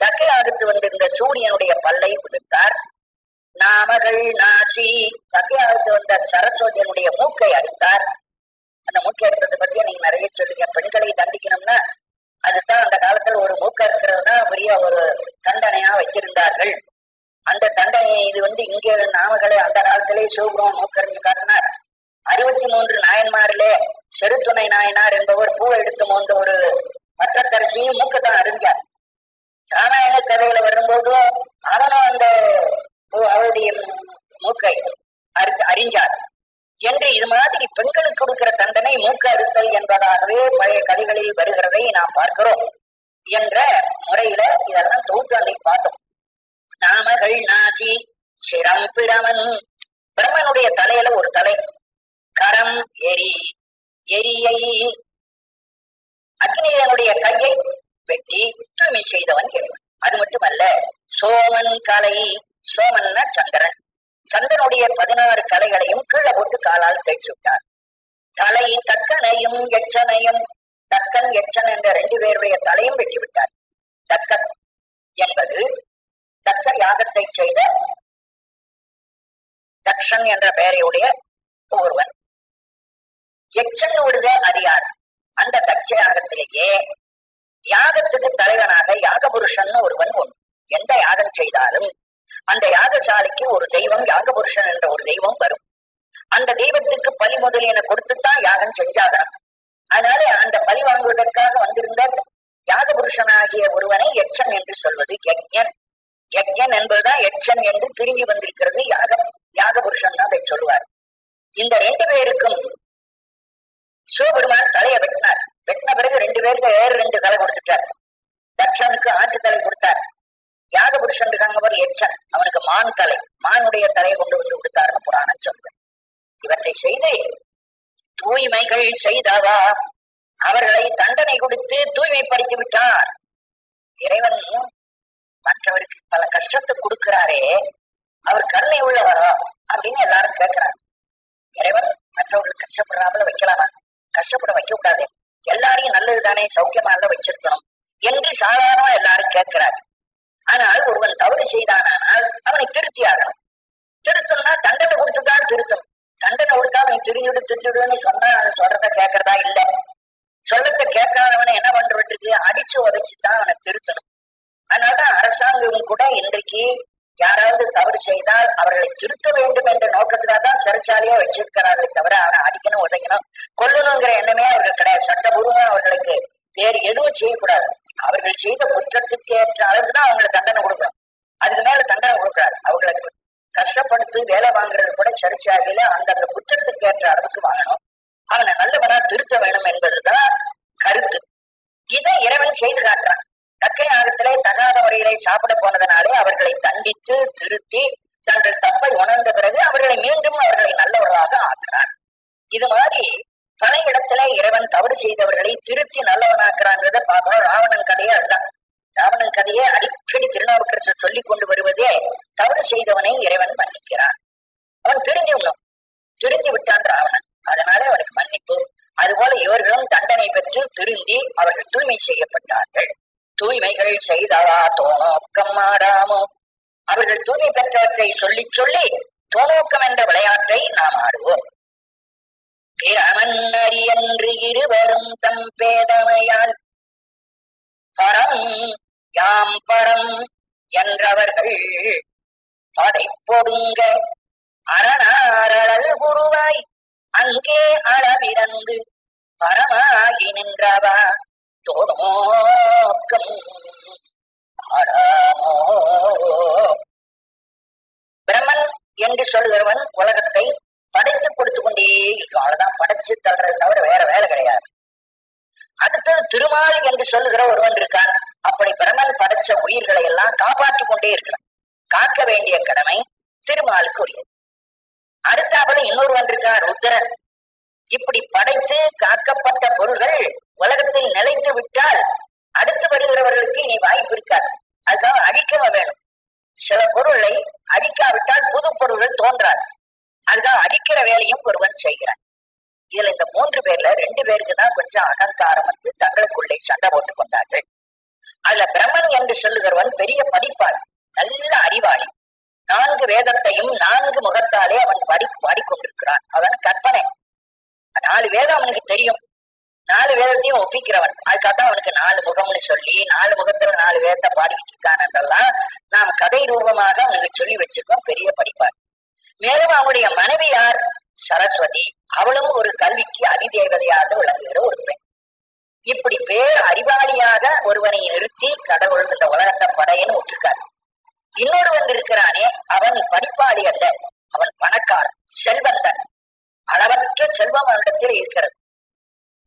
தக்கையாருக்கு வந்திருந்த சூரியனுடைய பல்லை உதிர்த்தார். நாமகள் நாசி, தக்கையாருக்கு வந்த சரஸ்வதியனுடைய மூக்கை அறுத்தார். அந்த மூக்கை அறுத்ததை பத்தி நீங்க நிறைய சொல்லுங்க. பெண்களை தண்டிக்கணும்னா அதுதான் அந்த காலத்துல ஒரு மூக்க இருக்கிறதுனா பெரிய ஒரு தண்டனையா வச்சிருந்தார்கள். அந்த தண்டனையை இது இங்கே நாமகளை அந்த காலத்திலே சிவபுரம் மூக்கறிஞ்சு காட்டினார். 63 நாயன்மாரிலே செருத்துணை நாயனார் என்பவர் பூவை எடுத்து மோந்த ஒரு பட்டத்தரசியும் மூக்கத்தான் அறிஞ்சார். ராமாயண கதையில வரும்போதும் அவனும் அந்த அவருடைய மூக்கை அறிஞ்சார் என்று இது மாதிரி பெண்களுக்கு கொடுக்கிற தண்டனை மூக்க அறுத்தல் என்பதாகவே பழைய கதைகளில் வருகிறதை நாம் பார்க்கிறோம் என்ற முறையில இதெல்லாம் தொகுத்து அன்னைக்கு பார்த்தோம். நாமகள் நாசி சிரம் பிரமன், பிரமனுடைய தலையில ஒரு தலை, கரம் எரி, எரியை அக்னியனுடைய கையை வெட்டி தூய்மை செய்தவன் இறைவன். அது மட்டுமல்ல, சோமன் கலை, சோமன்னா சந்திரன், சந்திரனுடைய 16 கலைகளையும் கீழே போட்டு காலால் தேய்ச்சி விட்டார். தலை தக்கனையும் எச்சனையும், தக்கன் எச்சன் என்ற 2 பேருடைய தலையும் வெட்டி விட்டார். தக்கன் என்பது தட்ச யாகத்தை செய்த தக்ஷன் என்ற பெயரையுடைய ஒருவன். எச்சன் விடுத அதிகார். அந்த தட்ச யாகத்திலேயே யாகத்துக்கு தலைவனாக யாக புருஷன் ஒருவன் உண்டு. எந்த யாகம் செய்தாலும் அந்த யாகசாலைக்கு ஒரு தெய்வம், யாக புருஷன் என்ற ஒரு தெய்வம் வரும். அந்த தெய்வத்துக்கு பலி முதலியன கொடுத்துத்தான் யாகம் செஞ்சாதான். அதனால அந்த பலி வாங்குவதற்காக வந்திருந்த யாக புருஷனாகிய ஒருவனை யட்சன் என்று சொல்வது யஜ்ஞன். யஜ்ஞன் என்பதுதான் யட்சன் என்று திரும்பி வந்திருக்கிறது. யாக புருஷன் தான் அதை சொல்லுவார். இந்த 2 பேருக்கும் சிவபெருமான் தலையை வெட்டினார். வெட்டின பிறகு 2 பேருக்கு வேறு 2 தலை கொடுத்துட்டார். தட்சனுக்கு ஆட்டு தலை கொடுத்தார். யாக புருஷன் இருக்காங்க யட்சன், அவனுக்கு மான் தலை, மானுடைய தலையை கொண்டு வந்து கொடுத்தாருன்னு புராணம் சொல்றேன். இவற்றை செய்து தூய்மைகள் செய்தவா அவர்களை தண்டனை கொடுத்து தூய்மைப்படுத்தி விட்டார். இறைவன் மற்றவருக்கு பல கஷ்டத்தை கொடுக்கிறாரே, அவர் கருணை உள்ளவரா அப்படின்னு எல்லாரும் கேட்கிறார். இறைவன் மற்றவர்கள் கஷ்டப்படுறாமல் வைக்கலாமா? கஷ்டப்பட வைக்க கூடாது, எல்லாரையும் நல்லது தானே, சௌக்கியமா எல்லாம் வச்சிருக்கணும் என்று சாதாரணமா எல்லாரும் கேட்கிறார். ஆனால் ஒருவன் தவறு செய்தானால் அவனை திருத்தி ஆகணும். திருத்தம்னா தண்டனை கொடுத்துதான் திருத்தம். தண்டனை கொடுக்காம நீ திருந்துடுன்னு சொன்னா அது சொல்றத கேட்கறதா இல்ல. சொல்லத்தை கேட்காதவனை என்ன பண்றதுக்கு அடிச்சு உதைச்சுதான் அவனை திருத்தணும். அதனாலதான் அரசாங்கம் கூட இன்றைக்கு யாராவது தவறு செய்தால் அவர்களை திருத்த வேண்டும் என்ற நோக்கத்துக்காகதான் சிறைச்சாலையா வச்சிருக்கிறார்களே தவிர அவனை அடிக்கணும், உதைக்கணும், கொல்லணுங்கிற எண்ணமே அவர்கள் கிடையாது. சட்டபூர்வமா அவர்களுக்கு வேறு எதுவும் செய்யக்கூடாது. அவர்கள் செய்த குற்றத்துக்கு ஏற்ற அளவுக்குதான் அவங்களுக்கு தண்டனை கொடுக்கணும். அதுக்கு மேல தண்டனை கொடுக்கிறார். அவர்களுக்கு கஷ்டப்படுத்து வேலை வாங்குறது கூட சிறைச்சாலையில அந்தந்த குற்றத்துக்கு ஏற்ற அளவுக்கு வாங்கணும். அவனை நல்லவனா திருத்த வேணும் என்பதுதான் கருத்து. இதை இறைவன் செய்து காட்டுறான். தக்கை ஆகத்திலே தகாத முறையிலே சாப்பிட போனதனாலே அவர்களை தண்டித்து திருத்தி தங்கள் தப்பை உணர்ந்த பிறகு அவர்களை மீண்டும் அவர்களை நல்லவர்களாக ஆக்குறான். இது மாதிரி பல இடத்துல இறைவன் தவறு செய்தவர்களை திருத்தி நல்லவனாக்குறாங்கிறத பார்த்தோம். ராவணன் கதையே அதுதான். ராவணன் கதையை அடிக்கடி திருநாவுக்கரசர் சொல்லிக் கொண்டு வருவதே தவறு செய்தவனை இறைவன் மன்னிக்கிறான். அவன் திருந்தி விட்டான் ராவணன், அதனால அவனுக்கு மன்னிப்பு. அதுபோல இவர்களும் தண்டனை பெற்று திருந்தி அவர்கள் தூய்மை செய்யப்பட்டார்கள். தூய்மைகள் செய்தவா தோணோக்கம் ஆடாமோ, அவர்கள் தூய்மை பெற்றவற்றை சொல்லி சொல்லி தோணோக்கம் என்ற விளையாட்டை நாம் ஆடுவோம். பிரமன் அரியன்று இருவரும் தம் பேதமையால் பரம் யாம் பரம் என்றவர்கள் படைப்பொடுங்க அரணாரழல் குருவாய் அங்கே அளவிறந்து பரமாகி நின்றவா தோணோக்கம் ஆடாமோ. பிரம்மன் என்று சொல்கிறவன் உலகத்தை படைத்து கொடுத்து கொண்டே இருக்கும். அவ்வளவுதான், படைச்சு தள்ளுறது தவிர வேற வேலை கிடையாது. அடுத்து திருமால் என்று சொல்லுகிற ஒருவன் இருக்கான். அப்படி பிரம்மன் படைச்ச உயிர்களை எல்லாம் காப்பாற்றி கொண்டே இருக்கிறான். காக்க வேண்டிய கடமை திருமாலுக்கு உரியது. அடுத்தாப்புல இன்னொருவன் இருக்கான் ருத்ரன். இப்படி படைத்து காக்கப்பட்ட பொருள்கள் உலகத்தில் நிலைத்து விட்டால் அடுத்து வருகிறவர்களுக்கு இனி வாய்ப்பு இருக்காது. அதுக்காக அழிக்கவும் வேணும். சில பொருளை அழிக்காவிட்டால் புது பொருள்கள் தோன்றாது. அதுக்காக அழிக்கிற வேலையும் ஒருவன் செய்கிறான். இதுல இந்த 3 பேர்ல 2 பேருக்கு தான் கொஞ்சம் அகங்காரம் வந்து தங்களுக்குள்ளே சண்டை போட்டுக் கொண்டார்கள். அதுல பிரம்மன் என்று சொல்லுகிறவன் பெரிய படிப்பாளன், நல்ல அறிவாளி. 4 வேதத்தையும் 4 முகத்தாலே அவன் பாடிக்கொண்டிருக்கிறான். அவன் கற்பனை. 4 வேதம் அவனுக்கு தெரியும். 4 வேதத்தையும் ஒப்பிக்கிறவன். அதுக்காகத்தான் அவனுக்கு 4 முகம்னு சொல்லி 4 முகத்துல 4 வேதத்தை பாடிக்கிட்டு இருக்கான் என்றெல்லாம் நாம் கதை ரூபமாக அவனுக்கு சொல்லி வச்சிருக்கோம். பெரிய படிப்பார். மேலும் அவனுடைய மனைவி யார்? சரஸ்வதி. அவளும் ஒரு கல்விக்கு அதிதேவதையாக விளங்குகிற ஒரு பெண். இப்படி பேர் அறிவாளியாக ஒருவனை நிறுத்தி கடவுள் இந்த உலகத்தை படையன்னு விட்டுருக்காரு. இன்னொருவன் இருக்கிறானே, அவன் படிப்பாளி அல்ல, அவன் பணக்காரன், செல்வந்தன். அளவற்ற செல்வம் அவனிடத்தில் இருக்கிறது.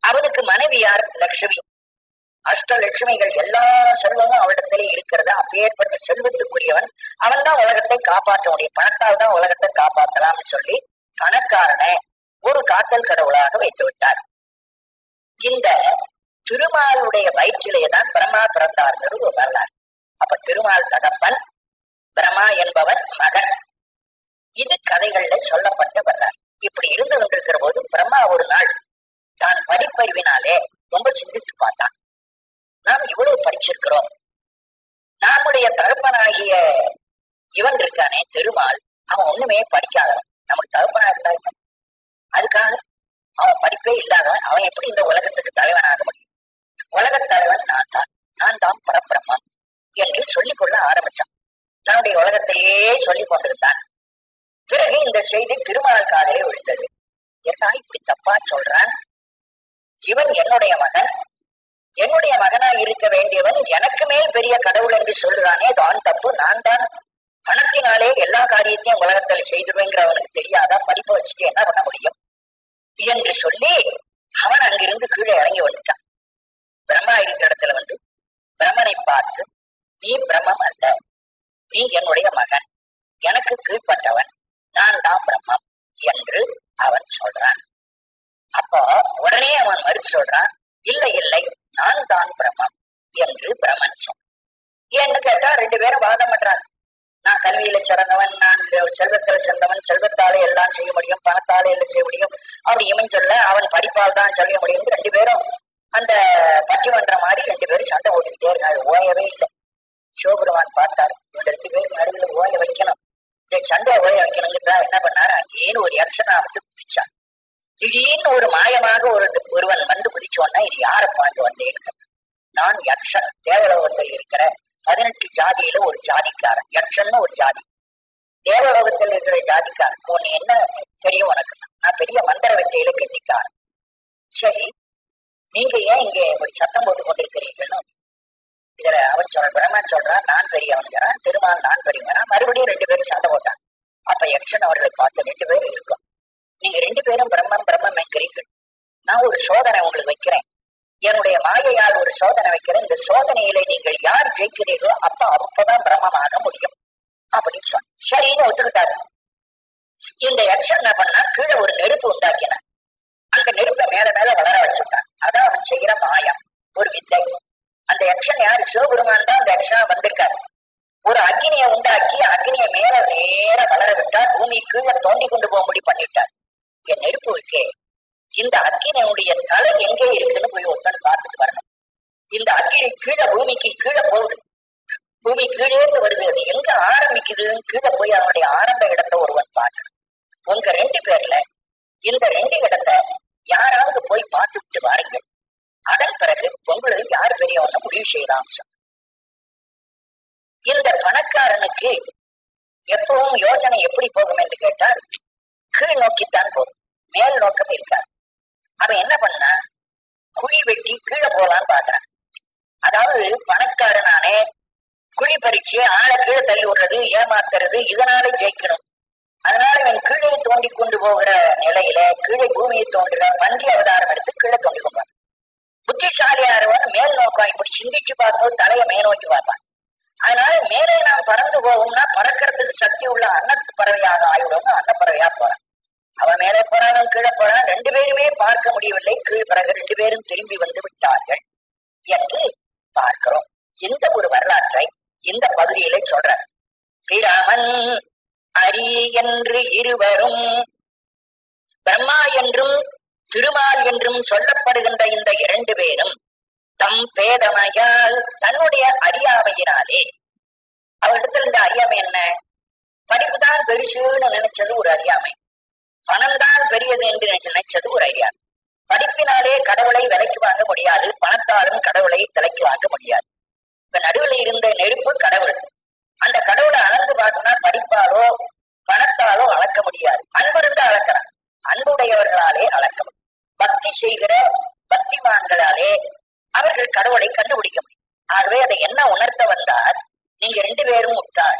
அவனுக்கு மனைவி யார்? லட்சுமி. அஷ்டலட்சுமிகள் எல்லா செல்வமும் அவனிடத்திலே இருக்கிறது. அப்பேற்பட்ட செல்வத்துக்குரியவன். அவன் தான் உலகத்தை காப்பாற்ற முடியும். பணத்தால் தான் உலகத்தை காப்பாற்றலாம்னு சொல்லி பணக்காரனை ஒரு காத்தல் கடவுளாக வைத்து விட்டார். இந்த திருமாலுடைய வயிற்றிலே தான் பிரம்மா பிறந்தார்கள் ஒரு வரலாறு. அப்ப திருமால் தகப்பன், பிரம்மா என்பவன் மகன். இது கதைகள்ல சொல்லப்பட்ட வரலாறு. இப்படி இருந்து கொண்டிருக்கிற போது பிரம்மா ஒரு நாள் தான் படிப்பறிவினாலே ரொம்ப சிந்தித்து பார்த்தான். நாம் இவ்வளவு படிச்சிருக்கிறோம், நம்முடைய தகப்பனாகிய இவன் இருக்கானே திருமால், அவன் ஒண்ணுமே படிக்காதவன். நமக்கு தகப்பனா இருந்தா அதுக்காக அவன் படிப்பே இல்லாதவன். அவன் எப்படி இந்த உலகத்துக்கு தலைவனாக முடியும்? உலகத் தலைவன் நான் தான் பரபிரம்மம் என்று சொல்லிக் கொள்ள ஆரம்பிச்சான். தன்னுடைய உலகத்தையே சொல்லிக் கொண்டிருந்தான். பிறகு இந்த செய்தி திருமால் காதலே விழுந்தது. என்ன இப்படி தப்பா சொல்றான்? இவன் என்னுடைய மகன், என்னுடைய மகனாய் இருக்க வேண்டியவன் எனக்கு மேல் பெரிய கடவுள் என்று சொல்லுறானே, தான் தப்பு. நான் தான் பணத்தினாலே எல்லா காரியத்தையும் உலகத்தில் செய்துவேங்கிற அவனுக்கு தெரியாதா? படிப்பை வச்சுட்டு என்ன பண்ண முடியும் என்று சொல்லி அவன் அங்கிருந்து கீழே இறங்கி வந்துட்டான். பிரம்மா இருக்கிற இடத்துல வந்து பிரம்மனை பார்த்து, நீ பிரம்மம் அல்ல, நீ என்னுடைய மகன், எனக்கு கீழ்பட்டவன், நான் தான் பிரம்மம் என்று அவன் சொல்றான். அப்போ உடனே அவன் மறுத்து சொல்றான், இல்லை இல்லை, நான் தான் பிரம்மம் என்று பிரம்மன் சொன்னான். ஏன்னு கேட்டா 2 பேரும் வாதம் பண்றான். நான் கல்வியில சிறந்தவன், நான் செல்வத்துல சேர்ந்தவன், செல்வத்தாலே எல்லாம் செய்ய முடியும், பணத்தாலே எல்லாம் செய்ய முடியும் அப்படி இவன் சொல்ல, அவன் படிப்பால் தான் செய்ய முடியும். 2 பேரும் அந்த பட்டிமன்ற மாதிரி 2 பேரும் சண்டை ஓட்டிக்கிட்டே இருக்காங்க. ஓயவே இல்லை. சிவபெருமான் பார்த்தாரு, 2 பேரும் நடுவில் ஓய வைக்கணும், சண்டை ஓய வைக்கணுங்கிறதா என்ன பண்ணாரு, அங்கேன்னு ஒரு யக்ஷனா வந்து குதிச்சான். திடீர்னு ஒரு மாயமாக ஒருவன் வந்து குதிச்சோன்னா, இது யாரை பார்த்து வந்தேன்? நான் யக்ஷன், தேவலோகத்தில் இருக்கிற 18 ஜாதியில ஒரு ஜாதிக்காரன். யக்ஷன்னு ஒரு ஜாதி, தேவலோகத்தில் இருக்கிற ஜாதிக்காரன். உன்னை என்ன தெரியும் உனக்கு? நான் பெரிய மந்திர வித்தையில கெட்டிக்காரன். சரி, நீங்க ஏன் இங்க ஒரு சத்தம் போட்டு கொண்டிருக்கிறீர்கள்? இதுல அவன் பிரம்மன் சொல்றான், நான் பெரியவன்கிறான், திருமால் நான் பெரியவனா. மறுபடியும் 2 பேரும் சண்டை போட்டான். அப்ப யக்ஷன் அவர்களை பார்த்து, 2 பேரும் இருக்கும், நீங்க 2 பேரும் பிரம்மம் பிரம்மம் வைக்கிறீர்கள், நான் ஒரு சோதனை உங்களுக்கு வைக்கிறேன், என்னுடைய மாயையால் ஒரு சோதனை வைக்கிறேன். இந்த சோதனையில நீங்கள் யார் ஜெயிக்கிறீர்களோ அப்பதான் பிரம்மமாக முடியும் அப்படின்னு சொன்ன. சரின்னு ஒத்துக்கிட்டாரு. இந்த யக்ஷன் என்ன பண்ணா, கீழே ஒரு நெருப்பு உண்டாக்கினான். அந்த நெருப்பை மேல மேல வளர வச்சுட்டான். அதான் அவன் செய்யற மாயம், ஒரு வித்தை. அந்த யக்ஷன் யாரு? சிவபெருமான் தான் அந்த யக்ஷனா வந்திருக்காரு. ஒரு அக்னியை உண்டாக்கி அக்னியை மேல நேர வளர விட்டார். பூமி கீழே தோண்டி கொண்டு போகும்படி பண்ணிட்டார். என் நெருப்பு இருக்கே, இந்த அக்கினியுடைய தலை எங்கே இருக்குன்னு போய் ஒருத்தன் பார்த்துட்டு வரணும். இந்த அக்கினி கீழே பூமிக்கு கீழே போகுது, பூமி கீழே வருது, அது எங்க ஆரம்பிக்குதுன்னு கீழே போய் அவனுடைய ஆரம்ப இடத்தை ஒருவன் பார்க்கணும். உங்க 2 பேர்ல இந்த 2 இடத்தை யாராவது போய் பார்த்து விட்டு வாருங்கள், அதன் பிறகு உங்களுக்கு யார் பெரியவன்னு முடிவு செய்யலாம். இந்த பணக்காரனுக்கு எப்பவும் யோசனை எப்படி போகும் என்று கேட்டால், கீழ் நோக்கித்தான் போகும், மேல் நோக்கம் இருக்காது. அவன் என்ன பண்ணா, குழி வெட்டி கீழே போலான்னு பாக்குறான். அதாவது பணக்காரனானே குழி பறிச்சு ஆளை கீழே தள்ளி விடுறது, ஏமாத்துறது, இதனால ஜெயிக்கணும். அதனால இவன் கீழே தோண்டி கொண்டு போகிற நிலையில கீழே பூமியை தோன்றுற மந்திரி அவதாரம் எடுத்து கீழே தோண்டி கொண்டான். புத்திசாலியானவன் மேல் நோக்கம் இப்படி சிந்திச்சு பார்க்கும்போது தலையை மேல் நோக்கி பார்ப்பான். அதனால மேலே நாம் பறந்து போவோம்னா பறக்கிறதுக்கு சக்தி உள்ள அன்னத்து பறவையாக ஆயிடும்னு அன்னப்பறவையா போறான். அவன் மேலே போறாலும் கீழே போறான், ரெண்டு பேருமே பார்க்க முடியவில்லை. கீழ் பிறகு ரெண்டு பேரும் திரும்பி வந்து விட்டார்கள் என்று பார்க்கிறோம். இந்த ஒரு வரலாற்றை இந்த பகுதியிலே சொல்றார். பிரமன் அரி என்று இருவரும், பிரம்மா என்றும் திருமால் என்றும் சொல்லப்படுகின்ற இந்த இரண்டு பேரும் தம் பேதமையால் தன்னுடைய அறியாமையினாலே, அவரிடத்தில் இந்த அறியாமை என்ன? படிப்புதான் பெருசுன்னு நினைச்சது ஒரு அறியாமை, பணம் தான் பெரியது என்று நினைச்சது ஒரு அறியாமை. படிப்பினாலே கடவுளை விலைக்கு வாங்க முடியாது, பணத்தாலும் கடவுளை விலைக்கு வாங்க முடியாது. இப்ப நடுவில் இருந்த நெருப்பு கடவுள். அந்த கடவுளை அளந்து பார்க்கணும்னா படிப்பாலோ பணத்தாலோ அளக்க முடியாது. அன்பு இருந்து அளக்கலாம், அன்புடையவர்களாலே அளக்க முடியும். பக்தி செய்கிற பக்திமான்களாலே அவர்கள் கடவுளை கண்டுபிடிக்க முடியும். ஆகவே அதை என்ன உணர்த்த வந்தார்? நீங்க ரெண்டு பேரும் முட்டாள்,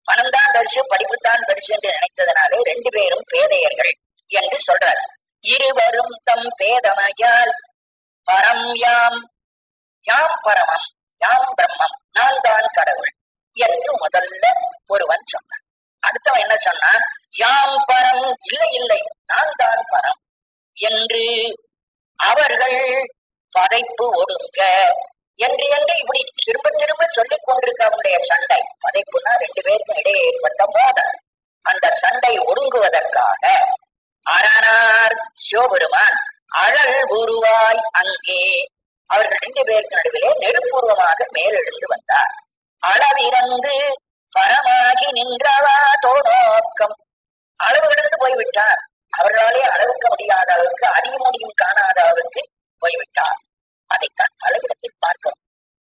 பணம் தான் பெருசு படிப்புத்தான் பெருசு என்று நினைத்ததனாலே ரெண்டு பேரும் பேதையர்கள் என்று சொல்றார். இருவரும் தம் பேதமையால் பரம் யாம், யாம் பரமம், யாம் பிரம்மம், நான் தான் கடவுள் என்று முதல்ல ஒருவன் சொன்னான். அடுத்தவன் என்ன சொன்னான்? யாம் பரம், இல்லை இல்லை நான் தான் பரம் என்று அவர்கள் படைப்பு ஒடுங்க என்று என்று இப்படி திரும்ப திரும்ப சொல்லிக் கொண்டிருக்க அவனுடைய சண்டை. படைப்புனா ரெண்டு பேருக்கும் இடையே ஏற்பட்ட மோதல். அந்த சண்டை ஒடுங்குவதற்காக அரணார் சிவபெருமான் அழல் உருவாய் அங்கே அவர்கள் ரெண்டு பேருக்கு நடுவிலே நெருப்பூர்வமாக மேலெழுந்து வந்தார். அளவிறந்து பரமாகி நின்றவா தோணோக்கம், அளவு கடந்து போய்விட்டார். அவர்களாலே அளவுக்க முடியாத அளவுக்கு, அறிய முடியும் காணாத அளவுக்கு போய்விட்டார். அதைத்தான் பலவிடத்தில் பார்க்கிறோம்.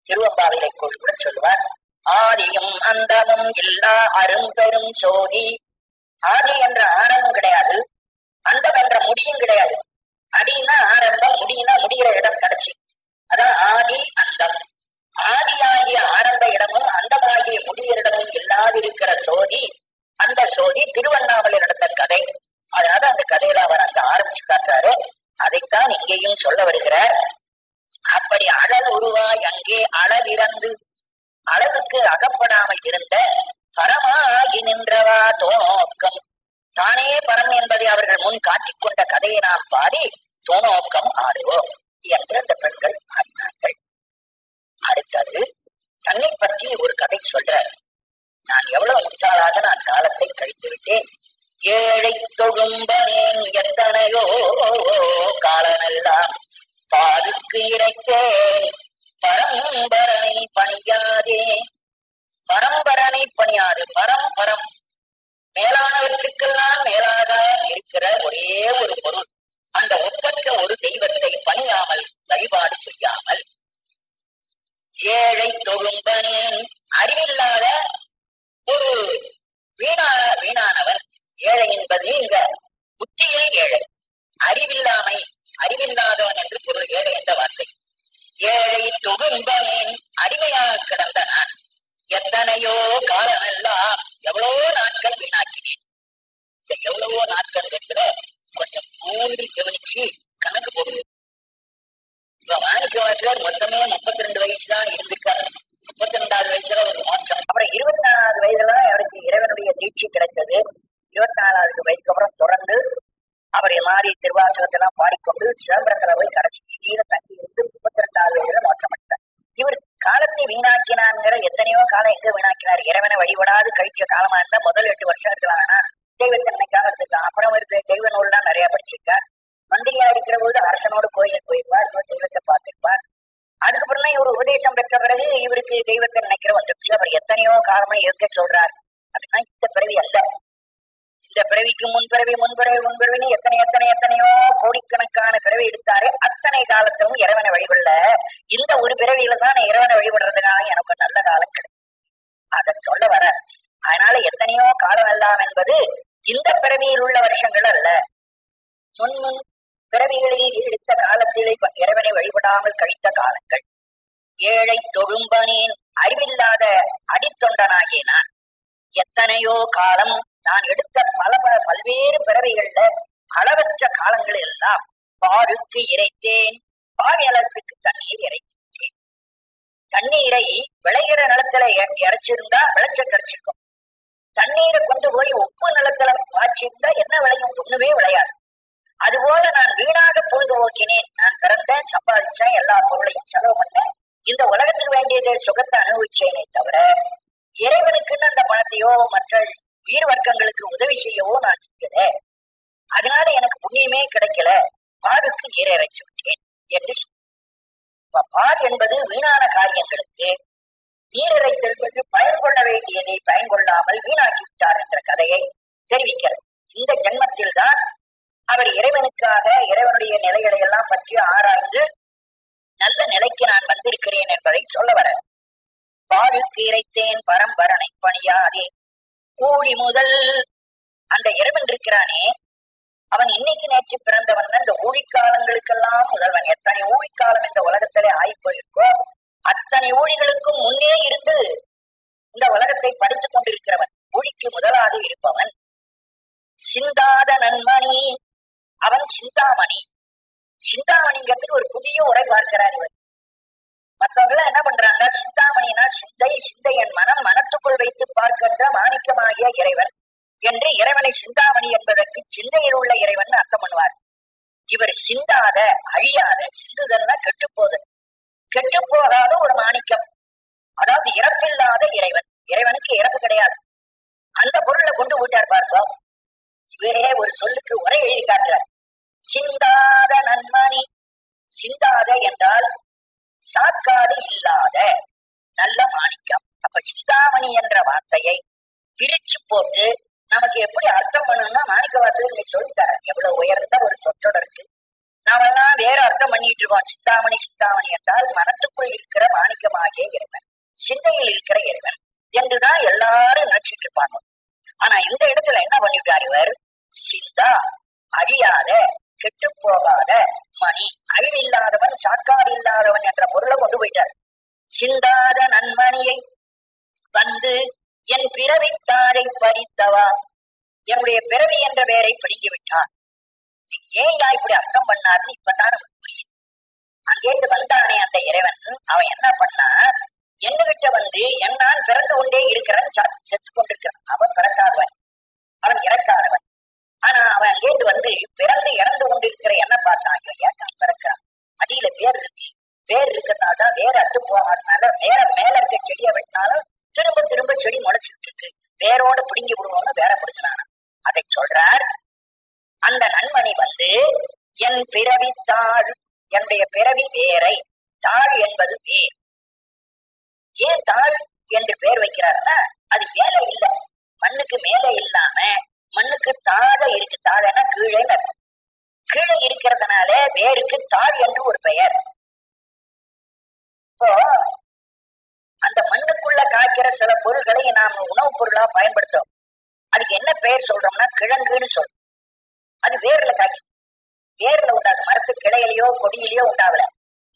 திருவம்பாவிலை கூட சொல்லுவார், ஆதியும் அந்தமும் இல்லா அரும்பெரும் சோதி. ஆதி என்ற ஆரம்பம் கிடையாது, அந்தம் என்ற முடியும் கிடையாது. அடினா ஆரம்பம், முடினா முடிகிற இடம் கடைசி. அதான் ஆதி அந்தம். ஆதியாகிய ஆரம்ப இடமும் அந்தமாகிய முடிகிற இடமும் இல்லாதிருக்கிற சோதி. அந்த சோதி திருவண்ணாமலை நடந்த கதை. அதாவது அந்த கதையில அவர் அங்க ஆரம்பிச்சு காட்டுறாரு. அதைத்தான் இங்கேயும் சொல்ல வருகிறார். அப்படி அழல் உருவாய் அங்கே அளவிறந்து, அளவுக்கு அகப்படாமல் இருந்த பரமாகி நின்றவா தோணோக்கம், தானே பரம் என்பதை அவர்கள் முன் காட்டிக் கொண்ட கதையை நாம் பாடி தோணோக்கம் ஆடுவோம் என்று அந்த பெண்கள் ஆடினார்கள். அடுத்தது தன்னை பற்றி ஒரு கதை சொல்றார். நான் எவ்வளவு முட்டாளாக நான் காலத்தை கழித்து விட்டேன். ஏழை தொழும்பனேன் எத்தனையோ காலமெல்லாம் பாதுக்கு இறைத்தேன் பரம்பரனை பணியாதே. பரம்பரனை பணியாது, பரம்பரம் மேலானவற்றுக்கெல்லாம் மேலாக இருக்கிற ஒரே ஒரு பொருள். அந்த ஒப்பற்ற ஒரு தெய்வத்தை பணியாமல் வழிபாடு செய்யாமல் ஏழை தொழும்பனேன், அறிவில்லாத ஒரு வீணானவன். ஏழை என்பது இங்க புத்தியில் ஏழை, அறிவில்லாமை, அறிவில்லாதவன் என்று பொருள் ஏழை என்ற வார்த்தை. ஏழை தொழும்பனேன், அடிமையாக கிடந்த நான் எத்தனையோ காலமெல்லாம் எவ்வளவோ நாட்கள் வீணாக்கினேன். இந்த எவ்வளவோ நாட்கள் இருக்கிற கொஞ்சம் கூண்டி கவனிச்சு கணக்கு போடுது. இப்ப மாணிக்க வாசகர் மொத்தமே 32 வயசுதான் இருந்திருக்காரு. 32வது வயசுல ஒரு மோட்சம். அப்புறம் 24வது வயதுல அவருக்கு இறைவனுடைய தீட்சி கிடைத்தது. 24வது வயசுக்கு அப்புறம் தொடர்ந்து அவர் மாறி திருவாசகத்தெல்லாம் பாடிக்கொண்டு சிதம்பரத்துல போய் கடைசியில தங்கி இருந்து 32வது வயதுல மோட்சம் அடைந்தார். இவர் காலத்தை வீணாக்கினாங்கிற எத்தனையோ காலம் எங்க வீணாக்கினார். இறைவனை வழிபடாது கழிச்ச காலமா இருந்தா முதல் 8 வருஷம் இருக்கலாம். ஆனா தெய்வத்தை நினைக்காம இருந்திருக்கலாம். அப்புறம் இருக்கு தெய்வ நூல்லாம் நிறைய படிச்சிருக்கார். மந்திரியா இருக்கிற போது அரசனோடு கோயிலுக்கு போயிருப்பார், தெய்வத்தை பார்த்திருப்பார். அதுக்கப்புறம் தான் இவர் உபதேசம் பெற்ற பிறகு இவருக்கு தெய்வத்தை நினைக்கிற வந்துருச்சு. அவர் எத்தனையோ காலமா இருக்க சொல்றார். அப்படின்னா இந்த பிறவி அல்ல, இந்த பிறவிக்கு முன்பிறவின்னு எத்தனையோ கோடிக்கணக்கான பிறவி எடுத்தாரு. அத்தனை காலத்திலும் இறைவனை வழிபடல. இந்த ஒரு பிறவியில தான் இறைவனை வழிபடுறதுனால எனக்கு நல்ல காலம் கிடைக்கும் அதை சொல்ல வர. அதனால எத்தனையோ காலம் எல்லாம் என்பது இந்த பிறவியில் உள்ள வருஷங்கள் அல்ல, முன் பிறவிகளில் எடுத்த காலத்திலே இறைவனை வழிபடாமல் கழித்த காலங்கள். ஏழை தொழும்பனேன், அறிவில்லாத அடித்தொண்டனாகிய நான் எத்தனையோ காலம் நான் எடுத்த பல்வேறு பிறவிகள்ல அளவற்ற காலங்கள் எல்லாம் பாலுக்கு இறைத்தேன். பால் நிலத்துக்கு தண்ணீர் இறைத்தேன். தண்ணீரை விளைகிற நிலத்துல இறைச்சிருந்தா விளைச்சல் கிடைச்சிருக்கும். தண்ணீரை கொண்டு போய் உப்பு நிலத்துல பாய்ச்சிருந்தா என்ன விளையும்? ஒண்ணுமே விளையாது. அதுபோல நான் வீணாக பொழுது போக்கினேன். நான் பிறந்தேன், சம்பாதிச்சேன், எல்லா பொருளையும் செலவு பண்ணேன், இந்த உலகத்துக்கு வேண்டியதை சுகத்தை அனுபவிச்சேனே தவிர இறைவனுக்குன்னு அந்த பணத்தையோ மற்ற உயிர் வர்க்கங்களுக்கு உதவி செய்யவோ நான் செய்யல. அதனால எனக்கு புண்ணியமே கிடைக்கல, பாலுக்கு நீர் இறைச்சு விட்டேன் என்று பால் என்பது வீணான காரியங்களுக்கு நீர் இறைத்தல் பயன் கொள்ள வேண்டியதை பயன் கொள்ளாமல் வீணாக்கி விட்டார் என்ற கதையை தெரிவிக்கிறது. இந்த ஜென்மத்தில் தான் அவர் இறைவனுக்காக இறைவனுடைய நிலைகளை எல்லாம் பற்றி ஆராய்ந்து நல்ல நிலைக்கு நான் வந்திருக்கிறேன் என்பதை சொல்ல வர, பாலுக்கு இறைத்தேன் பரம்பரனை பணியாதே கூலி முதல். அந்த இறைவன் இருக்கிறானே, அவன் இன்னைக்கு நேற்று பிறந்தவன். இந்த ஊழிக்காலங்களுக்கெல்லாம் முதல்வன். எத்தனை ஊழிக்காலம் இந்த உலகத்திலே ஆய்போயிருக்கோ அத்தனை ஊழிகளுக்கும் முன்னே இருந்து இந்த உலகத்தை படித்துக் கொண்டிருக்கிறவன், ஊழிக்கு முதலாக இருப்பவன். சிந்தாத நன்மணி, அவன் சிந்தாமணி. சிந்தாமணிங்கிறதுக்கு ஒரு புதிய உரை பார்க்கிறார் இவர். மற்றவங்க என்ன பண்றாங்க, சிந்தாமணினா சிந்தை, சிந்தை என் மனம், மனத்துக்குள் வைத்து பார்க்கின்ற மாணிக்கமாகிய இறைவன் என்று இறைவனை சிந்தாமணி என்பதற்கு சிந்தையில் உள்ள இறைவன் அர்த்தம் பண்ணுவார். இவர் சிந்தாத, அழியாத, சிந்துதல்னா கெட்டு போது, கெட்டு போகாத ஒரு மாணிக்கம், அதாவது இறப்பில்லாத இறைவன். இறைவனுக்கு இறப்பு கிடையாது. அந்த பொருளை கொண்டு விட்டார் பார்ப்போம். இவரே ஒரு சொல்லுக்கு உரை எழுதி காட்டுறார். சிந்தாத நன்மணி. சிந்தாத என்றால் சாக்காடு இல்லாத நல்ல மாணிக்கம். அப்ப சிந்தாமணி என்ற வார்த்தையை பிரிச்சு போட்டு நமக்கு எப்படி அர்த்தம் பண்ணணும்னா மாணிக்க வாசகர் சொல்லித்தர. எவ்வளவு உயர்ந்த ஒரு சொற்றொடருக்கு நாமெல்லாம் வேற அர்த்தம் பண்ணிட்டு இருக்கோம். சிந்தாமணி சிந்தாமணி என்றால் மனத்துக்குள் இருக்கிற மாணிக்கமாகிய இறைவன், சிந்தையில் இருக்கிற இறைவன் என்றுதான் எல்லாரும் நினைச்சிட்டு இருப்பாங்க. ஆனா இந்த இடத்துல என்ன பண்ணிவிட்டார் இவர், சிந்தா அழியாத கெட்டு போகாத மணி, அழிவில்லாதவன், சாக்காடு இல்லாதவன் என்ற பொருளை கொண்டு போயிட்டார். சிந்தாத நன்மணியை வந்து என் பிறவித்தாரை பறித்தவா, என்னுடைய பிறவி என்ற பெயரை பிடிங்கி விட்டான். ஏன் இப்படி அர்த்தம் பண்ணாருன்னு இப்பதான் நமக்கு புரியுது. அங்கேருந்து வந்தானே அந்த இறைவன், அவன் என்ன பண்ணா, என்னகிட்ட வந்து என்னால் பிறந்து கொண்டே இருக்கிறவன் செத்து கொண்டிருக்கிறான். அவன் பிறக்காதவன், அவன் இறக்காதவன். ஆனா அவன் அங்கேருந்து வந்து பிறந்து இறந்து கொண்டிருக்கிற என்ன பார்த்தான், ஏன் பிறக்கிறான், அடியில வேர் இருக்கு, வேர் இருக்கிறதுனால தான் வேற அட்டு போகாதனால வேற மேல இருக்க செடியை வெட்டினாலும் திரும்ப திரும்ப செடி முளைச்சிட்டு இருக்கு, வேரோட பிடுங்கி விடுவோம்னு வேற பிடிச்சினான. அதை சொல்றார். அந்த நன்மணி வந்து என் பிறவி தாழ், என்னுடைய பிறவி வேரை, தாழ் என்பது வேர். ஏன் தாழ் என்று பெயர் வைக்கிறாருன்னா அது மேல இல்ல, மண்ணுக்கு மேல இல்லாம மண்ணுக்கு தாழ இருக்கு. தாழனா கீழே, கீழே இருக்கிறதுனால வேருக்கு தாழ் என்று ஒரு பெயர். இப்போ அந்த மண்ணுக்குள்ள காய்க்கிற சில பொருள்களை நாம உணவுப் பொருளா பயன்படுத்தும். அதுக்கு என்ன பெயர் சொல்றோம்னா கிழங்குன்னு சொல்றோம். அது வேர்ல காய்க்கும், வேர்ல உண்டாது, மரத்து கிளையிலையோ கொடியிலையோ உண்டாவல,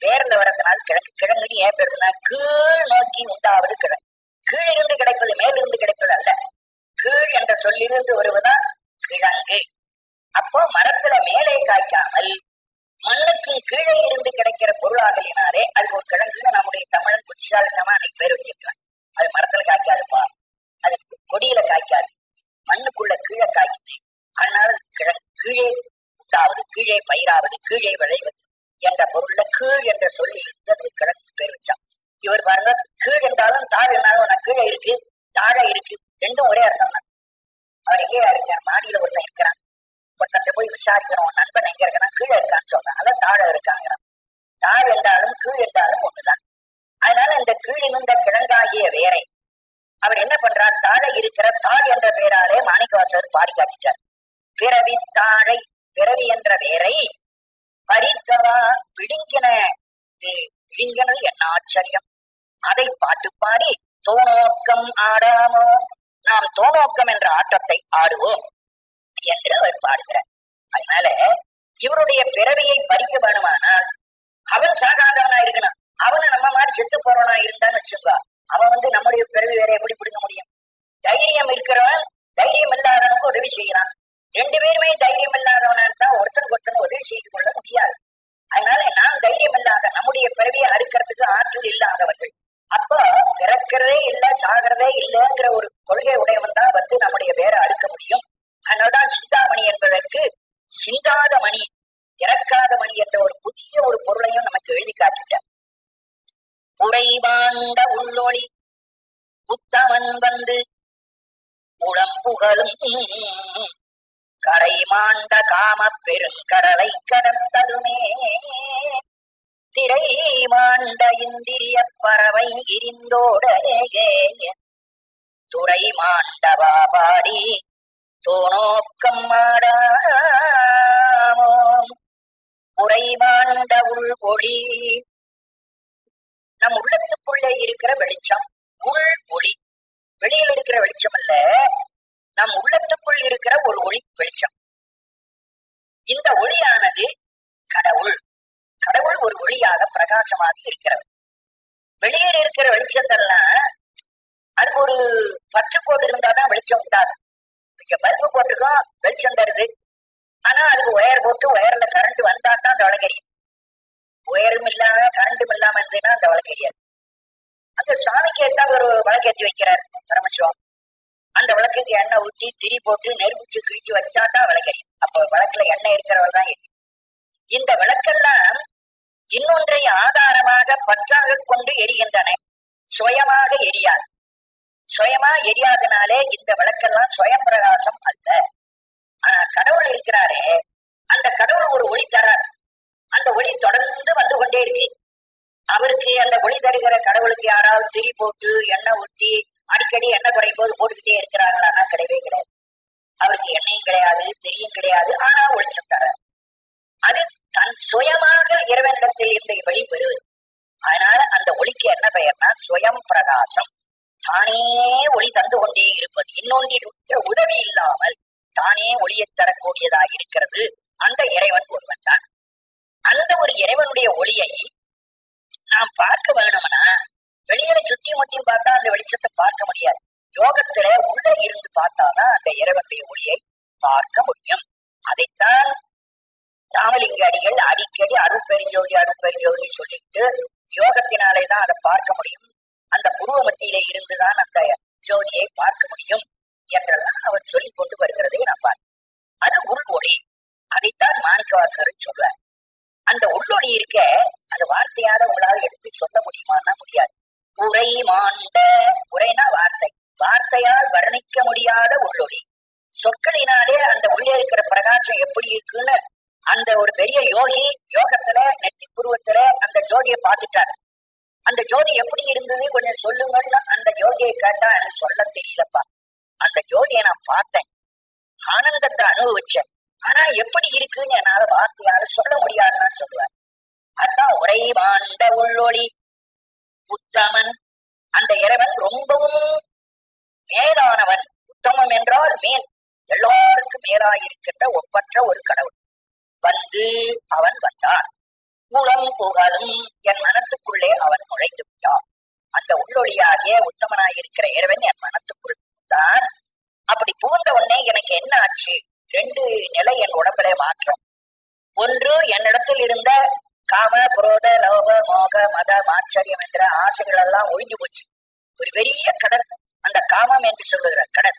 வேர்ல வரதுனால கிழங்கு. கிழங்குன்னு ஏன் பேருனா கீழ் நோக்கி உண்டாவது கிழங்கு. கீழிருந்து கிடைப்பது மேலிருந்து கிடைப்பது அல்ல, கீழ் என்ற சொல்லிருந்து வருவதுதான் கிழங்கு. அப்போ மரத்துல மேலே காய்க்காமல் மண்ணுக்கு கீழே இருந்து கிடைக்கிற பொருளாகலினாலே அது ஒரு கிழங்குன்னு நம்முடைய தமிழன் புத்திசாலித்தனமா அன்னைக்கு பேர் வச்சிருக்கலாம். அது மரத்துல காய்க்காதுப்பா, அது கொடியில காய்க்காது, மண்ணுக்குள்ள கீழே காய்க்குது, அதனால கிழங்கு. கீழே உண்டாவது, கீழே பயிராவது, கீழே விளைவது என்ற பொருள்ல கீழ் என்ற சொல்லி இருந்து கிழங்கு பேர் வச்சான். இவர் பாருங்க, கீழ் என்றாலும் தாழ் என்றாலும் நான் கீழே இருக்கு தாழ இருக்கு, ரெண்டும் ஒரே அர்த்தம் தான். அவர் எங்கேயா இருக்கார், மாடியில ஒருத்தன் இருக்கிறான், ஒருத்தன் போய் விசாரிக்கிறோம் நண்பன் எங்க இருக்கான், கீழே இருக்கான்னு சொல்றான், அல்ல தாழ இருக்காங்கிறான். தாழ் என்றாலும் கீழ் என்றாலும் ஒண்ணுதான். அதனால இந்த கீழின் இந்த கிழங்காகிய வேரை அவர் என்ன பண்றார், தாழ இருக்கிற தாழ் என்ற பெயராலே மாணிக்கவாசகர் பாடி காட்டிட்டார். பிறவி தாழை, பிறவி என்ற வேரை பறித்தவா, விழுங்கின. விழுங்கினது என்ன ஆச்சரியம், அதை பாட்டு பாடி தோணோக்கம் ஆடாமோ, நாம் தோணோக்கம் என்ற ஆட்டத்தை ஆடுவோம் என்று அவர் பாடுகிறார். அதனால இவருடைய பிறவியை பறிக்க வேணுமானால் அவன் சாகாதவனா இருக்கணும். அவனை நம்ம மாதிரி செத்து போறவனா இருந்தான்னு வச்சுக்கோ, அவன் வந்து நம்முடைய பிறவி வேற எப்படி பிடிக்க முடியும்? தைரியம் இருக்கிறவன் தைரியம் இல்லாதவனுக்கு உதவி செய்யறான். ரெண்டு பேருமே தைரியம் இல்லாதவனா இருந்தா ஒருத்தருக்கு ஒருத்தர் உதவி செய்து கொள்ள முடியாது. அதனால நாம் தைரியம் இல்லாத, நம்முடைய பிறவியை அறுக்கிறதுக்கு ஆற்றல் இல்லாதவர்கள். அப்ப பிறக்கிறதே இல்லை சாகிறதே இல்லைங்கிற ஒரு கொள்கை உடையவன் தான் வந்து நம்முடைய பேரை அடுக்க முடியும். அதனால்தான் சிந்தாமணி என்பதற்கு சிந்தாத மணி, இறக்காத மணி என்ற ஒரு புதிய ஒரு பொருளையும் நமக்கு எழுதி காட்டிட்டார். உறைவாண்ட உள்ளொளி உத்தமன் வந்து உளம்புகழும் கரை மாண்ட காம பெருங்கடலை கடத்தலுமே திரை மாண்ட இந்திரிய பறவை இருந்தோடனே துறை மாண்டவா பாடி தோணோக்கம் மாடாமோ உறைவாண்ட உள் ஒளி. நம் உள்ளத்துக்குள்ளே இருக்கிற வெளிச்சம் உள் ஒளி. வெளியில் இருக்கிற வெளிச்சம் அல்ல, நம் உள்ளத்துக்குள் இருக்கிற ஒரு ஒளி வெளிச்சம். இந்த ஒளியானது கடவுள். கடவுள் ஒரு ஒளியாக பிரகாசமாக இருக்கிறவர். வெளியில் இருக்கிற வெளிச்சத்தெல்லாம் அதுக்கு ஒரு பற்று போட்டு இருந்தாதான் வெளிச்சம் உண்டாது. இங்க பல்பு போட்டிருக்கோம், வெளிச்சம் தருது. ஆனா அதுக்கு ஒயர் போட்டு ஒயர்ல கரண்ட் வந்தா தான் அந்த விளக்கெரியும். ஒயரும் இல்லாம கரண்ட்டும் இல்லாம இருந்ததுன்னா அந்த விளக்கெரியாது. அந்த சாமிக்கு ஏற்றா ஒரு விளக்கேற்றி வைக்கிறார் பரமசிவம். அந்த விளக்குக்கு எண்ணெய் ஊற்றி திரி போட்டு நெருப்பிச்சு கிழிச்சு வச்சா தான் விளக்கெரியும். அப்ப விளக்குல எண்ணெய் இருக்கிறவர் தான் எரியும். இந்த விளக்கெல்லாம் இன்னொன்றை ஆதாரமாக பற்றாக கொண்டு எரிகின்றன, சுயமாக எரியாது. சுயமா எரியாதனாலே இந்த விளக்கெல்லாம் சுயம் பிரகாசம் அல்ல. ஆனா கடவுள் இருக்கிறாரே, அந்த கடவுள் ஒரு ஒளி தரார். அந்த ஒளி தொடர்ந்து வந்து கொண்டே இருக்கு. அவருக்கு அந்த ஒளி தருகிற கடவுளுக்கு யாராவது திரி போட்டு எண்ணெய் ஊற்றி அடிக்கடி எண்ணெய் குறையும் போது போட்டுக்கிட்டே இருக்கிறார்களானா கிடையவே கிடையாது. அவருக்கு எண்ணெயும் கிடையாது, திரியும் கிடையாது. ஆனா ஒளிச்சம் தரார். அது தன் சுயமாக இறைவனிடத்தில் இருந்த வெளி பெறுவது. அதனால அந்த ஒளிக்கு என்ன பெயர்னா சுயம் பிரகாசம். தானே ஒளி தந்து கொண்டே இருப்பது, இன்னொன்றினுடைய உதவி இல்லாமல் தானே ஒளியை தரக்கூடியதாக இருக்கிறது அந்த இறைவன் ஒருவன் தான். அந்த ஒரு இறைவனுடைய ஒளியை நாம் பார்க்க வேணும்னா வெளியில சுத்தி முத்தியும் பார்த்தா அந்த வெளிச்சத்தை பார்க்க முடியாது. யோகத்துல உள்ள இருந்து பார்த்தாதான் அந்த இறைவனுடைய ஒளியை பார்க்க முடியும். அதைத்தான் ராமலிங்க அடிகள் அடிக்கடி அருட்பெருஞ்சோதி அருட்பெருஞ்சோதி சொல்லிட்டு யோகத்தினாலேதான் அதை பார்க்க முடியும். அந்த புருவ மத்தியிலே இருந்துதான் அந்த ஜோதியை பார்க்க முடியும் என்றெல்லாம் அவர் சொல்லிக் கொண்டு வருகிறதை நான் பார்த்தேன். அது உள் ஒளி. அதைத்தான் மாணிக்கவாசகர் சொல்றார். அந்த உள்ளொளி இருக்க அது வார்த்தையால உங்களால் எடுத்து சொல்ல முடியுமான்னா முடியாது. உரை மாண்ட, உரைனா வார்த்தை, வார்த்தையால் வர்ணிக்க முடியாத உள்ளொளி. சொற்களினாலே அந்த உள்ளே இருக்கிற பிரகாசம் எப்படி இருக்குன்னு அந்த ஒரு பெரிய யோகி யோகத்துல நெத்தி புருவத்துல அந்த ஜோதியை பார்த்துட்டார். அந்த ஜோதி எப்படி இருந்தது கொஞ்சம் சொல்லுங்கன்னு அந்த ஜோதியை கேட்டா எனக்கு சொல்ல தெரியலப்பா. அந்த ஜோதியை நான் பார்த்தேன், ஆனந்தத்தை அனுபவிச்சேன். ஆனா எப்படி இருக்குன்னு என்னால வார்த்தையால சொல்ல முடியாதுன்னு சொல்லுவார். அதான் உரை மாண்ட உள்ளொளி உத்தமன். அந்த இறைவன் ரொம்பவும் மேலானவன். உத்தமம் என்றால் மேல், எல்லாருக்கும் மேலாயிருக்கின்ற ஒப்பற்ற ஒரு கடவுள். வந்து அவன் வந்தான். உளம் புகழும் என் மனத்துக்குள்ளே அவன் நுழைந்து விட்டான். அந்த உள்ளொளியாகிய உத்தமனாயிருக்கிற இறைவன் என் மனத்துக்குள் தான். அப்படி புகுந்த உடனே எனக்கு என்ன ஆச்சு? ரெண்டு நிலை என் உடம்புல மாற்றம். ஒன்று, என்னிடத்தில் இருந்த காம குரோத லோக மோக மத மாச்சரியம் என்ற ஆசைகள் எல்லாம் ஒழிஞ்சு போச்சு. ஒரு பெரிய கடல், அந்த காமம் என்று சொல்லுகிற கடல்,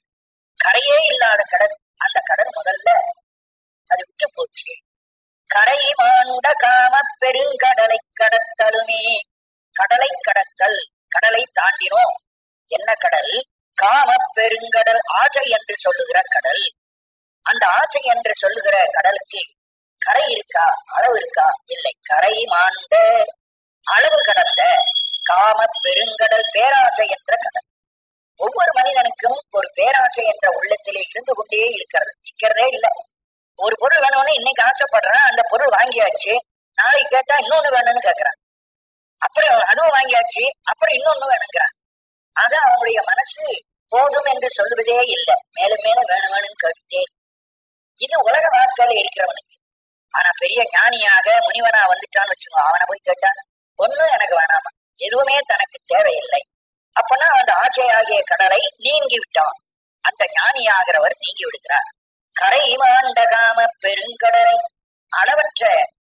கரையே இல்லாத கடல். அந்த கடல் முதல்ல அது விட்டு போச்சு. கரை மாண்ட காம பெருங்கடலை கடத்தலுமே. கடலை கடத்தல், கடலை தாண்டினோம். என்ன கடல்? காம பெருங்கடல், ஆசை என்று சொல்லுகிற கடல். அந்த ஆசை என்று சொல்லுகிற கடலுக்கு கரை இருக்கா, அளவு இருக்கா? இல்லை. கரை மாண்ட, அளவு கடந்த காம பெருங்கடல், பேராசை என்ற கடல். ஒவ்வொரு மனிதனுக்கும் ஒரு பேராசை என்ற உள்ளத்திலே இருந்து கொண்டே இருக்கிறது, நிக்கிறதே இல்லை. ஒரு பொருள் வேணும்னு இன்னைக்கு ஆசைப்படுறான், அந்த பொருள் வாங்கியாச்சு. நாளைக்கு கேட்டா இன்னொன்னு வேணும்னு கேட்கிறான். அப்புறம் அதுவும் வாங்கியாச்சு, அப்புறம் இன்னொன்னு வேணுங்கிறான். ஆக அவனுடைய மனசு போதும் என்று சொல்லுவதே இல்லை, மேலும் மேலும் வேணும் வேணும்னு கேட்டுட்டே. இது உலக வாழ்க்கையில இருக்கிறவனுக்கு. ஆனா பெரிய ஞானியாக முனிவனா வந்துட்டான்னு வச்சுக்கோ, அவனை போய் கேட்டான் ஒன்னும் எனக்கு வேணாமா, எதுவுமே தனக்கு தேவையில்லை. அப்பனா அந்த ஆசையாகிய கடலை நீங்கி விட்டான். அந்த ஞானியாகிறவர் நீங்கி விடுகிறார். கரை மாண்ட காம பெருங்கடலை, அளவற்ற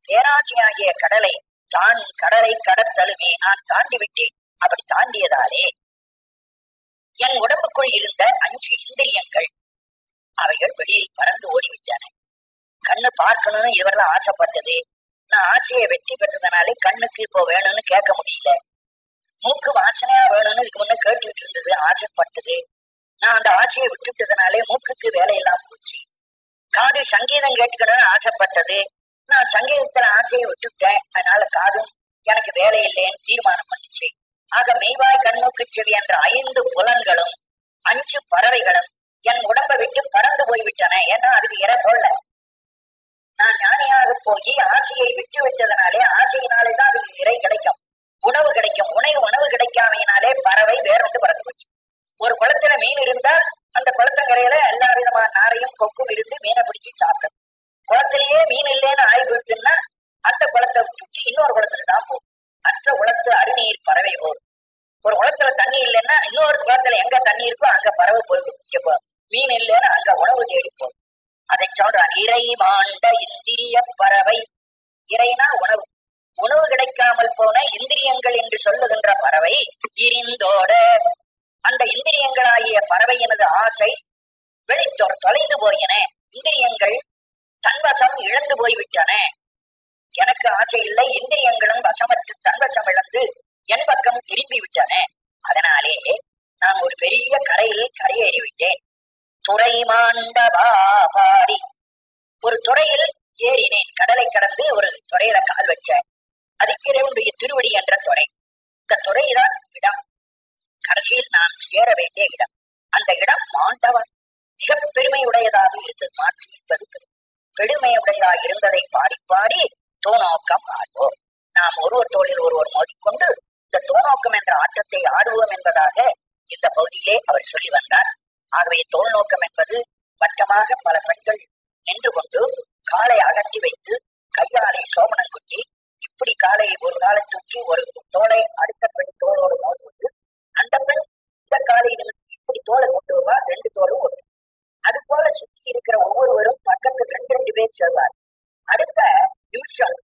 பேராசையாகிய கடலை தான் கடலை கடத்தலுமே நான் தாண்டி விட்டேன். அப்படி தாண்டியதாலே என் உடம்புக்குள் இருந்த 5 இந்திரியங்கள் அவைகள் வெளியில் பறந்து ஓடிவிட்டன. கண்ணு பார்க்கணும்னு இவரெல்லாம் ஆசைப்பட்டது. நான் ஆசையை வெற்றி பெற்றதுனாலே கண்ணுக்கு இப்போ வேணும்னு கேட்க முடியல. மூக்கு வாசனையா வேணும்னு இதுக்கு முன்ன கேட்டுக்கிட்டு இருந்தது, ஆசைப்பட்டது. நான் அந்த ஆசையை விட்டுட்டதுனாலே மூக்குக்கு வேலையெல்லாம் போச்சு. காது சங்கீதம் கேட்டுக்கணும்னு ஆசைப்பட்டது. நான் சங்கீதத்துல ஆசையை விட்டுட்டேன், அதனால காதும் எனக்கு வேலை இல்லைன்னு தீர்மானம் பண்ணிச்சு. ஆக மெய்வாய் கண்மூக்கு செவி என்ற 5 புலன்களும் 5 பறவைகளும் என் உடம்பை விட்டு பறந்து போய்விட்டன. ஏன்னா அதுக்கு இறை போடல. நான் ஞானியாக போய் ஆசையை விட்டு விட்டதனாலே ஆசையினாலேதான் அதுக்கு இறை கிடைக்கும், உணவு கிடைக்கும். உணவு கிடைக்காமையினாலே பறவை வேறொன்று பறந்து போச்சு. ஒரு குளத்துல மீன் இருந்தால் அந்த குளத்தங்கரையில எல்லா விதமான நாரையும் கொக்கும் இருந்து மீனை பிடிச்சி சாப்பிடும். குளத்திலேயே மீன் இல்லைன்னு ஆய்வுன்னா அந்த குளத்தை விட்டு இன்னொரு குளத்துல தான் போகும். மற்ற குளத்து அருநீர் பறவை போகும். ஒரு குளத்துல தண்ணி இல்லைன்னா இன்னொரு குளத்துல எங்க தண்ணி இருக்கோ அங்க பறவை போய் மீன் இல்லைன்னு அங்க உணவு தேடி போகும். அதை சொல்றான், இறை மாண்ட இந்திரிய பறவை. இறைனா உணவு. உணவு கிடைக்காமல் போன இந்திரியங்கள் என்று சொல்லுகின்ற பறவை இரிந்தோட, அந்த இந்திரியங்களாகிய பறவையினது ஆசை தொலைந்து போயின. இந்திரியங்கள் தன்வசம் இழந்து போய்விட்டன. எனக்கு ஆசை இல்லை, இந்திரியங்களும் வசமற்று தன்வசம் இழந்து என் பக்கம் திரும்பி விட்டன. அதனாலே நான் ஒரு பெரிய கரையில் கரையேறிவிட்டேன். துறை மாண்டபாடி, ஒரு துறையில் ஏறினேன். கடலை கடந்து ஒரு துறையில கால் வச்சேன். அதுக்கு இறைவனுடைய திருவடி என்ற துறை. இந்த துறைதான் இடம், கடைசியில் நான் சேர வேண்டிய இடம். அந்த இடம் மாண்டவன் மிக பெருமையுடையதாக இருந்தது. மாற்றி என்பது பெருமையுடையதாக இருந்ததை பாடி பாடி தோநோக்கம் ஆடுவோம். நாம் ஒருவர் தோளில் ஒருவர் மோதிக்கொண்டு இந்த தோநோக்கம் என்ற ஆட்டத்தை ஆடுவோம் என்பதாக இந்த பகுதியிலே அவர் சொல்லி வந்தார். ஆகவே தோல் நோக்கம் என்பது வட்டமாக பல பெண்கள் நின்று கொண்டு காலை அகற்றி வைத்து கையாலை சோமனம் குத்தி இப்படி காலை ஒரு காலை தூக்கி ஒரு தோலை அடுத்த பெண் தோளோடு மோதுவது, அந்த பெண் இந்த காலை இப்படி தோலை கொண்டு வருவா, 2 தோளும் ஒரு. அது போல சுற்றி இருக்கிற ஒவ்வொருவரும் பக்கத்தில் 2 பேர் சேர்வார். அடுத்த நிமிஷம்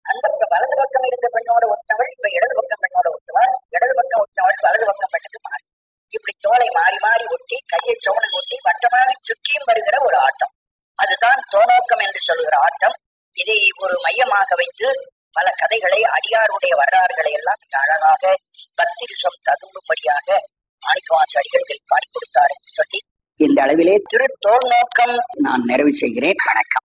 அந்த வலது பக்கம் இருந்த பெண்ணோட ஒட்டவள் இப்ப இடது பக்கம் பெண்ணோட ஒட்டுவாள், இடது பக்கம் ஒட்டவள் வலது பக்கம் பெண்ணுக்கு மாறி இப்படி தோலை மாறி மாறி ஒட்டி கையை சோழன் ஒட்டி வட்டமாக சுற்றியும் வருகிற ஒரு ஆட்டம். அதுதான் தோநோக்கம் என்று சொல்லுகிற ஆட்டம். இதை ஒரு மையமாக வைத்து பல கதைகளை, அடியாருடைய வரலாறுகளை எல்லாம் மிக அழகாக பக்திரிசம் தகும்படியாக மாணிக்கவாசகர்கள் பாடி கொடுத்தார் என்று சொல்லி இந்த அளவிலே திரு தோல் நோக்கம் நான் நிறைவு செய்கிறேன். வணக்கம்.